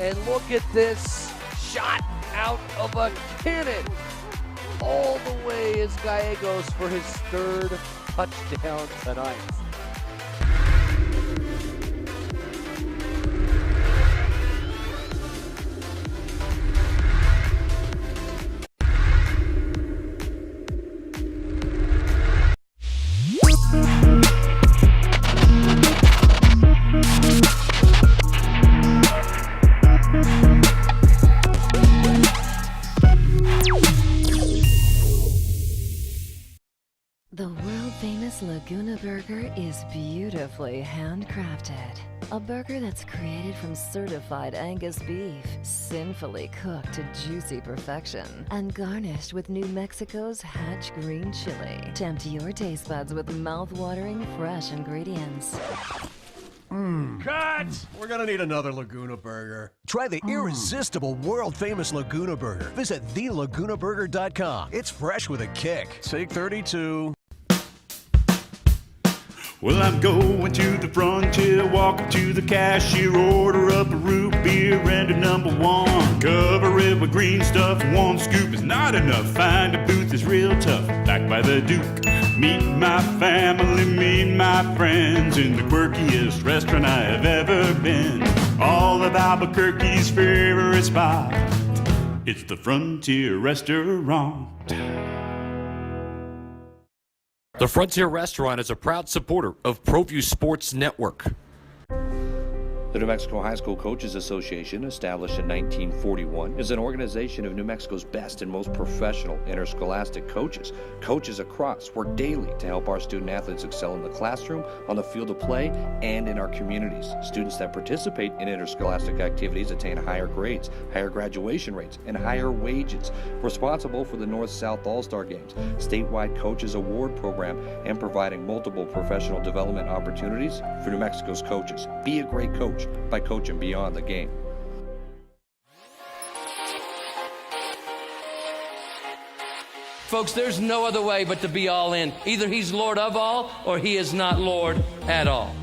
And look at this shot out of a cannon. All the way is Gallegos for his 3rd touchdown tonight. The world-famous Laguna Burger is beautifully handcrafted. A burger that's created from certified Angus beef, sinfully cooked to juicy perfection, and garnished with New Mexico's Hatch green chili. Tempt your taste buds with mouth-watering fresh ingredients. Cut! We're gonna need another Laguna Burger. Try the irresistible, world-famous Laguna Burger. Visit thelagunaburger.com. It's fresh with a kick. Take 32. Well, I'm going to the frontier, walk up to the cashier, order up a root beer and a number 1. Cover it with green stuff, 1 scoop is not enough. Find a booth is real tough, back by the Duke. Meet my family, meet my friends in the quirkiest restaurant I have ever been. All of Albuquerque's favorite spot, it's the Frontier Restaurant. The Frontier Restaurant is a proud supporter of ProView Sports Network. The New Mexico High School Coaches Association, established in 1941, is an organization of New Mexico's best and most professional interscholastic coaches. Coaches across work daily to help our student athletes excel in the classroom, on the field of play, and in our communities. Students that participate in interscholastic activities attain higher grades, higher graduation rates, and higher wages. Responsible for the North-South All-Star Games, statewide Coaches Award Program, and providing multiple professional development opportunities for New Mexico's coaches. Be a great coach by coaching beyond the game. Folks, there's no other way but to be all in. Either he's Lord of all or he is not Lord at all.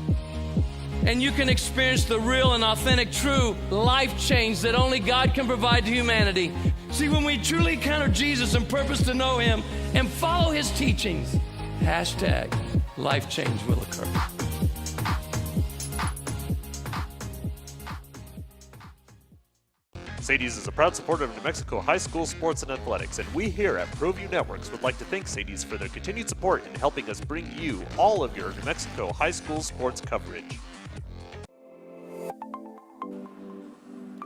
And you can experience the real and authentic, true life change that only God can provide to humanity. See, when we truly encounter Jesus and purpose to know him and follow his teachings, #life change will occur. Sadie's is a proud supporter of New Mexico high school sports and athletics, and we here at ProView Networks would like to thank Sadie's for their continued support in helping us bring you all of your New Mexico high school sports coverage.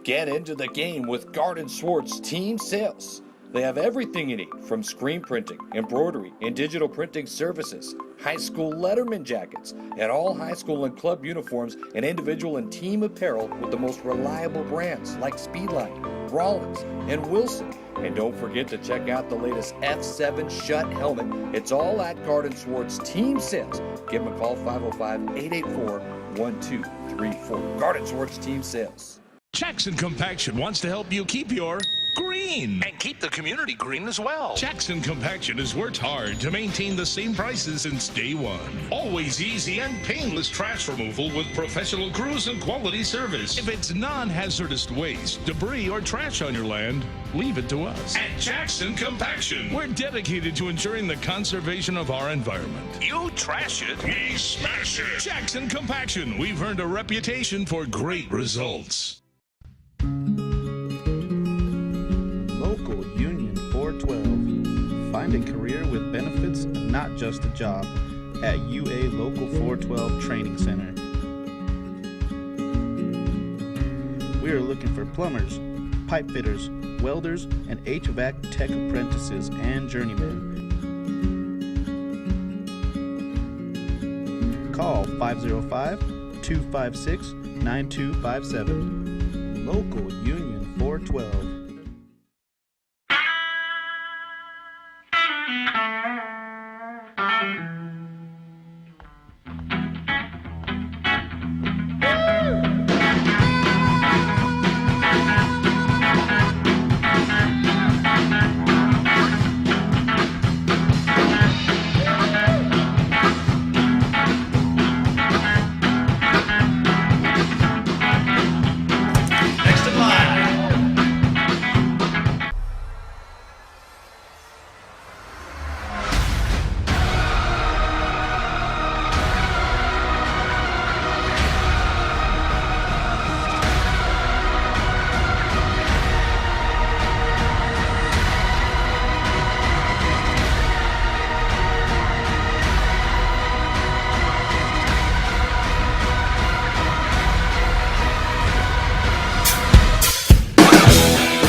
Get into the game with Garden Schwartz Team Sales. They have everything you need, from screen printing, embroidery, and digital printing services, high school letterman jackets, and all high school and club uniforms and individual and team apparel with the most reliable brands like Speedline, Rollins, and Wilson. And don't forget to check out the latest F7 Shut helmet. It's all at Garden Schwartz Team Sales. Give them a call, 505-884-1234. Garden Schwartz Team Sales. Jackson Compaction wants to help you keep your green clean. And keep the community green as well. Jackson Compaction has worked hard to maintain the same prices since day one. Always easy and painless trash removal with professional crews and quality service. If it's non-hazardous waste, debris, or trash on your land, leave it to us. At Jackson Compaction, we're dedicated to ensuring the conservation of our environment. You trash it, we smash it. Jackson Compaction, we've earned a reputation for great results. Local Union 412. Find a career with benefits, not just a job, at UA Local 412 Training Center. We are looking for plumbers, pipe fitters, welders, and HVAC tech apprentices and journeymen. Call 505-256-9257. Local Union 412.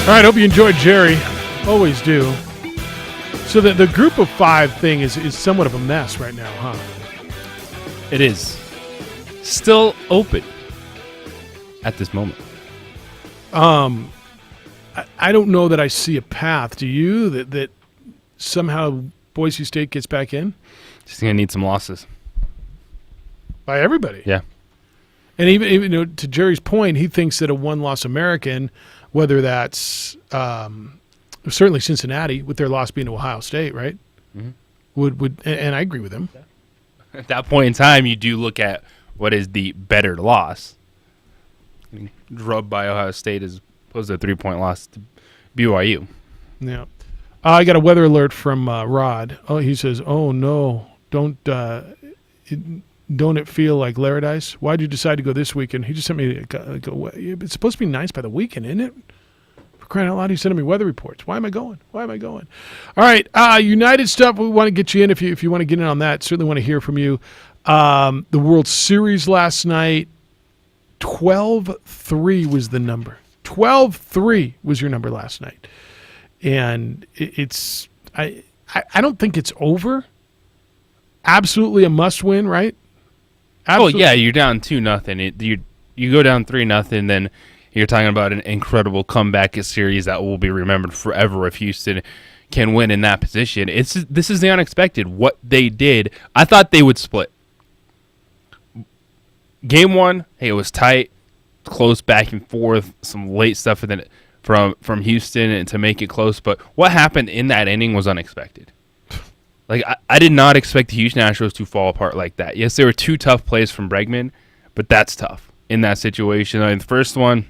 All right, hope you enjoyed Jerry. Always do. So the group of five thing is somewhat of a mess right now, huh? It is. Still open at this moment. I don't know that I see a path. Do you? That somehow Boise State gets back in? Just going to need some losses. By everybody. Yeah. And even to Jerry's point, he thinks that a one-loss American, whether that's certainly Cincinnati, with their loss being to Ohio State, right? Mm-hmm. Would and I agree with him. At that point in time, you do look at what is the better loss. I mean, drubbed by Ohio State as opposed to a 3-point loss to BYU. Yeah. I got a weather alert from Rod. Oh, he says, "Oh no, don't it feel like Laradice? Why'd you decide to go this weekend?" He just sent me it's supposed to be nice by the weekend, isn't it? For crying out loud, he's sending me weather reports. Why am I going? All right, United stuff. We want to get you in if you want to get in on that. Certainly want to hear from you. The World Series last night, 12-3 was the number. 12-3 was your number last night, and I don't think it's over. Absolutely a must win, right? Absolutely. Oh yeah, you're down 2-0. You go down 3-0, then you're talking about an incredible comeback series that will be remembered forever if Houston can win in that position. This is the unexpected. What they did, I thought they would split. Game 1, hey, it was tight, close back and forth, some late stuff from Houston and to make it close. But what happened in that inning was unexpected. Like, I did not expect the Houston Astros to fall apart like that. Yes, there were 2 tough plays from Bregman, but that's tough in that situation. I mean, the first one,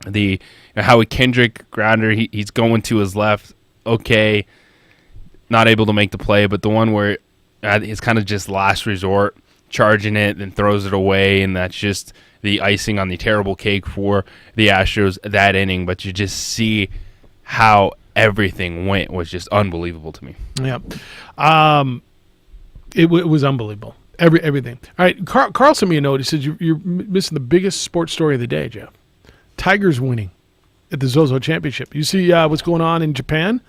the Howie Kendrick grounder, he's going to his left. Okay, not able to make the play, but the one where it's kind of just last resort, charging it, then throws it away, and that's just the icing on the terrible cake for the Astros that inning. But you just see how everything went was just unbelievable to me. Yeah. It was unbelievable. Everything. All right, Carl sent me a note. He says you're missing the biggest sports story of the day, Jeff. Tigers winning at the Zozo Championship. You see what's going on in Japan?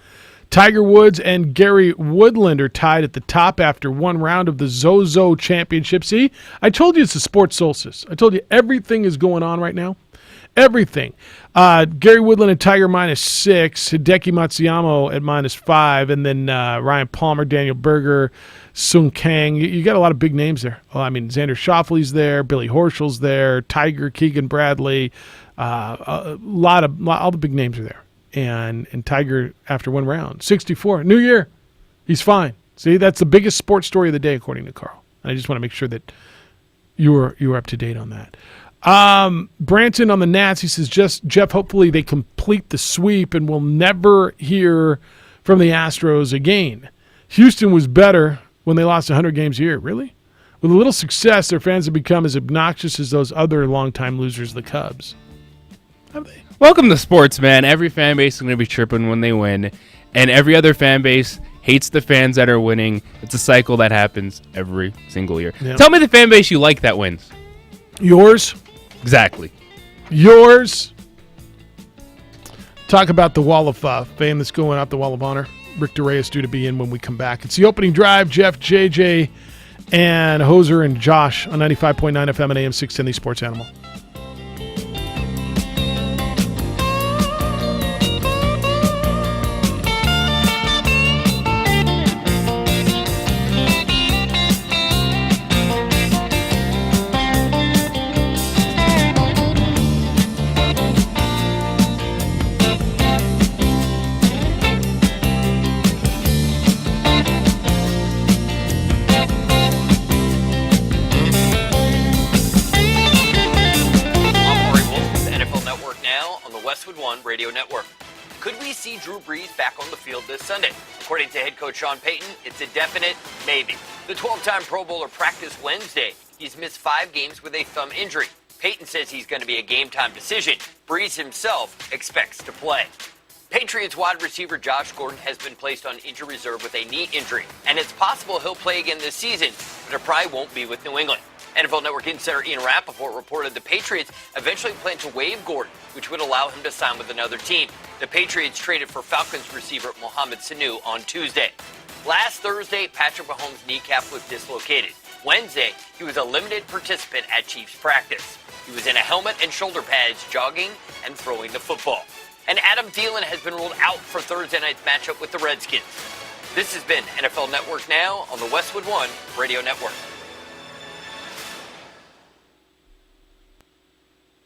Tiger Woods and Gary Woodland are tied at the top after one round of the Zozo Championship. See, I told you it's a sports solstice. I told you everything is going on right now. Everything. Gary Woodland and Tiger -6, Hideki Matsuyama at -5, and then Ryan Palmer, Daniel Berger, Sung Kang. You got a lot of big names there. Well, I mean, Xander Schauffele's there, Billy Horschel's there, Tiger, Keegan Bradley. All the big names are there. and Tiger after one round, 64, new year, he's fine. See, that's the biggest sports story of the day, according to Carl. And I just want to make sure that you were up to date on that. Branson on the Nats, he says, Jeff, hopefully they complete the sweep and we'll never hear from the Astros again. Houston was better when they lost 100 games a year. Really? With a little success, their fans have become as obnoxious as those other longtime losers, the Cubs. Have they? Welcome to sports, man. Every fan base is going to be chirping when they win, and every other fan base hates the fans that are winning. It's a cycle that happens every single year. Yep. Tell me the fan base you like that wins. Yours? Exactly. Yours. Talk about the Wall of Fame that's going up, the Wall of Honor. Rick DeRay is due to be in when we come back. It's the opening drive. Jeff, JJ, and Hoser and Josh on 95.9 FM and AM 610, the Sports Animal. Radio Network. Could we see Drew Brees back on the field this Sunday? According to head coach Sean Payton, it's a definite maybe. The 12-time Pro Bowler practiced Wednesday. He's missed 5 games with a thumb injury. Payton says he's going to be a game-time decision. Brees himself expects to play. Patriots wide receiver Josh Gordon has been placed on injury reserve with a knee injury, and it's possible he'll play again this season, but it probably won't be with New England. NFL Network insider Ian Rappaport reported the Patriots eventually plan to waive Gordon, which would allow him to sign with another team. The Patriots traded for Falcons receiver Mohamed Sanu on Tuesday. Last Thursday, Patrick Mahomes' kneecap was dislocated. Wednesday, he was a limited participant at Chiefs practice. He was in a helmet and shoulder pads, jogging and throwing the football. And Adam Thielen has been ruled out for Thursday night's matchup with the Redskins. This has been NFL Network Now on the Westwood One Radio Network.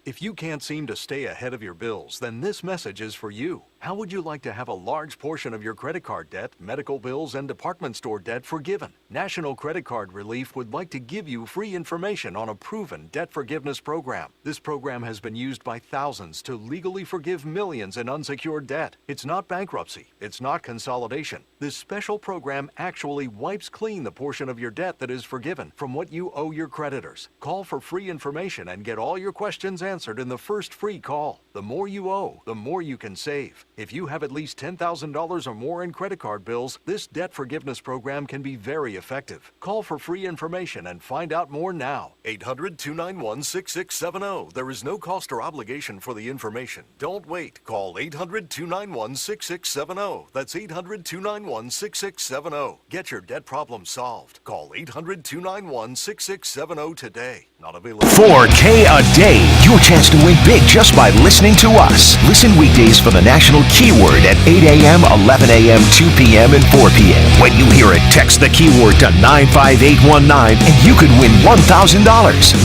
If you can't seem to stay ahead of your bills, then this message is for you. How would you like to have a large portion of your credit card debt, medical bills, and department store debt forgiven? National Credit Card Relief would like to give you free information on a proven debt forgiveness program. This program has been used by thousands to legally forgive millions in unsecured debt. It's not bankruptcy. It's not consolidation. This special program actually wipes clean the portion of your debt that is forgiven from what you owe your creditors. Call for free information and get all your questions answered in the first free call. The more you owe, the more you can save. If you have at least $10,000 or more in credit card bills, this debt forgiveness program can be very effective. Call for free information and find out more now. 800-291-6670. There is no cost or obligation for the information. Don't wait. Call 800-291-6670. That's 800-291-6670. Get your debt problem solved. Call 800-291-6670 today. Not available. 4K a day. Your chance to win big just by listening to us. Listen weekdays for the national keyword at 8 a.m., 11 a.m., 2 p.m., and 4 p.m. When you hear it, text the keyword to 95819 and you could win $1,000.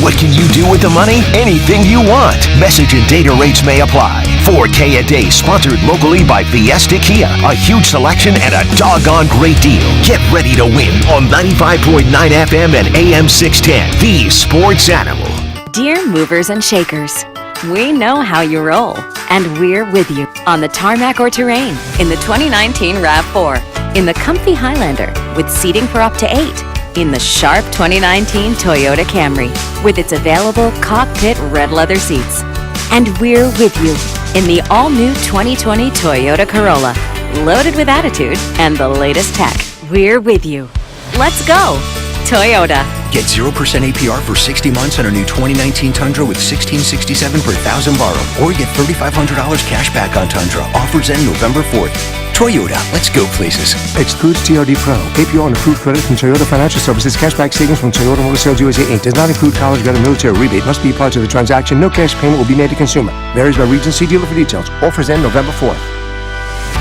What can you do with the money? Anything you want. Message and data rates may apply. 4K a day, sponsored locally by Fiesta Kia. A huge selection and a doggone great deal. Get ready to win on 95.9 FM and AM 610. The Sports Animal. Dear movers and shakers, we know how you roll, and we're with you on the tarmac or terrain, in the 2019 RAV4, in the comfy Highlander with seating for up to 8, in the sharp 2019 Toyota Camry with its available cockpit red leather seats. And we're with you in the all-new 2020 Toyota Corolla, loaded with attitude and the latest tech. We're with you. Let's go, Toyota. Get 0% APR for 60 months on a new 2019 Tundra with $1,667 per thousand borrowed, or get $3,500 cash back on Tundra. Offers end November 4th. Toyota, let's go places. Excludes TRD Pro. APR on approved credit from Toyota Financial Services. Cashback savings from Toyota Motor Sales USA Inc. Does not include college credit military rebate. Must be applied to the transaction. No cash payment will be made to consumer. Varies by region. See dealer for details. Offers end November 4th.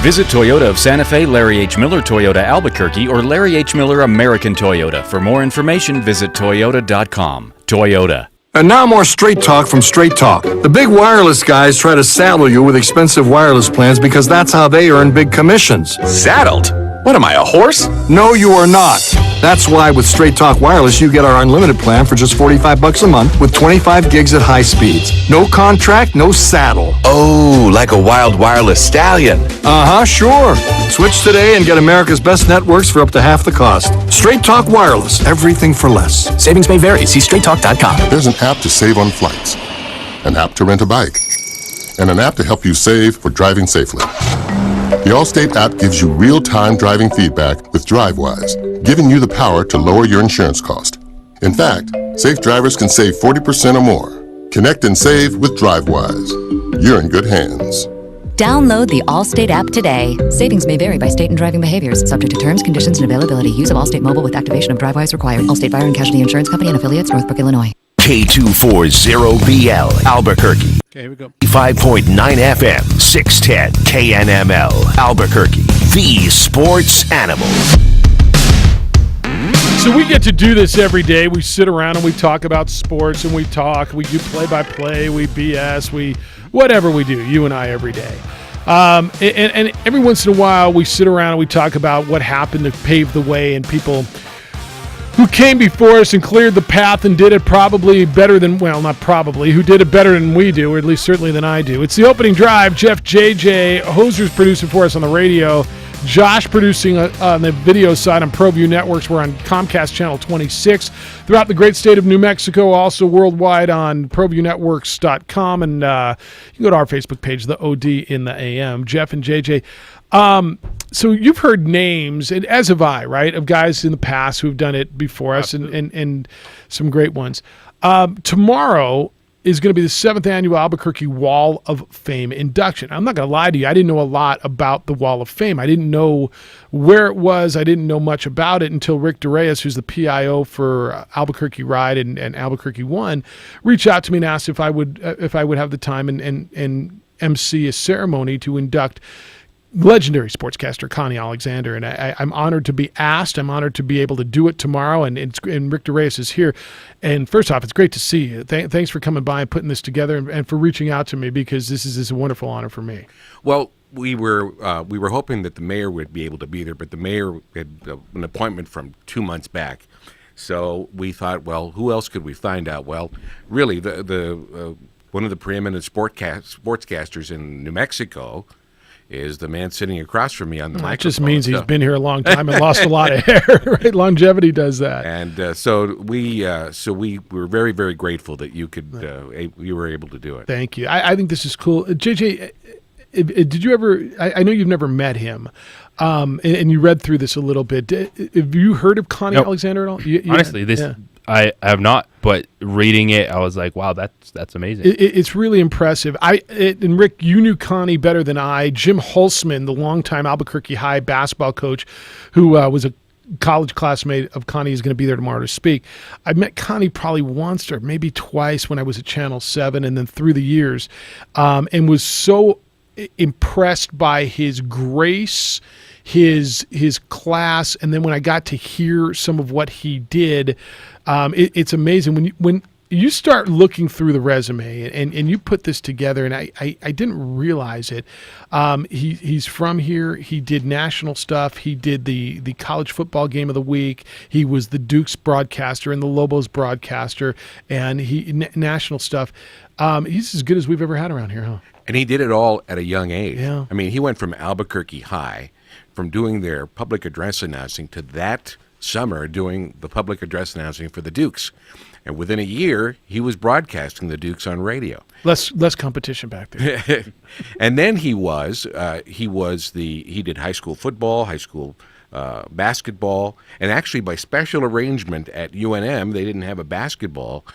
Visit Toyota of Santa Fe, Larry H. Miller Toyota Albuquerque, or Larry H. Miller American Toyota. For more information, visit toyota.com. Toyota. And now more Straight Talk from Straight Talk. The big wireless guys try to saddle you with expensive wireless plans because that's how they earn big commissions. Saddled? What am I, a horse? No, you are not. That's why with Straight Talk Wireless, you get our unlimited plan for just $45 a month with 25 gigs at high speeds. No contract, no saddle. Oh, like a wild wireless stallion. Uh-huh, sure. Switch today and get America's best networks for up to half the cost. Straight Talk Wireless, everything for less. Savings may vary. See straighttalk.com. There's an app to save on flights, an app to rent a bike, and an app to help you save for driving safely. The Allstate app gives you real-time driving feedback with DriveWise, giving you the power to lower your insurance cost. In fact, safe drivers can save 40% or more. Connect and save with DriveWise. You're in good hands. Download the Allstate app today. Savings may vary by state and driving behaviors. Subject to terms, conditions, and availability. Use of Allstate Mobile with activation of DriveWise required. Allstate Fire and Casualty Insurance Company and affiliates, Northbrook, Illinois. K240BL, Albuquerque. Okay, here we go. 5.9 FM, 610 KNML, Albuquerque. The sports animal. So we get to do this every day. We sit around and we talk about sports and we do play-by-play, we BS, whatever we do, you and I every day. And every once in a while we sit around and we talk about what happened to pave the way and people who came before us and cleared the path and did it probably better than, well, not probably, who did it better than we do, or at least certainly than I do. It's the opening drive. Jeff JJ, Hoser's producing for us on the radio. Josh producing on the video side on ProView Networks. We're on Comcast Channel 26 throughout the great state of New Mexico, also worldwide on ProViewNetworks.com, and you can go to our Facebook page, the OD in the AM. Jeff and JJ. So you've heard names, and as have I, right, of guys in the past who've done it before us, and some great ones. Tomorrow is going to be the 7th annual Albuquerque Wall of Fame induction. I'm not going to lie to you. I didn't know a lot about the Wall of Fame. I didn't know where it was. I didn't know much about it until Rick DeReyes, who's the PIO for Albuquerque Ride and Albuquerque One, reached out to me and asked if I would have the time and MC a ceremony to induct legendary sportscaster Connie Alexander, and I'm honored to be asked. I'm honored to be able to do it tomorrow, and Rick DeReyes is here. And first off, it's great to see you. Thanks for coming by and putting this together, and for reaching out to me, because this is a wonderful honor for me. Well, we were hoping that the mayor would be able to be there, but the mayor had an appointment from 2 months back. So we thought, well, who else could we find out? Well, really, the one of the preeminent sportscasters in New Mexico is the man sitting across from me on the microphone. It just means he's been here a long time and lost a lot of hair, right? Longevity does that. And so we were very, very grateful that you were able to do it. Thank you. I think this is cool. JJ, did you ever? I know you've never met him, and you read through this a little bit. Have you heard of Connie Alexander at all? Honestly, I have not, but reading it, I was like, wow, that's amazing. It's really impressive. And Rick, you knew Connie better than I. Jim Holzman, the longtime Albuquerque High basketball coach, who was a college classmate of Connie, is going to be there tomorrow to speak. I met Connie probably once or maybe twice when I was at Channel 7, and then through the years, and was so impressed by his grace, his class, and then when I got to hear some of what he did, it's amazing when you start looking through the resume and you put this together, and I didn't realize it. He's from here. He did national stuff. He did the college football game of the week. He was the Dukes broadcaster and the Lobos broadcaster, and national stuff. He's as good as we've ever had around here, huh? And he did it all at a young age. Yeah. I mean, he went from Albuquerque High, from doing their public address announcing, to that summer doing the public address announcing for the Dukes. And within a year, he was broadcasting the Dukes on radio. Less competition back there. And then he did high school football, high school basketball, and actually by special arrangement at UNM, they didn't have a basketball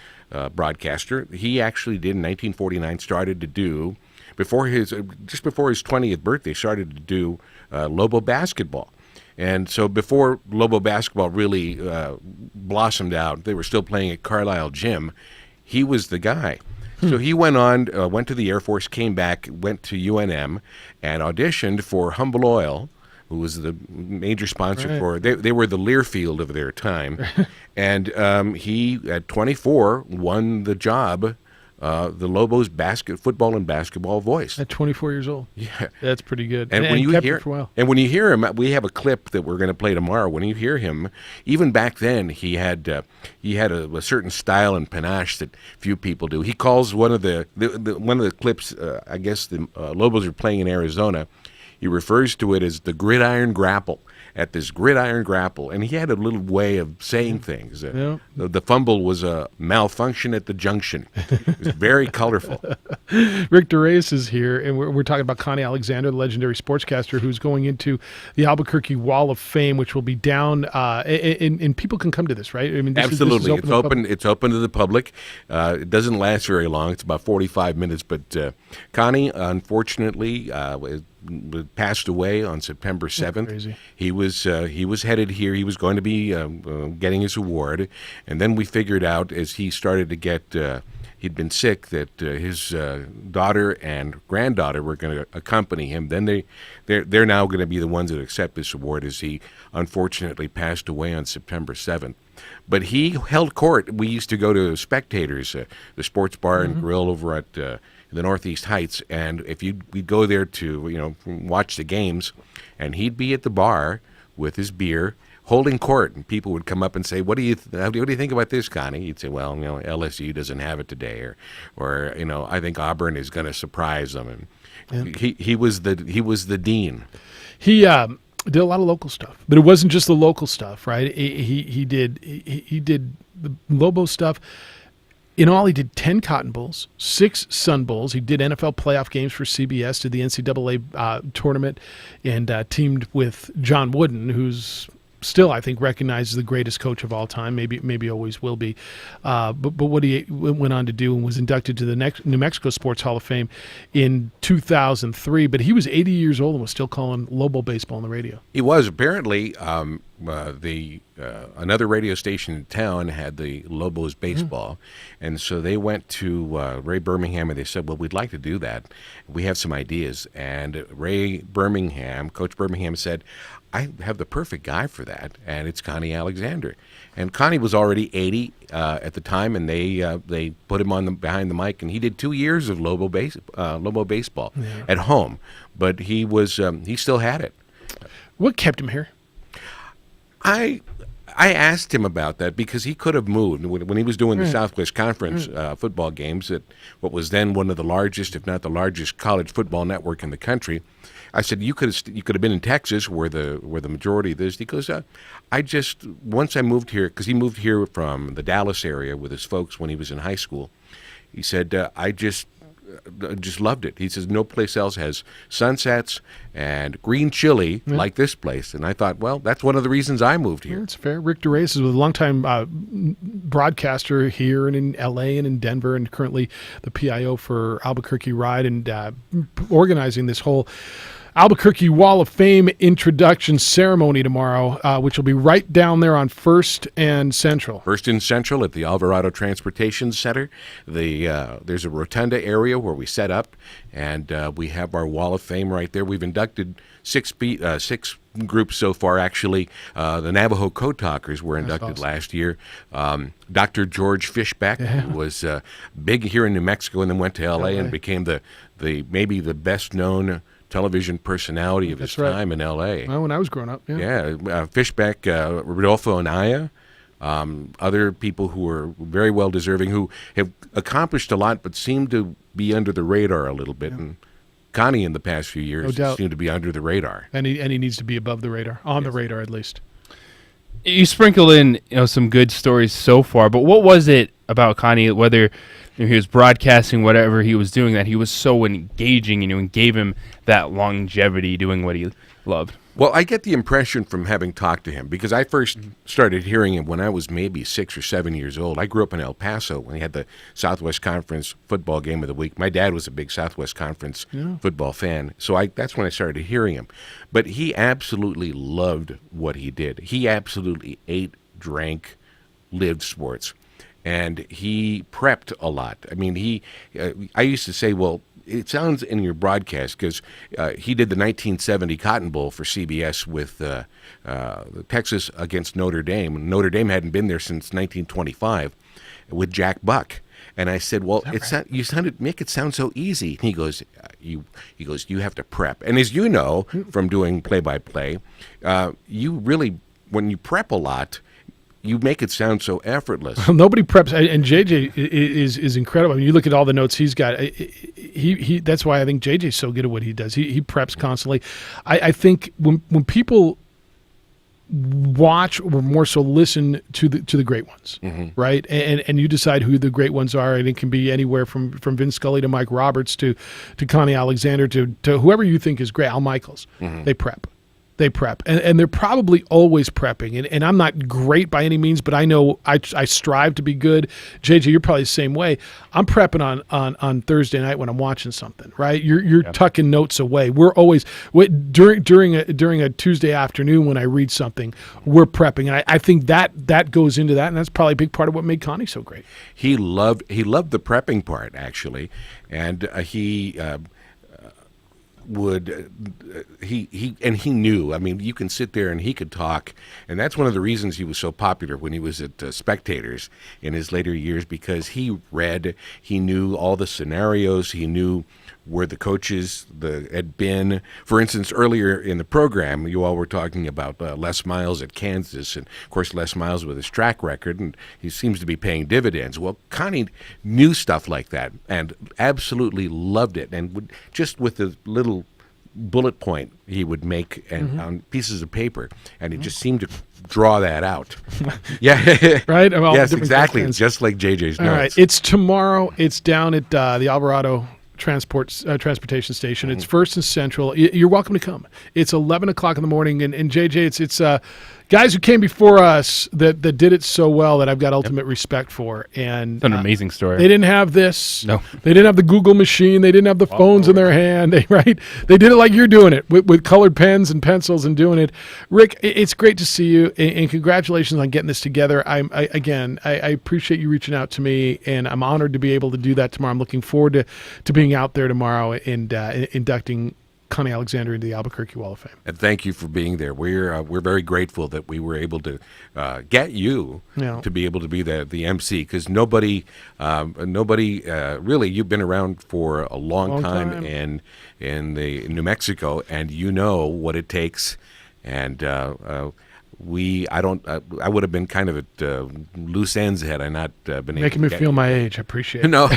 broadcaster. He actually did in 1949, started to do, just before his 20th birthday, started to do Lobo basketball. And so before Lobo basketball really blossomed out, they were still playing at Carlisle Gym. He was the guy. So he went to the Air Force, came back, went to UNM, and auditioned for Humble Oil who was the major sponsor Right. for. They were the Learfield of their time, and he at 24 won the job. The Lobos football and basketball voice At 24 years old. Yeah, That's pretty good. And when you kept hear it for a while. and when you hear him, we have a clip that we're going to play tomorrow. When you hear him, even back then, he had a certain style and panache that few people do. He calls one of the clips. I guess the Lobos are playing in Arizona. He refers to it as the gridiron grapple. At this gridiron grapple, and he had a little way of saying things. The fumble was a malfunction at the junction. It was very colorful. Rick DeReyes is here, and we're talking about Connie Alexander, the legendary sportscaster, who's going into the Albuquerque Wall of Fame, which will be down, and people can come to this, right? I mean, Absolutely, this is open. It's open to the public. It doesn't last very long. It's about 45 minutes. But Connie, unfortunately, passed away on September 7th. Crazy. He was headed here. He was going to be getting his award, and then we figured out as he started to get. He'd been sick, that his daughter and granddaughter were going to accompany him. Then they're now going to be the ones that accept this award, as he unfortunately passed away on September 7th. But he held court. We used to go to Spectators, the sports bar and grill over at the Northeast Heights, and we'd go there to watch the games, and he'd be at the bar with his beer, holding court, and people would come up and say, "What do you think about this, Connie?" He'd say, "Well, LSU doesn't have it today," or I think Auburn is going to surprise them. And he was the dean. He did a lot of local stuff, but it wasn't just the local stuff, right? He did the Lobo stuff. In all, he did 10 Cotton Bowls, 6 Sun Bowls. He did NFL playoff games for CBS, did the NCAA tournament, and teamed with John Wooden, who's still, I think, recognized as the greatest coach of all time. Maybe always will be. But what he went on to do and was inducted to the New Mexico Sports Hall of Fame in 2003. But he was 80 years old and was still calling Lobo baseball on the radio. He was apparently another radio station in town had the Lobos baseball, and so they went to Ray Birmingham and they said, "Well, we'd like to do that. We have some ideas." And Coach Birmingham said, "I have the perfect guy for that, and it's Connie Alexander." And Connie was already 80 at the time, and they put him behind the mic, and he did 2 years of Lobo baseball at home, but he still had it. What kept him here? I asked him about that because he could have moved when he was doing the Southwest Conference football games at what was then one of the largest, if not the largest, college football network in the country. I said, you could have been in Texas where the majority of this. He goes, once I moved here, because he moved here from the Dallas area with his folks when he was in high school. He said, I just loved it. He says no place else has sunsets and green chili like this place. And I thought, well, that's one of the reasons I moved here. That's fair. Rick DeReyes is a longtime broadcaster here and in L.A. and in Denver, and currently the PIO for Albuquerque Ride, and organizing this whole Albuquerque Wall of Fame introduction ceremony tomorrow, which will be right down there on First and Central. First and Central at the Alvarado Transportation Center. There's a rotunda area where we set up, and we have our Wall of Fame right there. We've inducted six groups so far, actually. The Navajo Code Talkers were inducted last year. Dr. George Fishback, who was big here in New Mexico and then went to L.A. and became maybe the best-known television personality of his time in L.A. Well, when I was growing up, Fishback, Rodolfo Anaya, other people who are very well deserving, who have accomplished a lot but seem to be under the radar a little bit. And Connie, in the past few years, seemed to be under the radar. And he needs to be above the radar, on the radar at least. You sprinkled in some good stories so far, but what was it about Connie, whether he was broadcasting, whatever he was doing, that he was so engaging, and gave him that longevity doing what he loved? Well, I get the impression from having talked to him, because I first started hearing him when I was maybe 6 or 7 years old. I grew up in El Paso when he had the Southwest Conference football game of the week. My dad was a big Southwest Conference football fan, so that's when I started hearing him. But he absolutely loved what he did. He absolutely ate, drank, lived sports. And he prepped a lot. I mean, I used to say, well, it sounds in your broadcast, because he did the 1970 Cotton Bowl for CBS with Texas against Notre Dame. Notre Dame hadn't been there since 1925 with Jack Buck. And I said, "Well, you make it sound so easy." And he goes, "You have to prep." And as you know from doing play-by-play, you really, when you prep a lot, you make it sound so effortless. Nobody preps, and JJ is incredible. I mean, you look at all the notes he's got. He that's why I think JJ's so good at what he does. He preps constantly. I think when people watch or more so listen to the great ones, right? And you decide who the great ones are, and it can be anywhere from Vince Scully to Mike Roberts to Connie Alexander to whoever you think is great. Al Michaels. They prep. They prep, and they're probably always prepping. And I'm not great by any means, but I know I strive to be good. JJ, you're probably the same way. I'm prepping on Thursday night when I'm watching something, right? You're tucking notes away. We're always during a Tuesday afternoon when I read something, we're prepping, and I think that goes into that, and that's probably a big part of what made Connie so great. He loved the prepping part, actually, and he knew. I mean, you can sit there and he could talk, and that's one of the reasons he was so popular when he was at Spectators in his later years, because he knew all the scenarios, he knew where the coaches had been. For instance, earlier in the program, you all were talking about Les Miles at Kansas, and of course Les Miles with his track record, and he seems to be paying dividends. Well, Connie knew stuff like that and absolutely loved it, and would just with a little bullet point he would make on pieces of paper, and he just seemed to draw that out. Yeah, right. Yes, exactly. Just like JJ's notes. All right, it's tomorrow. It's down at the Alvarado transportation station. It's First and Central. You're welcome to come. It's 11 o'clock in the morning, and JJ, it's guys who came before us that did it so well that I've got ultimate respect for. And it's an amazing story. They didn't have this. No. They didn't have the Google machine. They didn't have the phones in their hand. They did it like you're doing it with colored pens and pencils and doing it. Rick, it's great to see you, and congratulations on getting this together. I appreciate you reaching out to me, and I'm honored to be able to do that tomorrow. I'm looking forward to being out there tomorrow and inducting Connie Alexander into the Albuquerque Wall of Fame. And thank you for being there. We're very grateful that we were able to get you to be able to be the MC, because nobody really, you've been around for a long time in New Mexico, and you know what it takes. And I would have been kind of at loose ends had I not been able to making me feel my age. I appreciate it. No.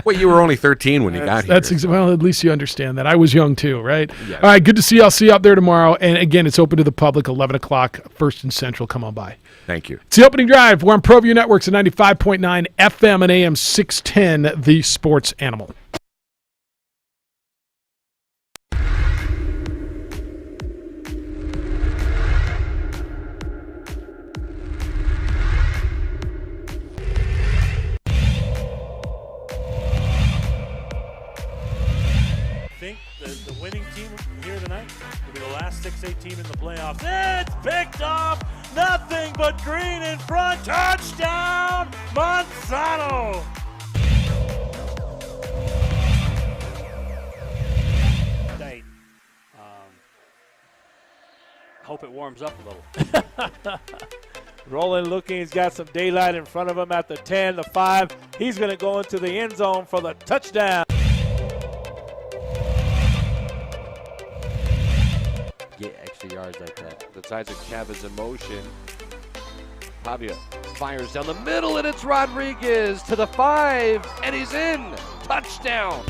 Well, you were only 13 when you got here. Well, at least you understand that. I was young too, right? Yes. All right, good to see you. I'll see you out there tomorrow. And again, it's open to the public, 11 o'clock, First and Central. Come on by. Thank you. It's the opening drive. We're on ProView Networks at 95.9 FM and AM 610, the sports animal. The winning team here tonight will be the last 6A team in the playoffs. It's picked off. Nothing but green in front. Touchdown, Monsanto. Hope it warms up a little. Roland looking, he's got some daylight in front of him at the 10, the 5. He's going to go into the end zone for the touchdown. Get extra yards like that. The Isaac Chavez in motion. Pavia fires down the middle, and it's Rodriguez to the 5, and he's in. Touchdown.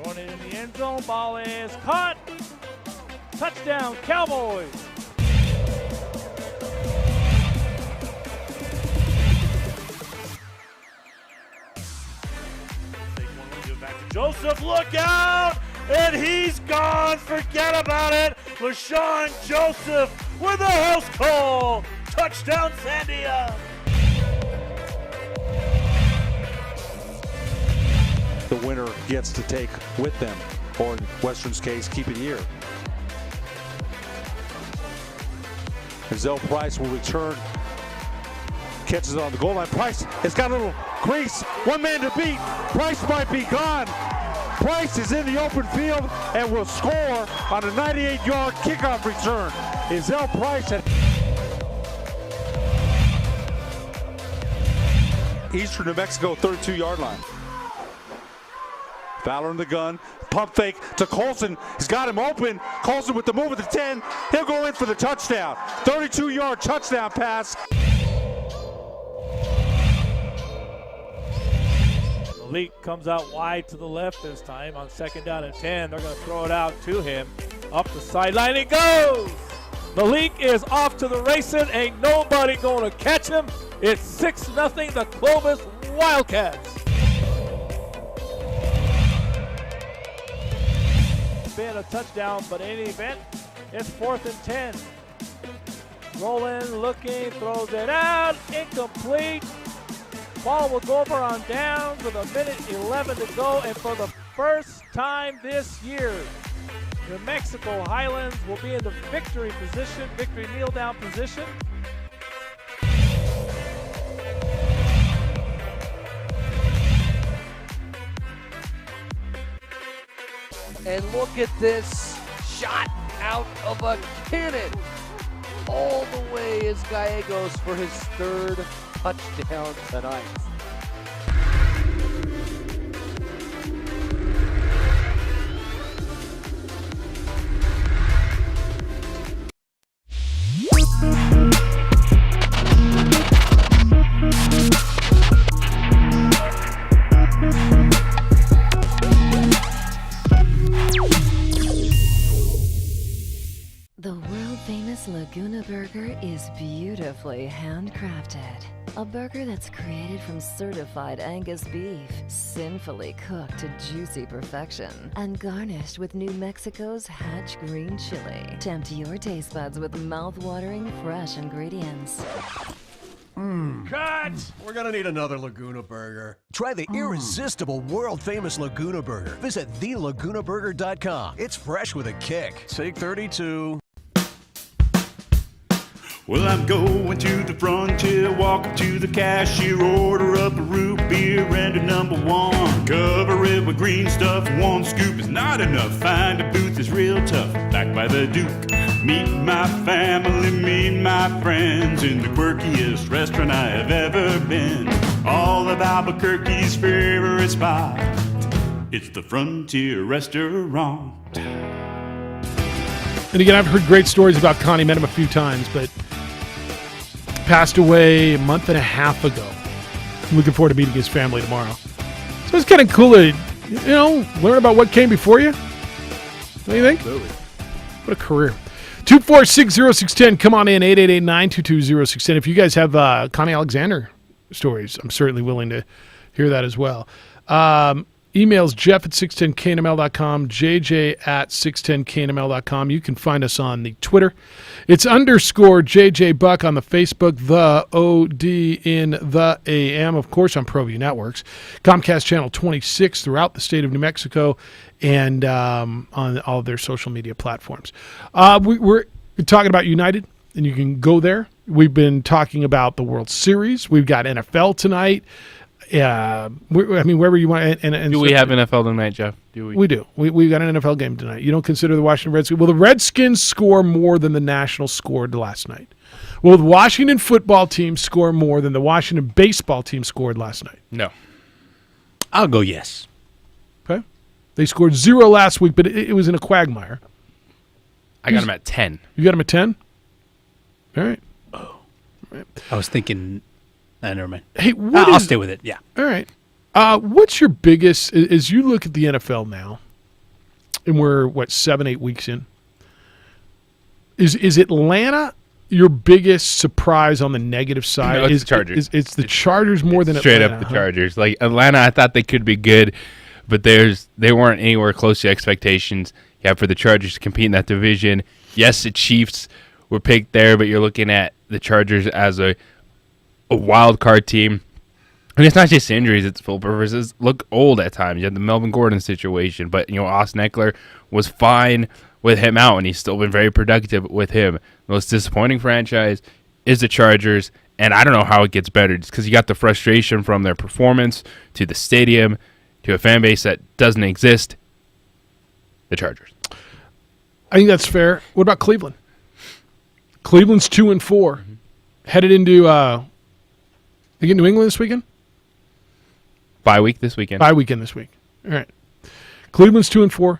Going in the end zone, ball is caught. Touchdown, Cowboys. Joseph, look out! And he's gone. Forget about it. LaShawn Joseph with a house call. Touchdown, Sandia. The winner gets to take with them, or in Western's case, keep it here. And Zell Price will return. Catches it on the goal line. Price has got a little crease. One man to beat. Price might be gone. Price is in the open field and will score on a 98-yard kickoff return. Is Zell Price at Eastern New Mexico 32-yard line. Fowler in the gun. Pump fake to Colson. He's got him open. Colson with the move at the 10. He'll go in for the touchdown. 32-yard touchdown pass. Malik comes out wide to the left this time on 2nd down and 10. They're going to throw it out to him. Up the sideline he goes. Malik is off to the races. Ain't nobody going to catch him. It's 6-0 the Clovis Wildcats. Been a touchdown, but in any event, it's 4th and 10. Rolling, looking, throws it out, incomplete. Ball will go over on downs with 1:11 to go, and for the first time this year, New Mexico Highlands will be in the victory position, victory kneel down position. And look at this shot out of a cannon. All the way is Gallegos for his 3rd touchdown tonight. The world-famous Laguna Burger is beautifully handcrafted. A burger that's created from certified Angus beef, sinfully cooked to juicy perfection, and garnished with New Mexico's Hatch green chili. Tempt your taste buds with mouth-watering fresh ingredients. Cut! We're gonna need another Laguna Burger. Try the irresistible, world-famous Laguna Burger. Visit thelagunaburger.com. It's fresh with a kick. Take 32. Well, I'm going to the frontier, walk up to the cashier, order up a root beer and a number 1. Cover it with green stuff, 1 scoop is not enough. Find a booth is real tough, back by the Duke. Meet my family, meet my friends in the quirkiest restaurant I have ever been. All of Albuquerque's favorite spot, it's the Frontier Restaurant. And again, I've heard great stories about Connie, met him a few times, but passed away a month and a half ago. I'm looking forward to meeting his family tomorrow. So it's kind of cool to, learn about what came before you. What do you think? Absolutely. What a career. 2460610. Come on in, 888-922-0610. If you guys have Connie Alexander stories, I'm certainly willing to hear that as well. Emails Jeff at 610knml.com, JJ at 610knml.com. You can find us on the Twitter. It's _JJ Buck on the Facebook, the OD in the AM, of course, on ProView Networks. Comcast Channel 26 throughout the state of New Mexico and on all of their social media platforms. We're talking about United, and you can go there. We've been talking about the World Series. We've got NFL tonight. Yeah, wherever you want. Do we have NFL tonight, Jeff? Do we? We do. We got an NFL game tonight. You don't consider the Washington Redskins? Will the Redskins score more than the Nationals scored last night? Will the Washington football team score more than the Washington baseball team scored last night? No. I'll go yes. Okay. They scored 0 last week, but it was in a quagmire. I got them at 10. You got them at 10? All right. Oh. Right. I was thinking... never mind. Hey, I'll stay with it. Yeah. All right. What's your biggest, as you look at the NFL now, and we're 7-8 weeks in? Is Atlanta your biggest surprise on the negative side? No, it's the Chargers. It's the Chargers more than straight Atlanta. Straight up the Chargers. Like Atlanta, I thought they could be good, but they weren't anywhere close to expectations. You have for the Chargers to compete in that division. Yes, the Chiefs were picked there, but you're looking at the Chargers as a wild card team. And it's not just injuries; it's Philip Rivers look old at times. You had the Melvin Gordon situation, but Austin Eckler was fine with him out, and he's still been very productive with him. The most disappointing franchise is the Chargers, and I don't know how it gets better, just because you got the frustration from their performance to the stadium to a fan base that doesn't exist. The Chargers. I think that's fair. What about Cleveland? Cleveland's 2-4, headed into. They get New England this weekend. Bye week this weekend. Bye weekend this week. All right. Cleveland's 2-4.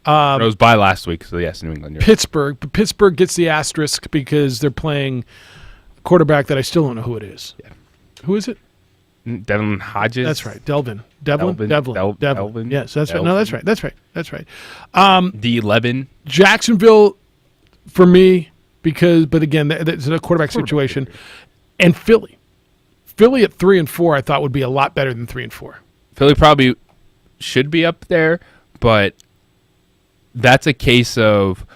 It was bye last week, so yes, New England. Pittsburgh. But Pittsburgh gets the asterisk because they're playing a quarterback that I still don't know who it is. Yeah. Who is it? Devin Hodges. That's right. Devlin. Yes, that's right. No, that's right. That's right. D11. Jacksonville, for me, but again, that's a quarterback situation. And Philly. Philly at 3-4, I thought would be a lot better than 3-4. Philly probably should be up there, but that's a case of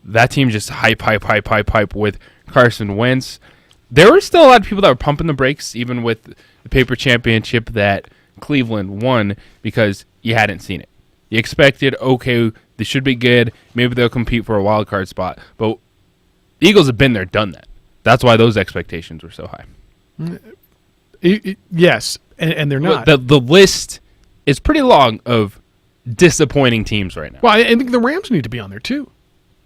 that team just hype with Carson Wentz. There were still a lot of people that were pumping the brakes, even with the paper championship that Cleveland won, because you hadn't seen it. You expected, okay, they should be good. Maybe they'll compete for a wild card spot. But the Eagles have been there, done that. That's why those expectations were so high. Yes, and they're not. The list is pretty long of disappointing teams right now. Well, I think the Rams need to be on there too.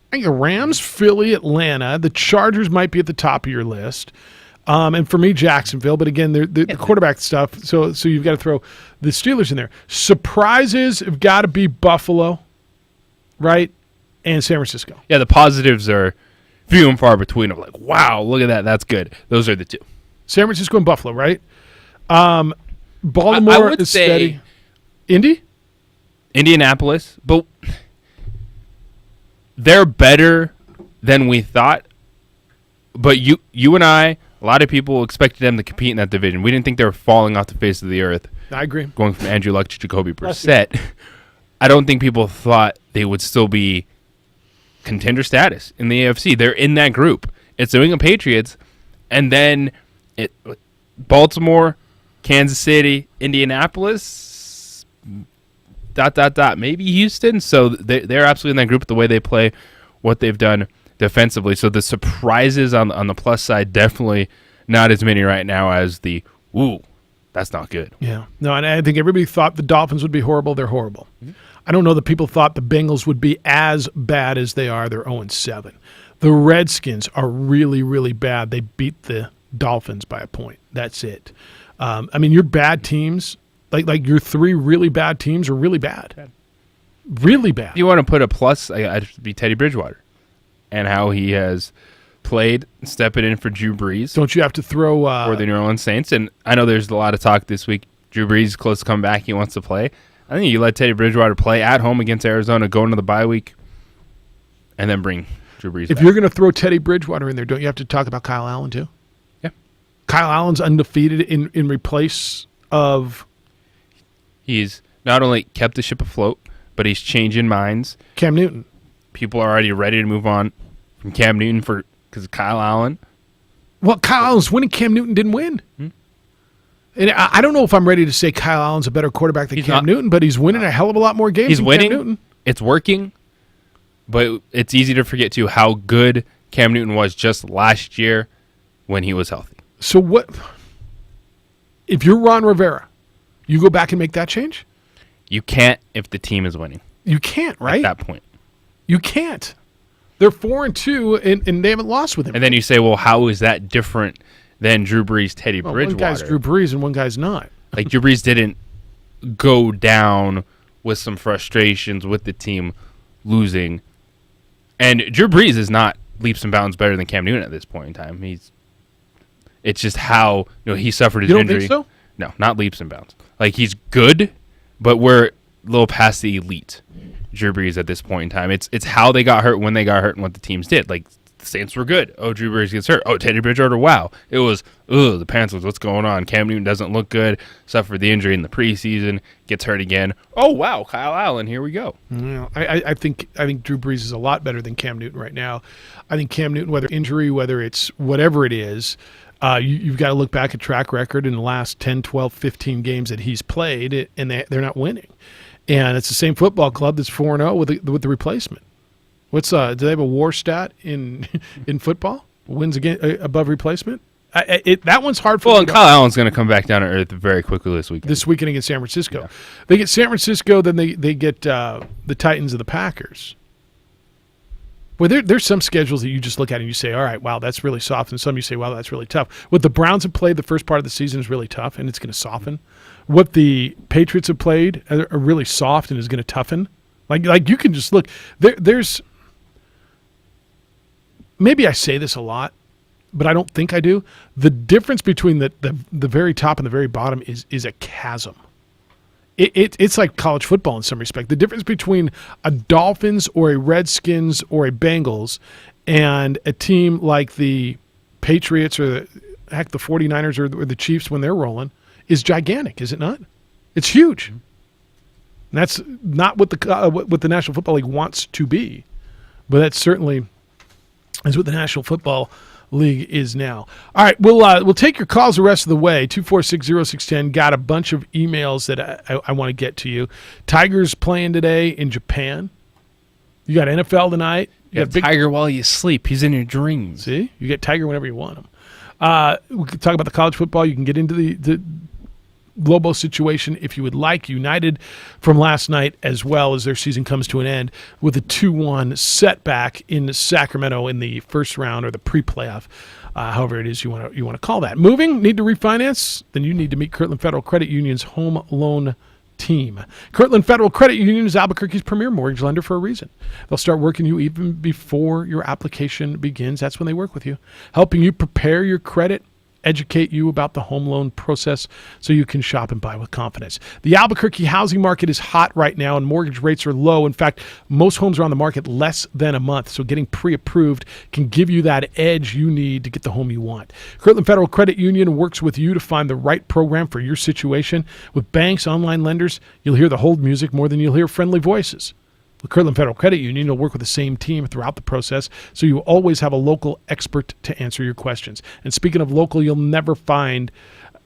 I think the Rams, Philly, Atlanta, the Chargers might be at the top of your list. And for me, Jacksonville. But again, the quarterback stuff. So you've got to throw the Steelers in there. Surprises have got to be Buffalo, right, and San Francisco. Yeah, the positives are few and far between. Of like, wow, look at that, that's good. Those are the two. San Francisco and Buffalo, right? Baltimore I would is say steady. Indy? Indianapolis, but they're better than we thought. But you and I, a lot of people expected them to compete in that division. We didn't think they were falling off the face of the earth. I agree. Going from Andrew Luck to Jacoby Brissett. I don't think people thought they would still be contender status in the AFC. They're in that group. It's the New England Patriots, and then Baltimore, Kansas City, Indianapolis, ... maybe Houston. So they're absolutely in that group the way they play, what they've done defensively. So the surprises on the plus side, definitely not as many right now as the, ooh, that's not good. Yeah. No, and I think everybody thought the Dolphins would be horrible. They're horrible. Mm-hmm. I don't know that people thought the Bengals would be as bad as they are. They're 0-7. The Redskins are really, really bad. They beat the Dolphins by a point. That's it. I mean, your bad teams, like your three really bad teams are really bad. Really bad. If you want to put a plus, I'd be Teddy Bridgewater and how he has played, stepping in for Drew Brees. Don't you have to throw... for the New Orleans Saints. And I know there's a lot of talk this week. Drew Brees is close to come back. He wants to play. I think you let Teddy Bridgewater play at home against Arizona, go into the bye week, and then bring Drew Brees If back. you're going to throw Teddy Bridgewater in there, don't you have to talk about Kyle Allen too? Yeah. Kyle Allen's undefeated in replace of... He's not only kept the ship afloat, but he's changing minds. Cam Newton. People are already ready to move on from Cam Newton because of Kyle Allen. Well, Kyle Allen's winning. Cam Newton didn't win. And I don't know if I'm ready to say Kyle Allen's a better quarterback than Cam Newton, but he's winning a hell of a lot more games He's than winning. Cam Newton. It's working, but it's easy to forget, too, how good Cam Newton was just last year when he was healthy. So what – if you're Ron Rivera, you go back and make that change? You can't if the team is winning. You can't, right? At that point. You can't. They're 4-2, and they haven't lost with him. And then you say, well, how is that different than Drew Brees, Teddy Bridgewater? One guy's Drew Brees and one guy's not. Like, Drew Brees didn't go down with some frustrations with the team losing. And Drew Brees is not leaps and bounds better than Cam Newton at this point in time. It's just how he suffered his injury. injury. Think so? No, not leaps and bounds. Like, he's good, but we're a little past the elite Drew Brees at this point in time. It's how they got hurt, when they got hurt, and what the teams did. Like, the Saints were good. Oh, Drew Brees gets hurt. Oh, Teddy Bridgewater, wow. It was, the Panthers, what's going on? Cam Newton doesn't look good. Suffered the injury in the preseason. Gets hurt again. Oh, wow, Kyle Allen, here we go. Yeah, I think Drew Brees is a lot better than Cam Newton right now. I think Cam Newton, whether injury, whether it's whatever it is, You've got to look back at track record in the last 10, 12, 15 games that he's played, and they're not winning. And it's the same football club that's 4-0 with the replacement. Do they have a WAR stat in football? Wins again above replacement? That one's hard for. Well, and Kyle Allen's going to come back down to earth very quickly this weekend. This weekend against San Francisco, they get San Francisco, then they get the Titans and the Packers. Well, there's some schedules that you just look at and you say, all right, wow, that's really soft, and some you say, wow, that's really tough. What the Browns have played the first part of the season is really tough, and it's going to soften. What the Patriots have played are really soft and is going to toughen. Like you can just look. There's maybe I say this a lot, but I don't think I do. The difference between the very top and the very bottom is a chasm. It's like college football in some respect. The difference between a Dolphins or a Redskins or a Bengals and a team like the Patriots or the 49ers or the Chiefs when they're rolling is gigantic, is it not? It's huge. And that's not what the National Football League wants to be, but that certainly is what the National Football League is now. All right, we'll take your calls the rest of the way. 2460610. Got a bunch of emails that I want to get to you. Tigers playing today in Japan. You got NFL tonight. You got Tiger while you sleep. He's in your dreams. See, you get Tiger whenever you want him. We could talk about the college football. You can get into the Lobo situation if you would like. United from last night as well as their season comes to an end with a 2-1 setback in Sacramento in the first round or the pre-playoff, however it is you want to call that. Moving, need to refinance? Then you need to meet Kirtland Federal Credit Union's home loan team. Kirtland Federal Credit Union is Albuquerque's premier mortgage lender for a reason. They'll start working you even before your application begins. That's when they work with you, helping you prepare your credit, educate you about the home loan process so you can shop and buy with confidence. The Albuquerque housing market is hot right now and mortgage rates are low. In fact, most homes are on the market less than a month, so getting pre-approved can give you that edge you need to get the home you want. Kirtland Federal Credit Union works with you to find the right program for your situation. With banks, online lenders, you'll hear the hold music more than you'll hear friendly voices. With Kirtland Federal Credit Union, you'll work with the same team throughout the process, so you always have a local expert to answer your questions. And speaking of local, you'll never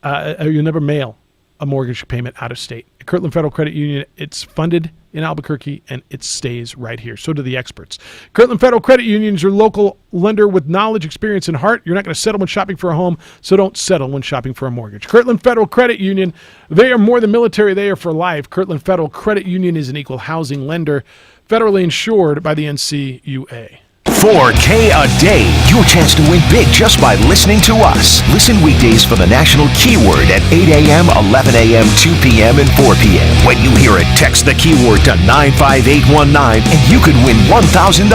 mail a mortgage payment out of state. At Kirtland Federal Credit Union, it's funded in Albuquerque, and it stays right here. So do the experts. Kirtland Federal Credit Union is your local lender with knowledge, experience, and heart. You're not going to settle when shopping for a home, so don't settle when shopping for a mortgage. Kirtland Federal Credit Union, they are more than military. They are for life. Kirtland Federal Credit Union is an equal housing lender, federally insured by the NCUA. 4K a day. Your chance to win big just by listening to us. Listen weekdays for the national keyword at 8 a.m., 11 a.m., 2 p.m., and 4 p.m. When you hear it, text the keyword to 95819 and you could win $1,000.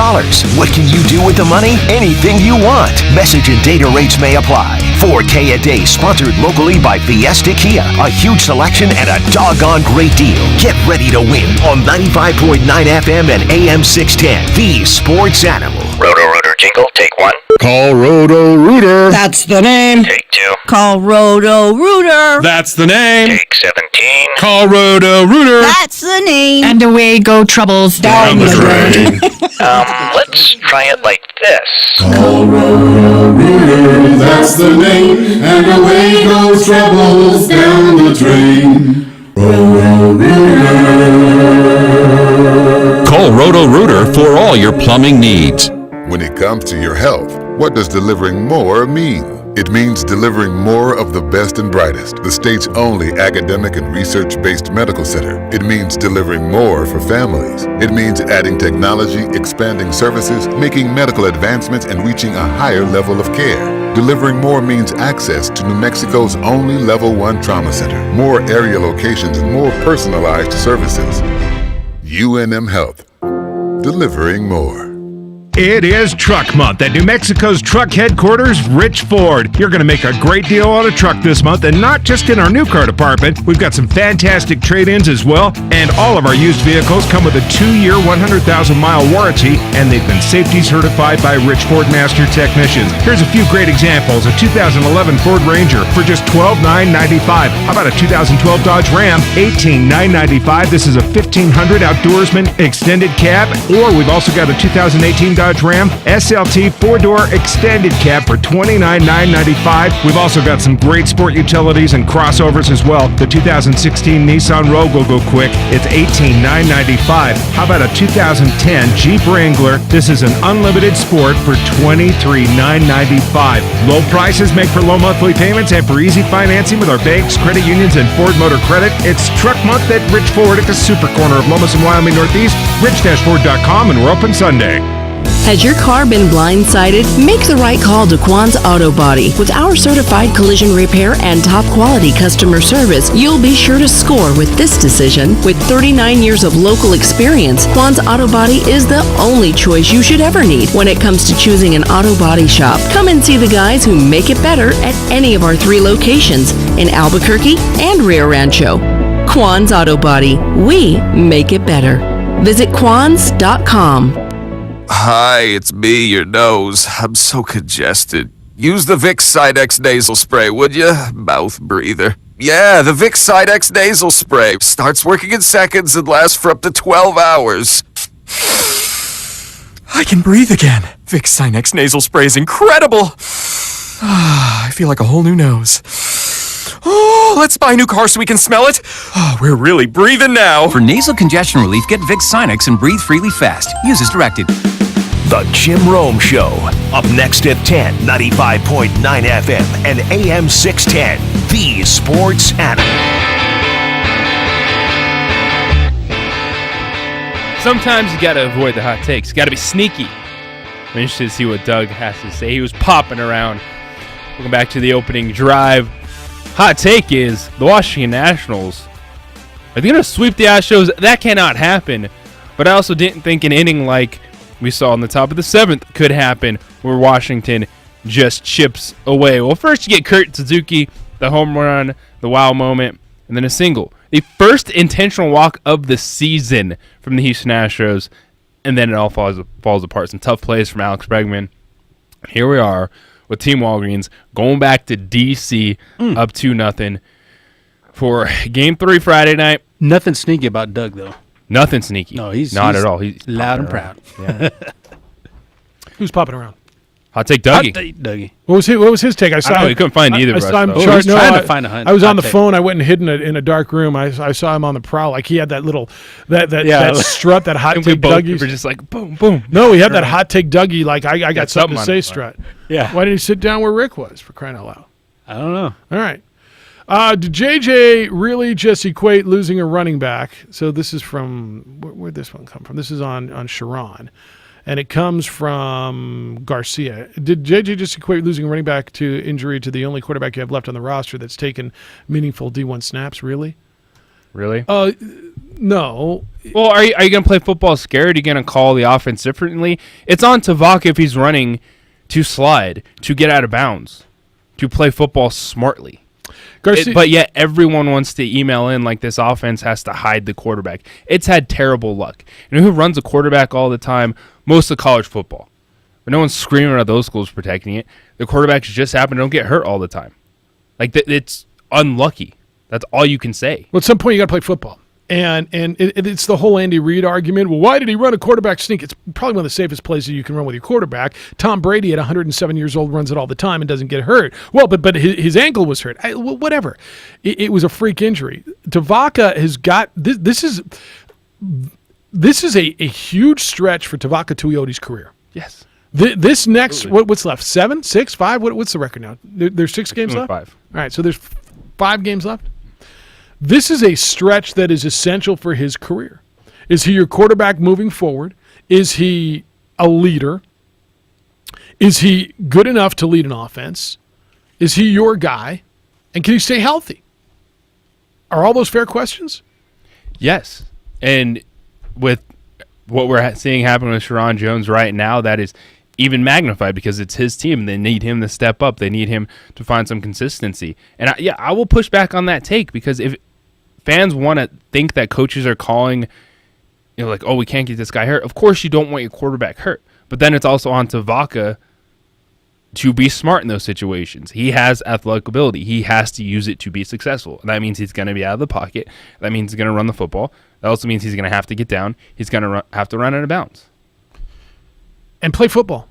What can you do with the money? Anything you want. Message and data rates may apply. 4K a day, sponsored locally by Fiesta Kia. A huge selection and a doggone great deal. Get ready to win on 95.9 FM and AM 610. The Sports Animal. Roto-Rooter jingle, take one. Call Roto-Rooter. That's the name. Take two. Call Roto-Rooter. That's the name. Take 17. Call Roto-Rooter. That's the name. And away go troubles down the drain. Let's try it like this. Call Roto-Rooter, that's the name, and away goes troubles down the drain. Call Roto-Rooter for all your plumbing needs. When it comes to your health, what does delivering more mean? It means delivering more of the best and brightest, the state's only academic and research-based medical center. It means delivering more for families. It means adding technology, expanding services, making medical advancements, and reaching a higher level of care. Delivering more means access to New Mexico's only Level 1 trauma center, more area locations, and more personalized services. UNM Health. Delivering more. It is Truck Month at New Mexico's truck headquarters, Rich Ford. You're going to make a great deal on a truck this month, and not just in our new car department. We've got some fantastic trade-ins as well, and all of our used vehicles come with a 2-year, 100,000-mile warranty, and they've been safety certified by Rich Ford Master Technicians. Here's a few great examples. A 2011 Ford Ranger for just $12,995. How about a 2012 Dodge Ram, $18,995. This is a 1500 Outdoorsman extended cab, or we've also got a 2018 Dodge Dodge Ram SLT 4-door extended cab for $29,995. We've also got some great sport utilities and crossovers as well. The 2016 Nissan Rogue will go quick. It's $18,995. How about a 2010 Jeep Wrangler? This is an unlimited sport for $23,995. Low prices make for low monthly payments and for easy financing with our banks, credit unions, and Ford Motor Credit. It's Truck Month at Rich Ford at the super corner of Lomas and Wyoming Northeast. Rich-Ford.com, and we're open Sunday. Has your car been blindsided? Make the right call to Quan's Auto Body. With our certified collision repair and top quality customer service, you'll be sure to score with this decision. With 39 years of local experience, Quan's Auto Body is the only choice you should ever need when it comes to choosing an auto body shop. Come and see the guys who make it better at any of our 3 locations in Albuquerque and Rio Rancho. Quan's Auto Body. We make it better. Visit quans.com. Hi, it's me, your nose. I'm so congested. Use the Vicks Sidex nasal spray, would you? Mouth breather. Yeah, the Vicks Sidex nasal spray. Starts working in seconds and lasts for up to 12 hours. I can breathe again. Vicks Sinex nasal spray is incredible. I feel like a whole new nose. Oh, let's buy a new car so we can smell it. Oh, we're really breathing now. For nasal congestion relief, get Vicks Sinex and breathe freely fast. Use as directed. The Jim Rome Show. Up next at 10, 95.9 FM and AM 610. The Sports Animal. Sometimes you got to avoid the hot takes. You got to be sneaky. I'm interested to see what Doug has to say. He was popping around. Welcome back to the opening drive. Hot take is the Washington Nationals are they going to sweep the Astros? That cannot happen. But I also didn't think an inning like we saw on the top of the 7th could happen where Washington just chips away. Well, first you get Kurt Suzuki, the home run, the wow moment, and then a single. The first intentional walk of the season from the Houston Astros, and then it all falls apart. Some tough plays from Alex Bregman. Here we are with Team Walgreens going back to D.C. up 2-0 for Game 3 Friday night. Nothing sneaky about Doug, though. Nothing sneaky. No, he's not at all. He's loud and proud. Yeah. Who's popping around? Hot take Dougie. Hot take Dougie. What was his take? I don't know. He couldn't find either of us. I saw him though. trying to find a I was on the hot take. phone. I went and hid in a dark room. I saw him on the prowl. Like he had that little that strut, that hot And take we Dougie. were just like boom, boom. No, he had that hot take Dougie. Like I got something to on say it. strut. Yeah. Why didn't he sit down where Rick was, for crying out loud? I don't know. All right. Did JJ really just equate losing a running back? So this is from where'd this one come from? This is on Sharon, and it comes from Garcia. Did JJ just equate losing a running back to injury to the only quarterback you have left on the roster that's taken meaningful D1 snaps? Really? Really? No. Well, are you going to play football scared? Are you going to call the offense differently? It's on Tavaka if he's running to slide, to get out of bounds, to play football smartly. But yet everyone wants to email in like this offense has to hide the quarterback. It's had terrible luck. You know who runs a quarterback all the time? Most of college football. But no one's screaming about those schools protecting it. The quarterbacks just happen to don't get hurt all the time. Like it's unlucky. That's all you can say. Well, at some point you got to play football. And it's the whole Andy Reid argument. Well, why did he run a quarterback sneak? It's probably one of the safest places you can run with your quarterback. Tom Brady at 107 years old runs it all the time and doesn't get hurt. Well, but his ankle was hurt. Whatever. It was a freak injury. Tavaka has got this is a huge stretch for Tavaka Tuiyoti's career. Yes. This next what's left? 7, 6, 5? What's the record now? There's 6 games left. 5. All right, so there's 5 games left. This is a stretch that is essential for his career. Is he your quarterback moving forward? Is he a leader? Is he good enough to lead an offense? Is he your guy? And can he stay healthy? Are all those fair questions? Yes. And with what we're seeing happen with Sharon Jones right now, that is even magnified because it's his team. They need him to step up. They need him to find some consistency. And I will push back on that take because if fans want to think that coaches are calling, like, oh, we can't get this guy hurt. Of course you don't want your quarterback hurt. But then it's also on Tavaka to be smart in those situations. He has athletic ability. He has to use it to be successful. And that means he's going to be out of the pocket. That means he's going to run the football. That also means he's going to have to get down. He's going to have to run out of bounds. and play football.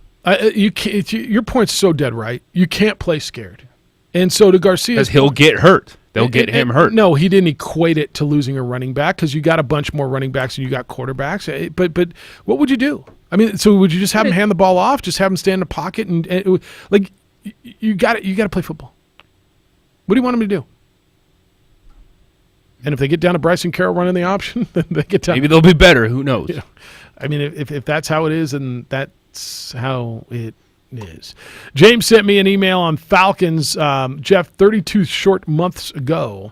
You can't, your point's so dead right. You can't play scared. And so to Garcia's Because he'll get hurt. They'll get him hurt. No, he didn't equate it to losing a running back because you got a bunch more running backs than you got quarterbacks. But what would you do? I mean, so would you just have him hand the ball off, just have him stand in the pocket, and like you got to play football. What do you want him to do? And if they get down to Bryson Carroll running the option, then they get down. Maybe they'll be better. Who knows? Yeah. I mean, if that's how it is, then that's how it is. James sent me an email on Falcons. Jeff, 32 short months ago,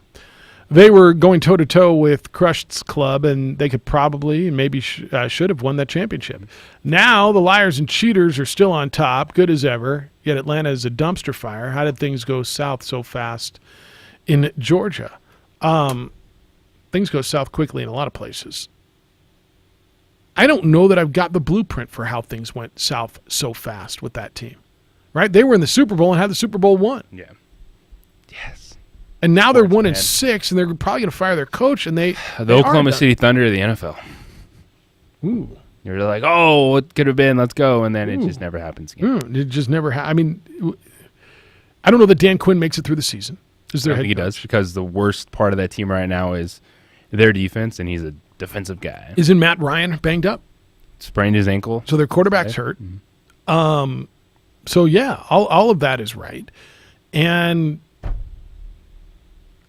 they were going toe-to-toe with Crush's club, and they could probably and maybe should have won that championship. Now the liars and cheaters are still on top, good as ever, yet Atlanta is a dumpster fire. How did things go south so fast in Georgia? Things go south quickly in a lot of places. I don't know that I've got the blueprint for how things went south so fast with that team, right? They were in the Super Bowl and had the Super Bowl won. Yeah. Yes. And now they're 1-6, and they're probably going to fire their coach. And the Oklahoma City Thunder of the NFL. Ooh. You're like, oh, what could have been? Let's go. And then it just never happens again. It just never I mean, I don't know that Dan Quinn makes it through the season. I don't think he does, because the worst part of that team right now is their defense, and he's a defensive guy. Isn't Matt Ryan banged up? Sprained his ankle. So their quarterback's hurt. So, yeah, all of that is right. And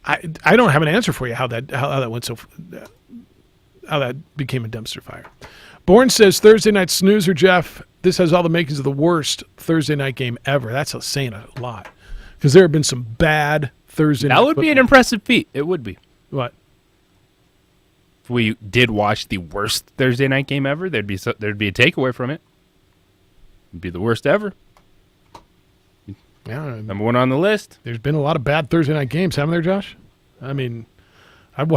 I don't have an answer for you how that went how that became a dumpster fire. Bourne says Thursday night snoozer, Jeff. This has all the makings of the worst Thursday night game ever. That's saying a lot, because there have been some bad Thursday night. That would be an impressive feat. It would be. What? If we did watch the worst Thursday night game ever, there'd be a takeaway from it. It'd be the worst ever. Yeah, number one on the list. There's been a lot of bad Thursday night games, haven't there, Josh? I mean, and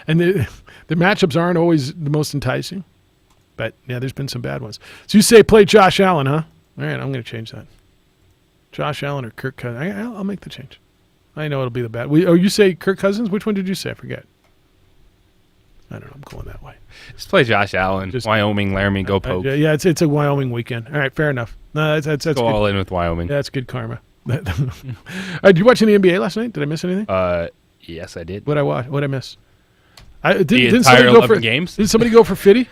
the matchups aren't always the most enticing, but yeah, there's been some bad ones. So you say play Josh Allen, huh? All right, I'm going to change that. Josh Allen or Kirk Cousins? I'll make the change. I know it'll be the bad. You say Kirk Cousins? Which one did you say? I forget. I don't know. I'm going that way. Just play Josh Allen. Wyoming, Laramie, go Pokes. Yeah, it's a Wyoming weekend. All right, fair enough. No, that's go good. all in with Wyoming. Yeah, that's good karma. All right, did you watch any NBA last night? Did I miss anything? Yes, I did. What'd I watch? What'd I miss? Didn't somebody go for games? Did somebody go for 50?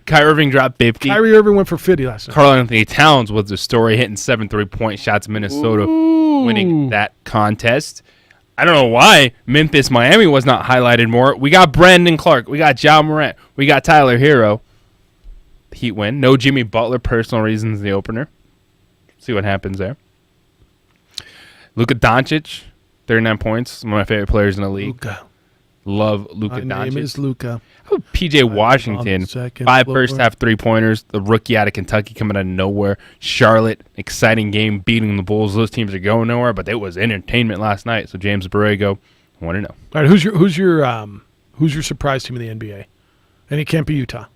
Kyrie Irving dropped 50. Kyrie Irving went for 50 last night. Karl Anthony Towns was the story, hitting 7 3-point shots. Minnesota winning that contest. I don't know why Memphis, Miami was not highlighted more. We got Brandon Clark. We got Ja Morant. We got Tyler Hero. Heat win. No Jimmy Butler, personal reasons, the opener. See what happens there. Luka Doncic, 39 points. One of my favorite players in the league. Luka. Love Luka Doncic. My name is Luka. PJ Washington, 5 first-half three-pointers. The rookie out of Kentucky coming out of nowhere. Charlotte, exciting game, beating the Bulls. Those teams are going nowhere, but it was entertainment last night. So James Borrego, I want to know. All right, who's your surprise team in the NBA? And it can't be Utah.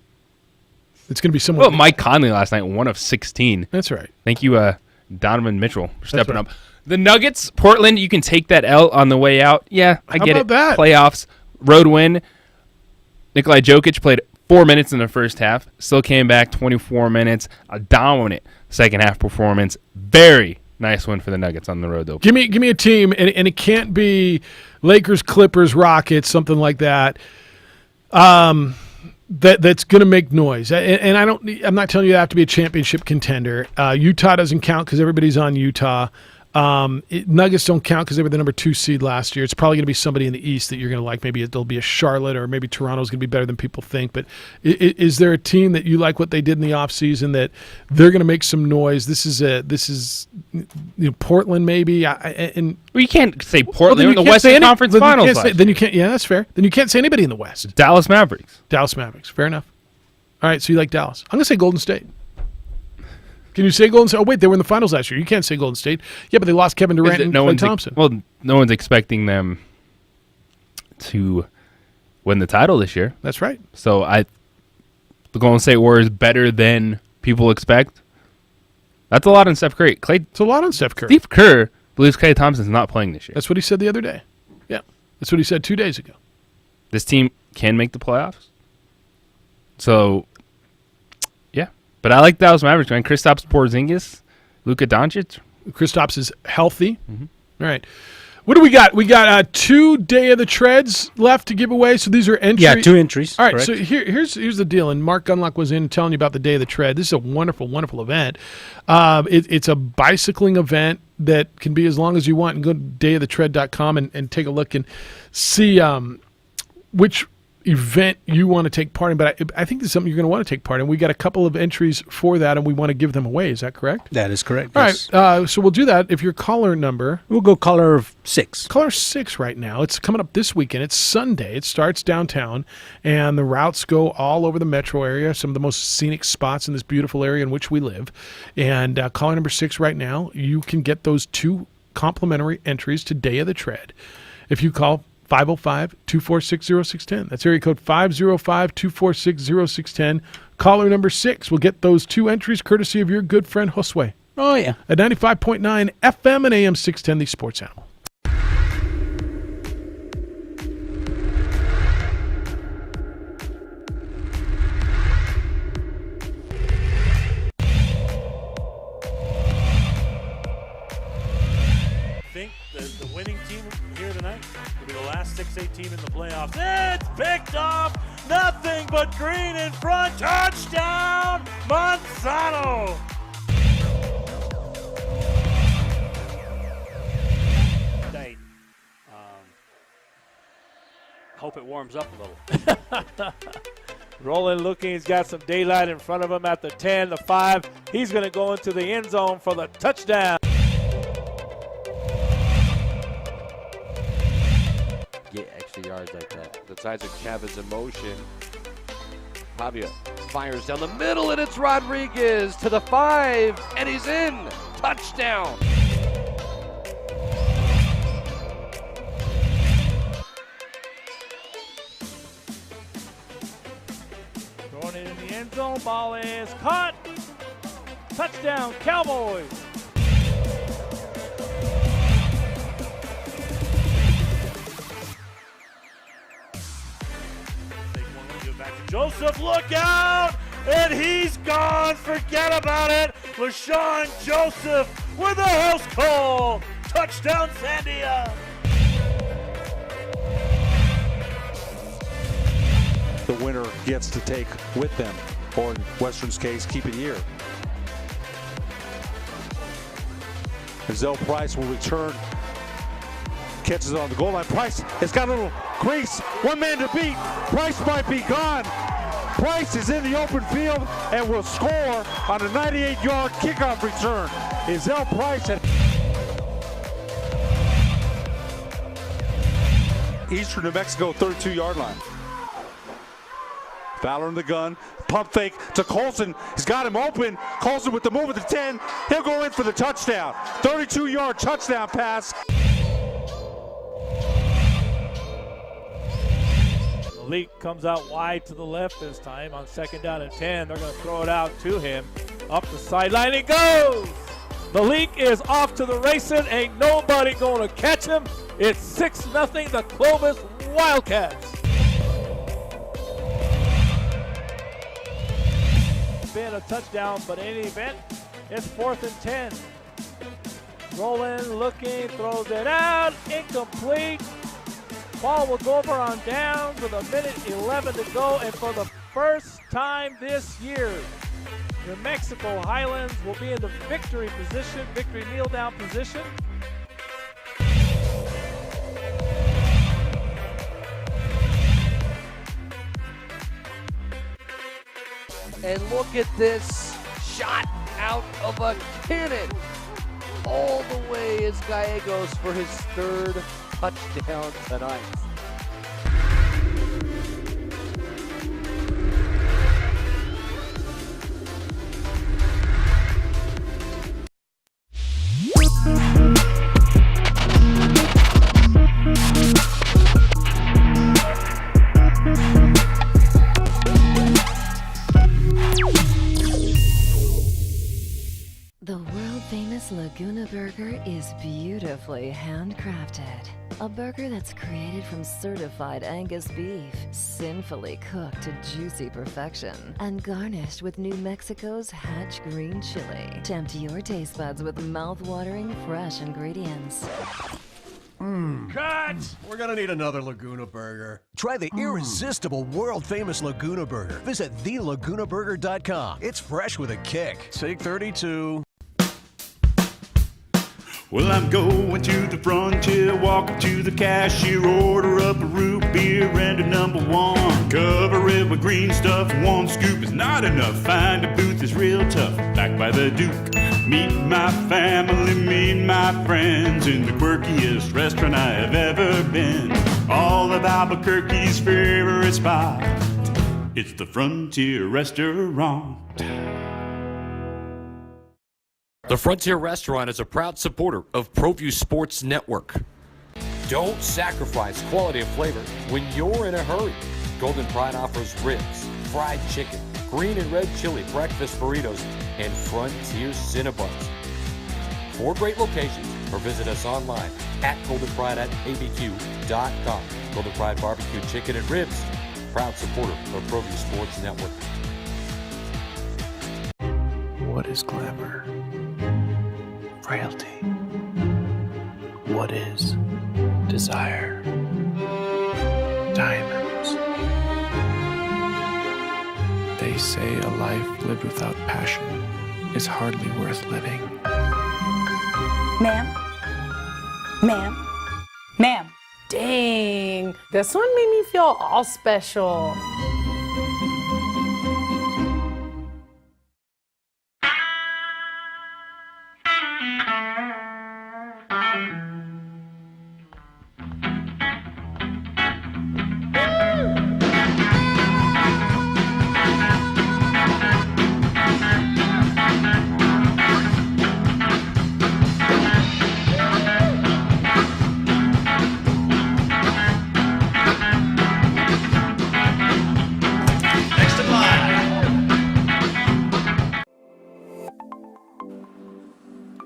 It's going to be someone. Well, Mike Conley last night, 1 of 16. That's right. Thank you, Donovan Mitchell, for stepping up. The Nuggets, Portland, you can take that L on the way out. Yeah, I get it. That? Playoffs, road win. Nikolai Jokic played 4 minutes in the first half, still came back 24 minutes, a dominant second half performance. Very nice win for the Nuggets on the road, though. Give me a team, and it can't be Lakers, Clippers, Rockets, something like that. That's going to make noise. And I'm not telling you they have to be a championship contender. Utah doesn't count because everybody's on Utah. Nuggets don't count because they were the number 2 seed last year. It's probably going to be somebody in the East that you're going to like. Maybe it'll be a Charlotte, or maybe Toronto's going to be better than people think. But is there a team that you like what they did in the offseason that they're going to make some noise? This is Portland maybe. And well, you can't say Portland. They're in the Western Conference Finals. Then you can't. Yeah, that's fair. Then you can't say anybody in the West. Dallas Mavericks. Fair enough. All right, so you like Dallas. I'm going to say Golden State. Can you say Golden State? Oh, wait, they were in the finals last year. You can't say Golden State. Yeah, but they lost Kevin Durant and Klay Thompson. Well, no one's expecting them to win the title this year. That's right. So the Golden State Warriors better than people expect. That's a lot on Steph Curry. It's a lot on Steph Curry. Steve Kerr believes Klay Thompson's not playing this year. That's what he said the other day. Yeah, that's what he said 2 days ago. This team can make the playoffs. So, yeah. But I like Dallas Mavericks, man. Kristaps Porzingis, Luka Doncic. Kristaps is healthy. All right. What do we got? We got 2 Day of the Treads left to give away. So these are entries. Yeah, 2 entries. All right. correct. So here's the deal. And Mark Gunlock was in telling you about the Day of the Tread. This is a wonderful, wonderful event. It's a bicycling event that can be as long as you want. And go to dayoftheTread.com and take a look and see which event you want to take part in. But I think this is something you're going to want to take part in. We got a couple of entries for that, and we want to give them away. Is that correct? That is correct. All yes. right, so we'll do that. If your caller number... We'll go caller 6. Caller 6 right now. It's coming up this weekend. It's Sunday. It starts downtown, and the routes go all over the metro area, some of the most scenic spots in this beautiful area in which we live. And caller number 6 right now, you can get those 2 complimentary entries to Day of the Tread. If you call 505-246-0610. That's area code 505-246-0610. Caller number 6 will get those 2 entries courtesy of your good friend Josue. Oh, yeah. At 95.9 FM and AM 610, the Sports Animal. I think the winning team here tonight will be the last 6A team in the playoffs. It's picked off. Nothing but green in front. Touchdown, Monsanto. Night. Hope it warms up a little. Rolling looking, he's got some daylight in front of him at the 10, the 5. He's going to go into the end zone for the touchdown. Get extra yards like that. That's Isaac Chavez in motion. Pavia fires down the middle, and it's Rodriguez to the 5, and he's in. Touchdown. Throwing it in the end zone. Ball is caught. Touchdown, Cowboys. Joseph, look out! And he's gone. Forget about it. LaShawn Joseph with a house call. Touchdown, Sandia. The winner gets to take with them, or in Western's case, keep it here. Zell Price will return. Catches it on the goal line. Price has got a little crease. One man to beat. Price might be gone. Price is in the open field and will score on a 98-yard kickoff return. Is Zell Price at Eastern New Mexico 32-yard line. Fowler in the gun. Pump fake to Colson. He's got him open. Colson with the move at the 10. He'll go in for the touchdown. 32-yard touchdown pass. Malik comes out wide to the left this time on 2nd down and 10. They're going to throw it out to him. Up the sideline he goes. Malik is off to the races. Ain't nobody going to catch him. It's 6-0 the Clovis Wildcats. Been a touchdown, but in any event, it's 4th and 10. Rolling, looking, throws it out, incomplete. Ball will go over on downs with 1:11 to go, and for the first time this year, New Mexico Highlands will be in the victory position, victory kneel down position. And look at this shot out of a cannon. All the way is Gallegos for his 3rd touchdown tonight. The world-famous Laguna Burger is beautifully handcrafted. A burger that's created from certified Angus beef, sinfully cooked to juicy perfection, and garnished with New Mexico's Hatch green chili. Tempt your taste buds with mouth-watering fresh ingredients. Cut! We're gonna need another Laguna Burger. Try the irresistible world-famous Laguna Burger. Visit thelagunaburger.com. It's fresh with a kick. Take 32. Well, I'm going to the frontier, walk up to the cashier, order up a root beer and a number one. Cover it with green stuff, one scoop is not enough. Find a booth is real tough, back by the Duke. Meet my family, meet my friends in the quirkiest restaurant I have ever been. All of Albuquerque's favorite spot, it's the Frontier Restaurant. The Frontier Restaurant is a proud supporter of ProView Sports Network. Don't sacrifice quality and flavor when you're in a hurry. Golden Pride offers ribs, fried chicken, green and red chili breakfast burritos, and Frontier Cinnabons. 4 great locations, or visit us online at goldenpride@abq.com. Golden Pride Barbecue Chicken and Ribs, proud supporter of ProView Sports Network. What is glamour? Frailty. What is desire? Diamonds. They say a life lived without passion is hardly worth living. Ma'am? Ma'am? Ma'am? Dang, this one made me feel all special.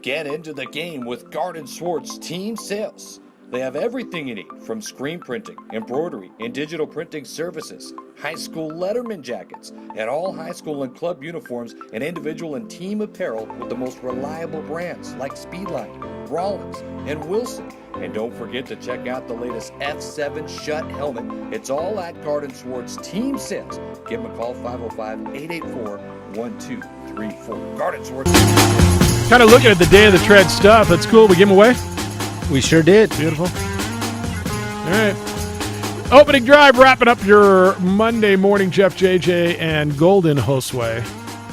Get into the game with Garden Swartz Team Sales. They have everything you need, from screen printing, embroidery, and digital printing services, high school letterman jackets, and all high school and club uniforms, and individual and team apparel with the most reliable brands like Speedline, Rollins, and Wilson. And don't forget to check out the latest F7 Shut helmet. It's all at Garden Swartz Team Sales. Give them a call, 505-884-1234. Garden Swartz. Kind of looking at the Day of the Tread stuff. That's cool. We give them away? We sure did. Beautiful. All right. Opening drive, wrapping up your Monday morning. Jeff, JJ, and Golden Josue.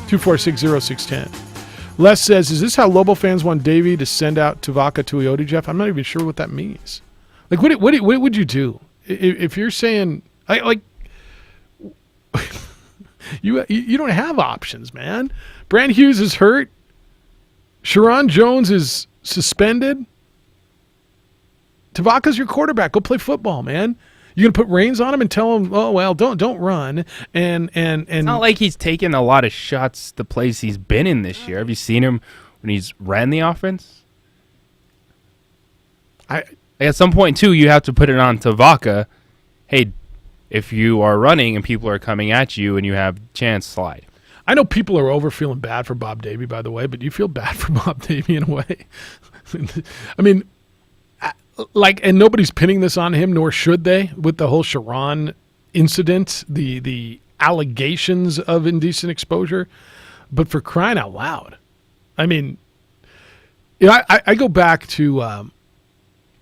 2460610. Les says, is this how Lobo fans want Davey to send out Tuvaka Tuioti, Jeff? I'm not even sure what that means. Like, what would you do? If you're saying, like, you don't have options, man. Brand Hughes is hurt. Sharon Jones is suspended. Tavaka's your quarterback. Go play football, man. You gonna put reins on him and tell him, oh well, don't run. And it's not like he's taken a lot of shots the plays he's been in this year. Have you seen him when he's ran the offense? At some point too, you have to put it on Tavaka. Hey, if you are running and people are coming at you and you have chance, slide. I know people are over feeling bad for Bob Davey, by the way, but you feel bad for Bob Davey in a way. I mean, like, and nobody's pinning this on him, nor should they, with the whole Sharon incident, the allegations of indecent exposure. But for crying out loud, I mean, you know, I go back to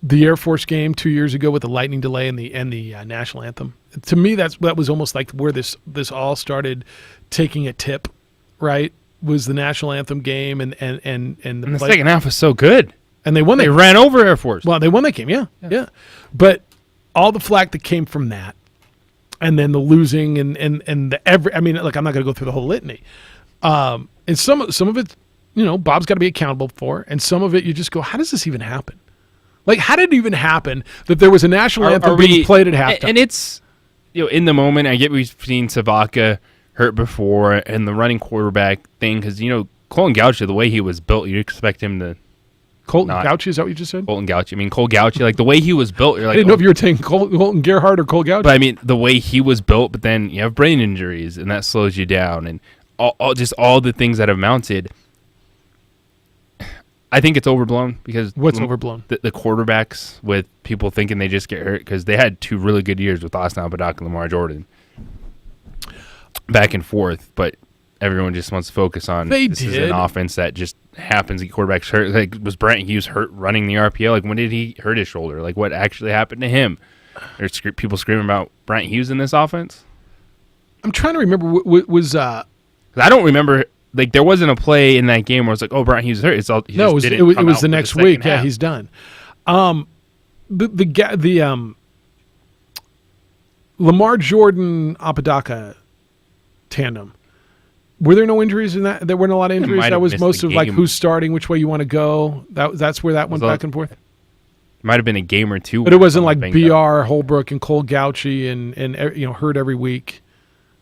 the Air Force game 2 years ago with the lightning delay and the national anthem. To me, that was almost like where this all started taking a tip, right? Was the national anthem game and the second half was so good. And they won. They ran over Air Force. Well, they won that game, yeah. But all the flack that came from that, and then the losing and the every. I mean, like, I'm not going to go through the whole litany. And some of it, you know, Bob's got to be accountable for, and some of it you just go, how does this even happen? Like, how did it even happen that there was a national anthem being played at halftime? And it's, you know, in the moment. I get we've seen Savaka hurt before and the running quarterback thing because, you know, Colin Gaucho, the way he was built, you'd expect him to Colton Gauchi, is that what you just said? Colton Gauchi. I mean, Cole Gauchi, like the way he was built, you're like, I didn't know if you were saying Colton Gerhardt or Cole Gauchi. But I mean, the way he was built, but then you have brain injuries, and that slows you down, and all the things that have mounted. I think it's overblown because what's overblown? The quarterbacks with people thinking they just get hurt because they had 2 really good years with Austin Apodaca and Lamar Jordan, back and forth, but everyone just wants to focus on this is an offense that just happens to get quarterbacks hurt. Like, was Brent Hughes hurt running the RPO? Like, when did he hurt his shoulder? Like, what actually happened to him? There's people screaming about Brent Hughes in this offense. I'm trying to remember. Was I don't remember. Like, there wasn't a play in that game where it's like, oh, Brent Hughes is hurt. It's all no. It was the next week. Yeah, he's done. The Lamar Jordan Apodaca tandem. Were there no injuries in that? There weren't a lot of injuries. That was most of like who's starting, which way you want to go. That's where that went back and forth. Might have been a game or two, but it wasn't like BR Holbrook and Cole Gauchi and hurt every week.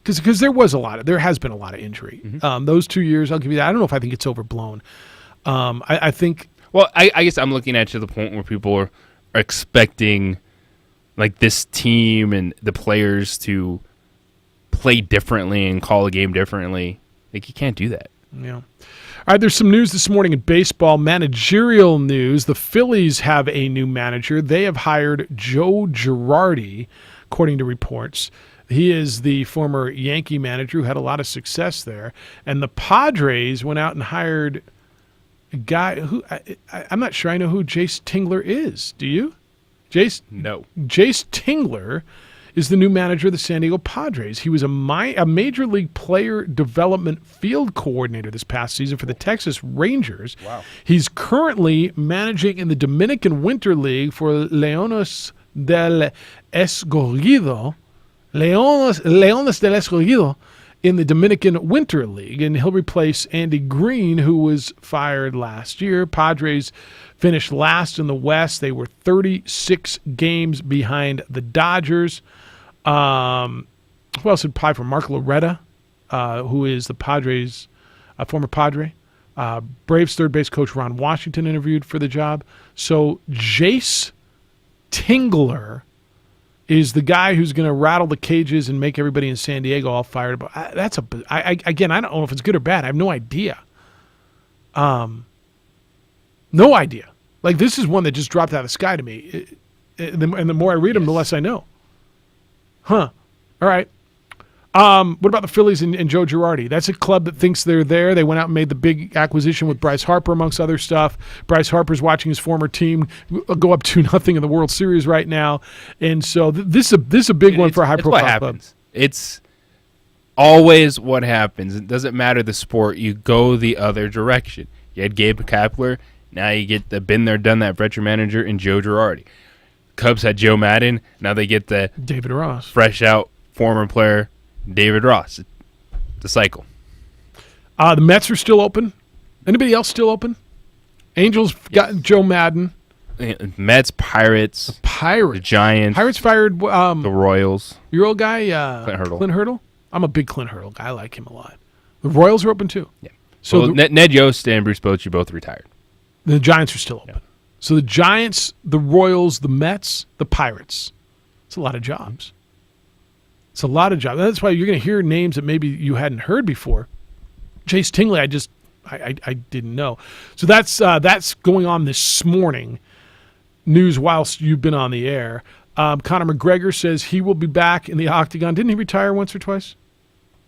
Because there has been a lot of injury. Those 2 years, I'll give you that. I don't know if I think it's overblown. I think. Well, I guess I'm looking at to the point where people are expecting like this team and the players to play differently and call a game differently. Like, you can't do that. Yeah. All right, there's some news this morning in baseball. Managerial news. The Phillies have a new manager. They have hired Joe Girardi, according to reports. He is the former Yankee manager who had a lot of success there. And the Padres went out and hired a guy who I'm not sure I know who Jace Tingler is. Do you? Jace? No. Jace Tingler is the new manager of the San Diego Padres. He was a Major League Player Development Field Coordinator this past season for the Texas Rangers. Wow. He's currently managing in the Dominican Winter League for Leones del Escogido. Leones del Escogido in the Dominican Winter League, and he'll replace Andy Green, who was fired last year. Padres finished last in the West. They were 36 games behind the Dodgers. Who else had applied for? Mark Loretta, who is the Padres' former Padre. Braves third base coach Ron Washington interviewed for the job. So Jace Tingler is the guy who's going to rattle the cages and make everybody in San Diego all fired up. Again, I don't know if it's good or bad. I have no idea. No idea. Like, this is one that just dropped out of the sky to me. And the more I read them, the less I know. Huh. All right. What about the Phillies and Joe Girardi? That's a club that thinks they're there. They went out and made the big acquisition with Bryce Harper, amongst other stuff. Bryce Harper's watching his former team go up 2-0 in the World Series right now. And so this is a big one for a high-profile club. It's always what happens. It doesn't matter the sport. You go the other direction. You had Gabe Kapler. Now you get the been there, done that veteran manager in Joe Girardi. Cubs had Joe Madden. Now they get the David Ross, fresh out former player David Ross. It's a cycle. The Mets are still open. Anybody else still open? Angels got Joe Madden. Mets, Pirates. The Giants. Pirates fired the Royals. Your old guy, Clint Hurdle. I'm a big Clint Hurdle guy. I like him a lot. The Royals are open too. Yeah. So Ned Yost and Bruce Bochy both retired. The Giants are still open. Yeah. So the Giants, the Royals, the Mets, the Pirates. It's a lot of jobs. It's a lot of jobs. That's why you're going to hear names that maybe you hadn't heard before. Jace Tingley, I didn't know. So that's going on this morning. News whilst you've been on the air. Conor McGregor says he will be back in the octagon. Didn't he retire once or twice?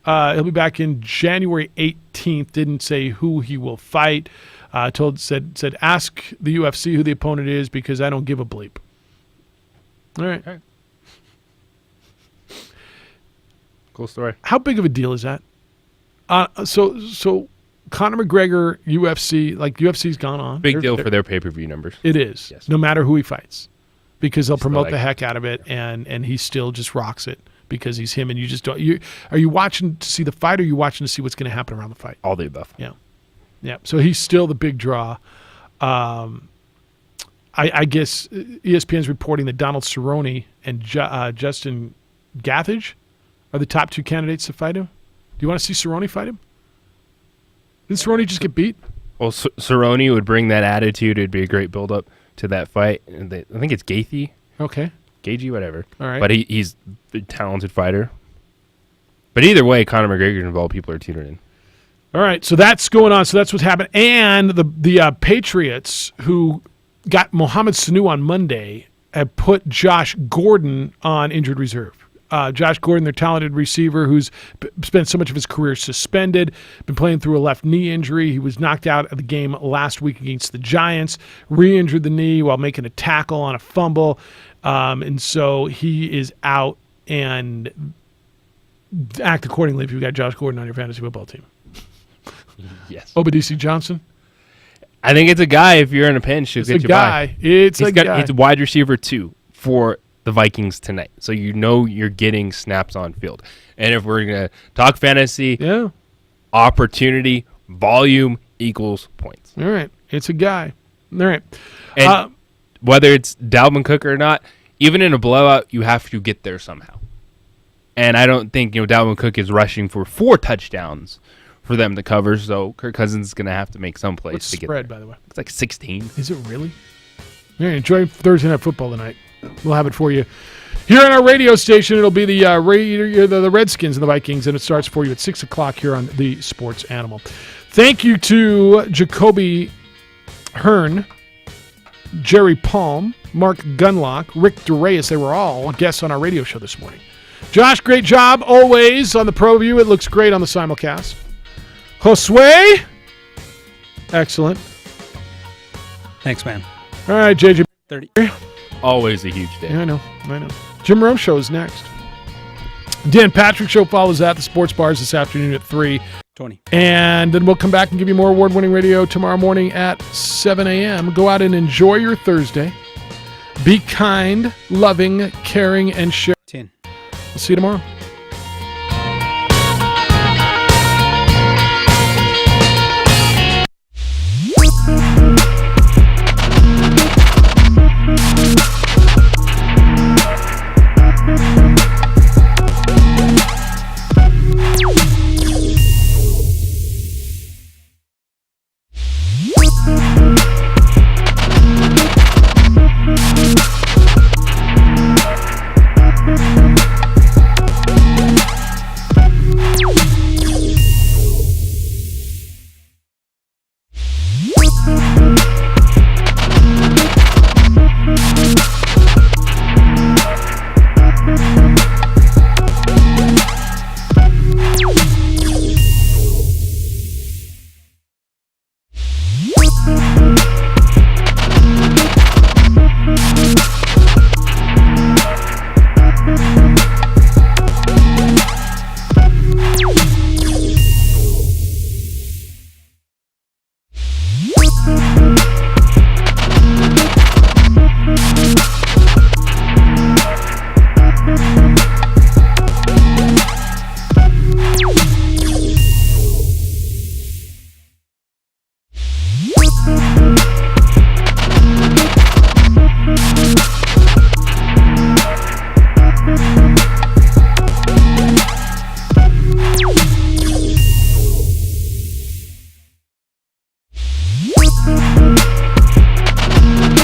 He'll be back in January 18th. Didn't say who he will fight. Said ask the UFC who the opponent is because I don't give a bleep. All right. Cool story. How big of a deal is that? So Conor McGregor, UFC, like UFC's gone on. Big deal for their pay-per-view numbers. It is. Yes. No matter who he fights. Because they'll promote the heck out of it and he still just rocks it because he's him and you just don't. Are you watching to see the fight or are you watching to see what's going to happen around the fight? All the above. Yeah. Yeah. So he's still the big draw. I guess ESPN's reporting that Donald Cerrone and Justin Gaethje are the top two candidates to fight him. Do you want to see Cerrone fight him? Didn't Cerrone just get beat? Well, Cerrone would bring that attitude. It'd be a great build-up to that fight. And I think it's Gaethje. Okay. Gaethje, whatever. All right. But he's a talented fighter. But either way, Conor McGregor and all people are tuning in. All right, so that's going on. So that's what's happened. And the Patriots, who got Mohamed Sanu on Monday, have put Josh Gordon on injured reserve. Josh Gordon, their talented receiver, who's spent so much of his career suspended, been playing through a left knee injury. He was knocked out of the game last week against the Giants, re-injured the knee while making a tackle on a fumble. And so he is out, and act accordingly if you've got Josh Gordon on your fantasy football team. Yes. Obadisi Johnson. I think it's a guy if you're in a pinch. It's a guy. It's a guy. It's wide receiver 2 for the Vikings tonight. So you know you're getting snaps on field. And if we're going to talk fantasy, opportunity, volume equals points. All right. It's a guy. All right. And whether it's Dalvin Cook or not, even in a blowout, you have to get there somehow. And I don't think Dalvin Cook is rushing for 4 touchdowns for them to cover, so Kirk Cousins is going to have to make some plays What's to get spread, there. by the way? It's like 16. Is it really? All right, enjoy Thursday Night Football tonight. We'll have it for you. Here on our radio station, it'll be the Redskins and the Vikings, and it starts for you at 6 o'clock here on the Sports Animal. Thank you to Jacoby Hearn, Jerry Palm, Mark Gunlock, Rick DeReyes. They were all guests on our radio show this morning. Josh, great job always on the ProView. It looks great on the simulcast. Josue, excellent. Thanks, man. All right, JJ. 30. Always a huge day. Yeah, I know. Jim Rome Show is next. Dan Patrick Show follows that. The Sports Bars this afternoon at 3. 20. And then we'll come back and give you more award-winning radio tomorrow morning at 7 a.m. Go out and enjoy your Thursday. Be kind, loving, caring, and share. 10. We'll see you tomorrow.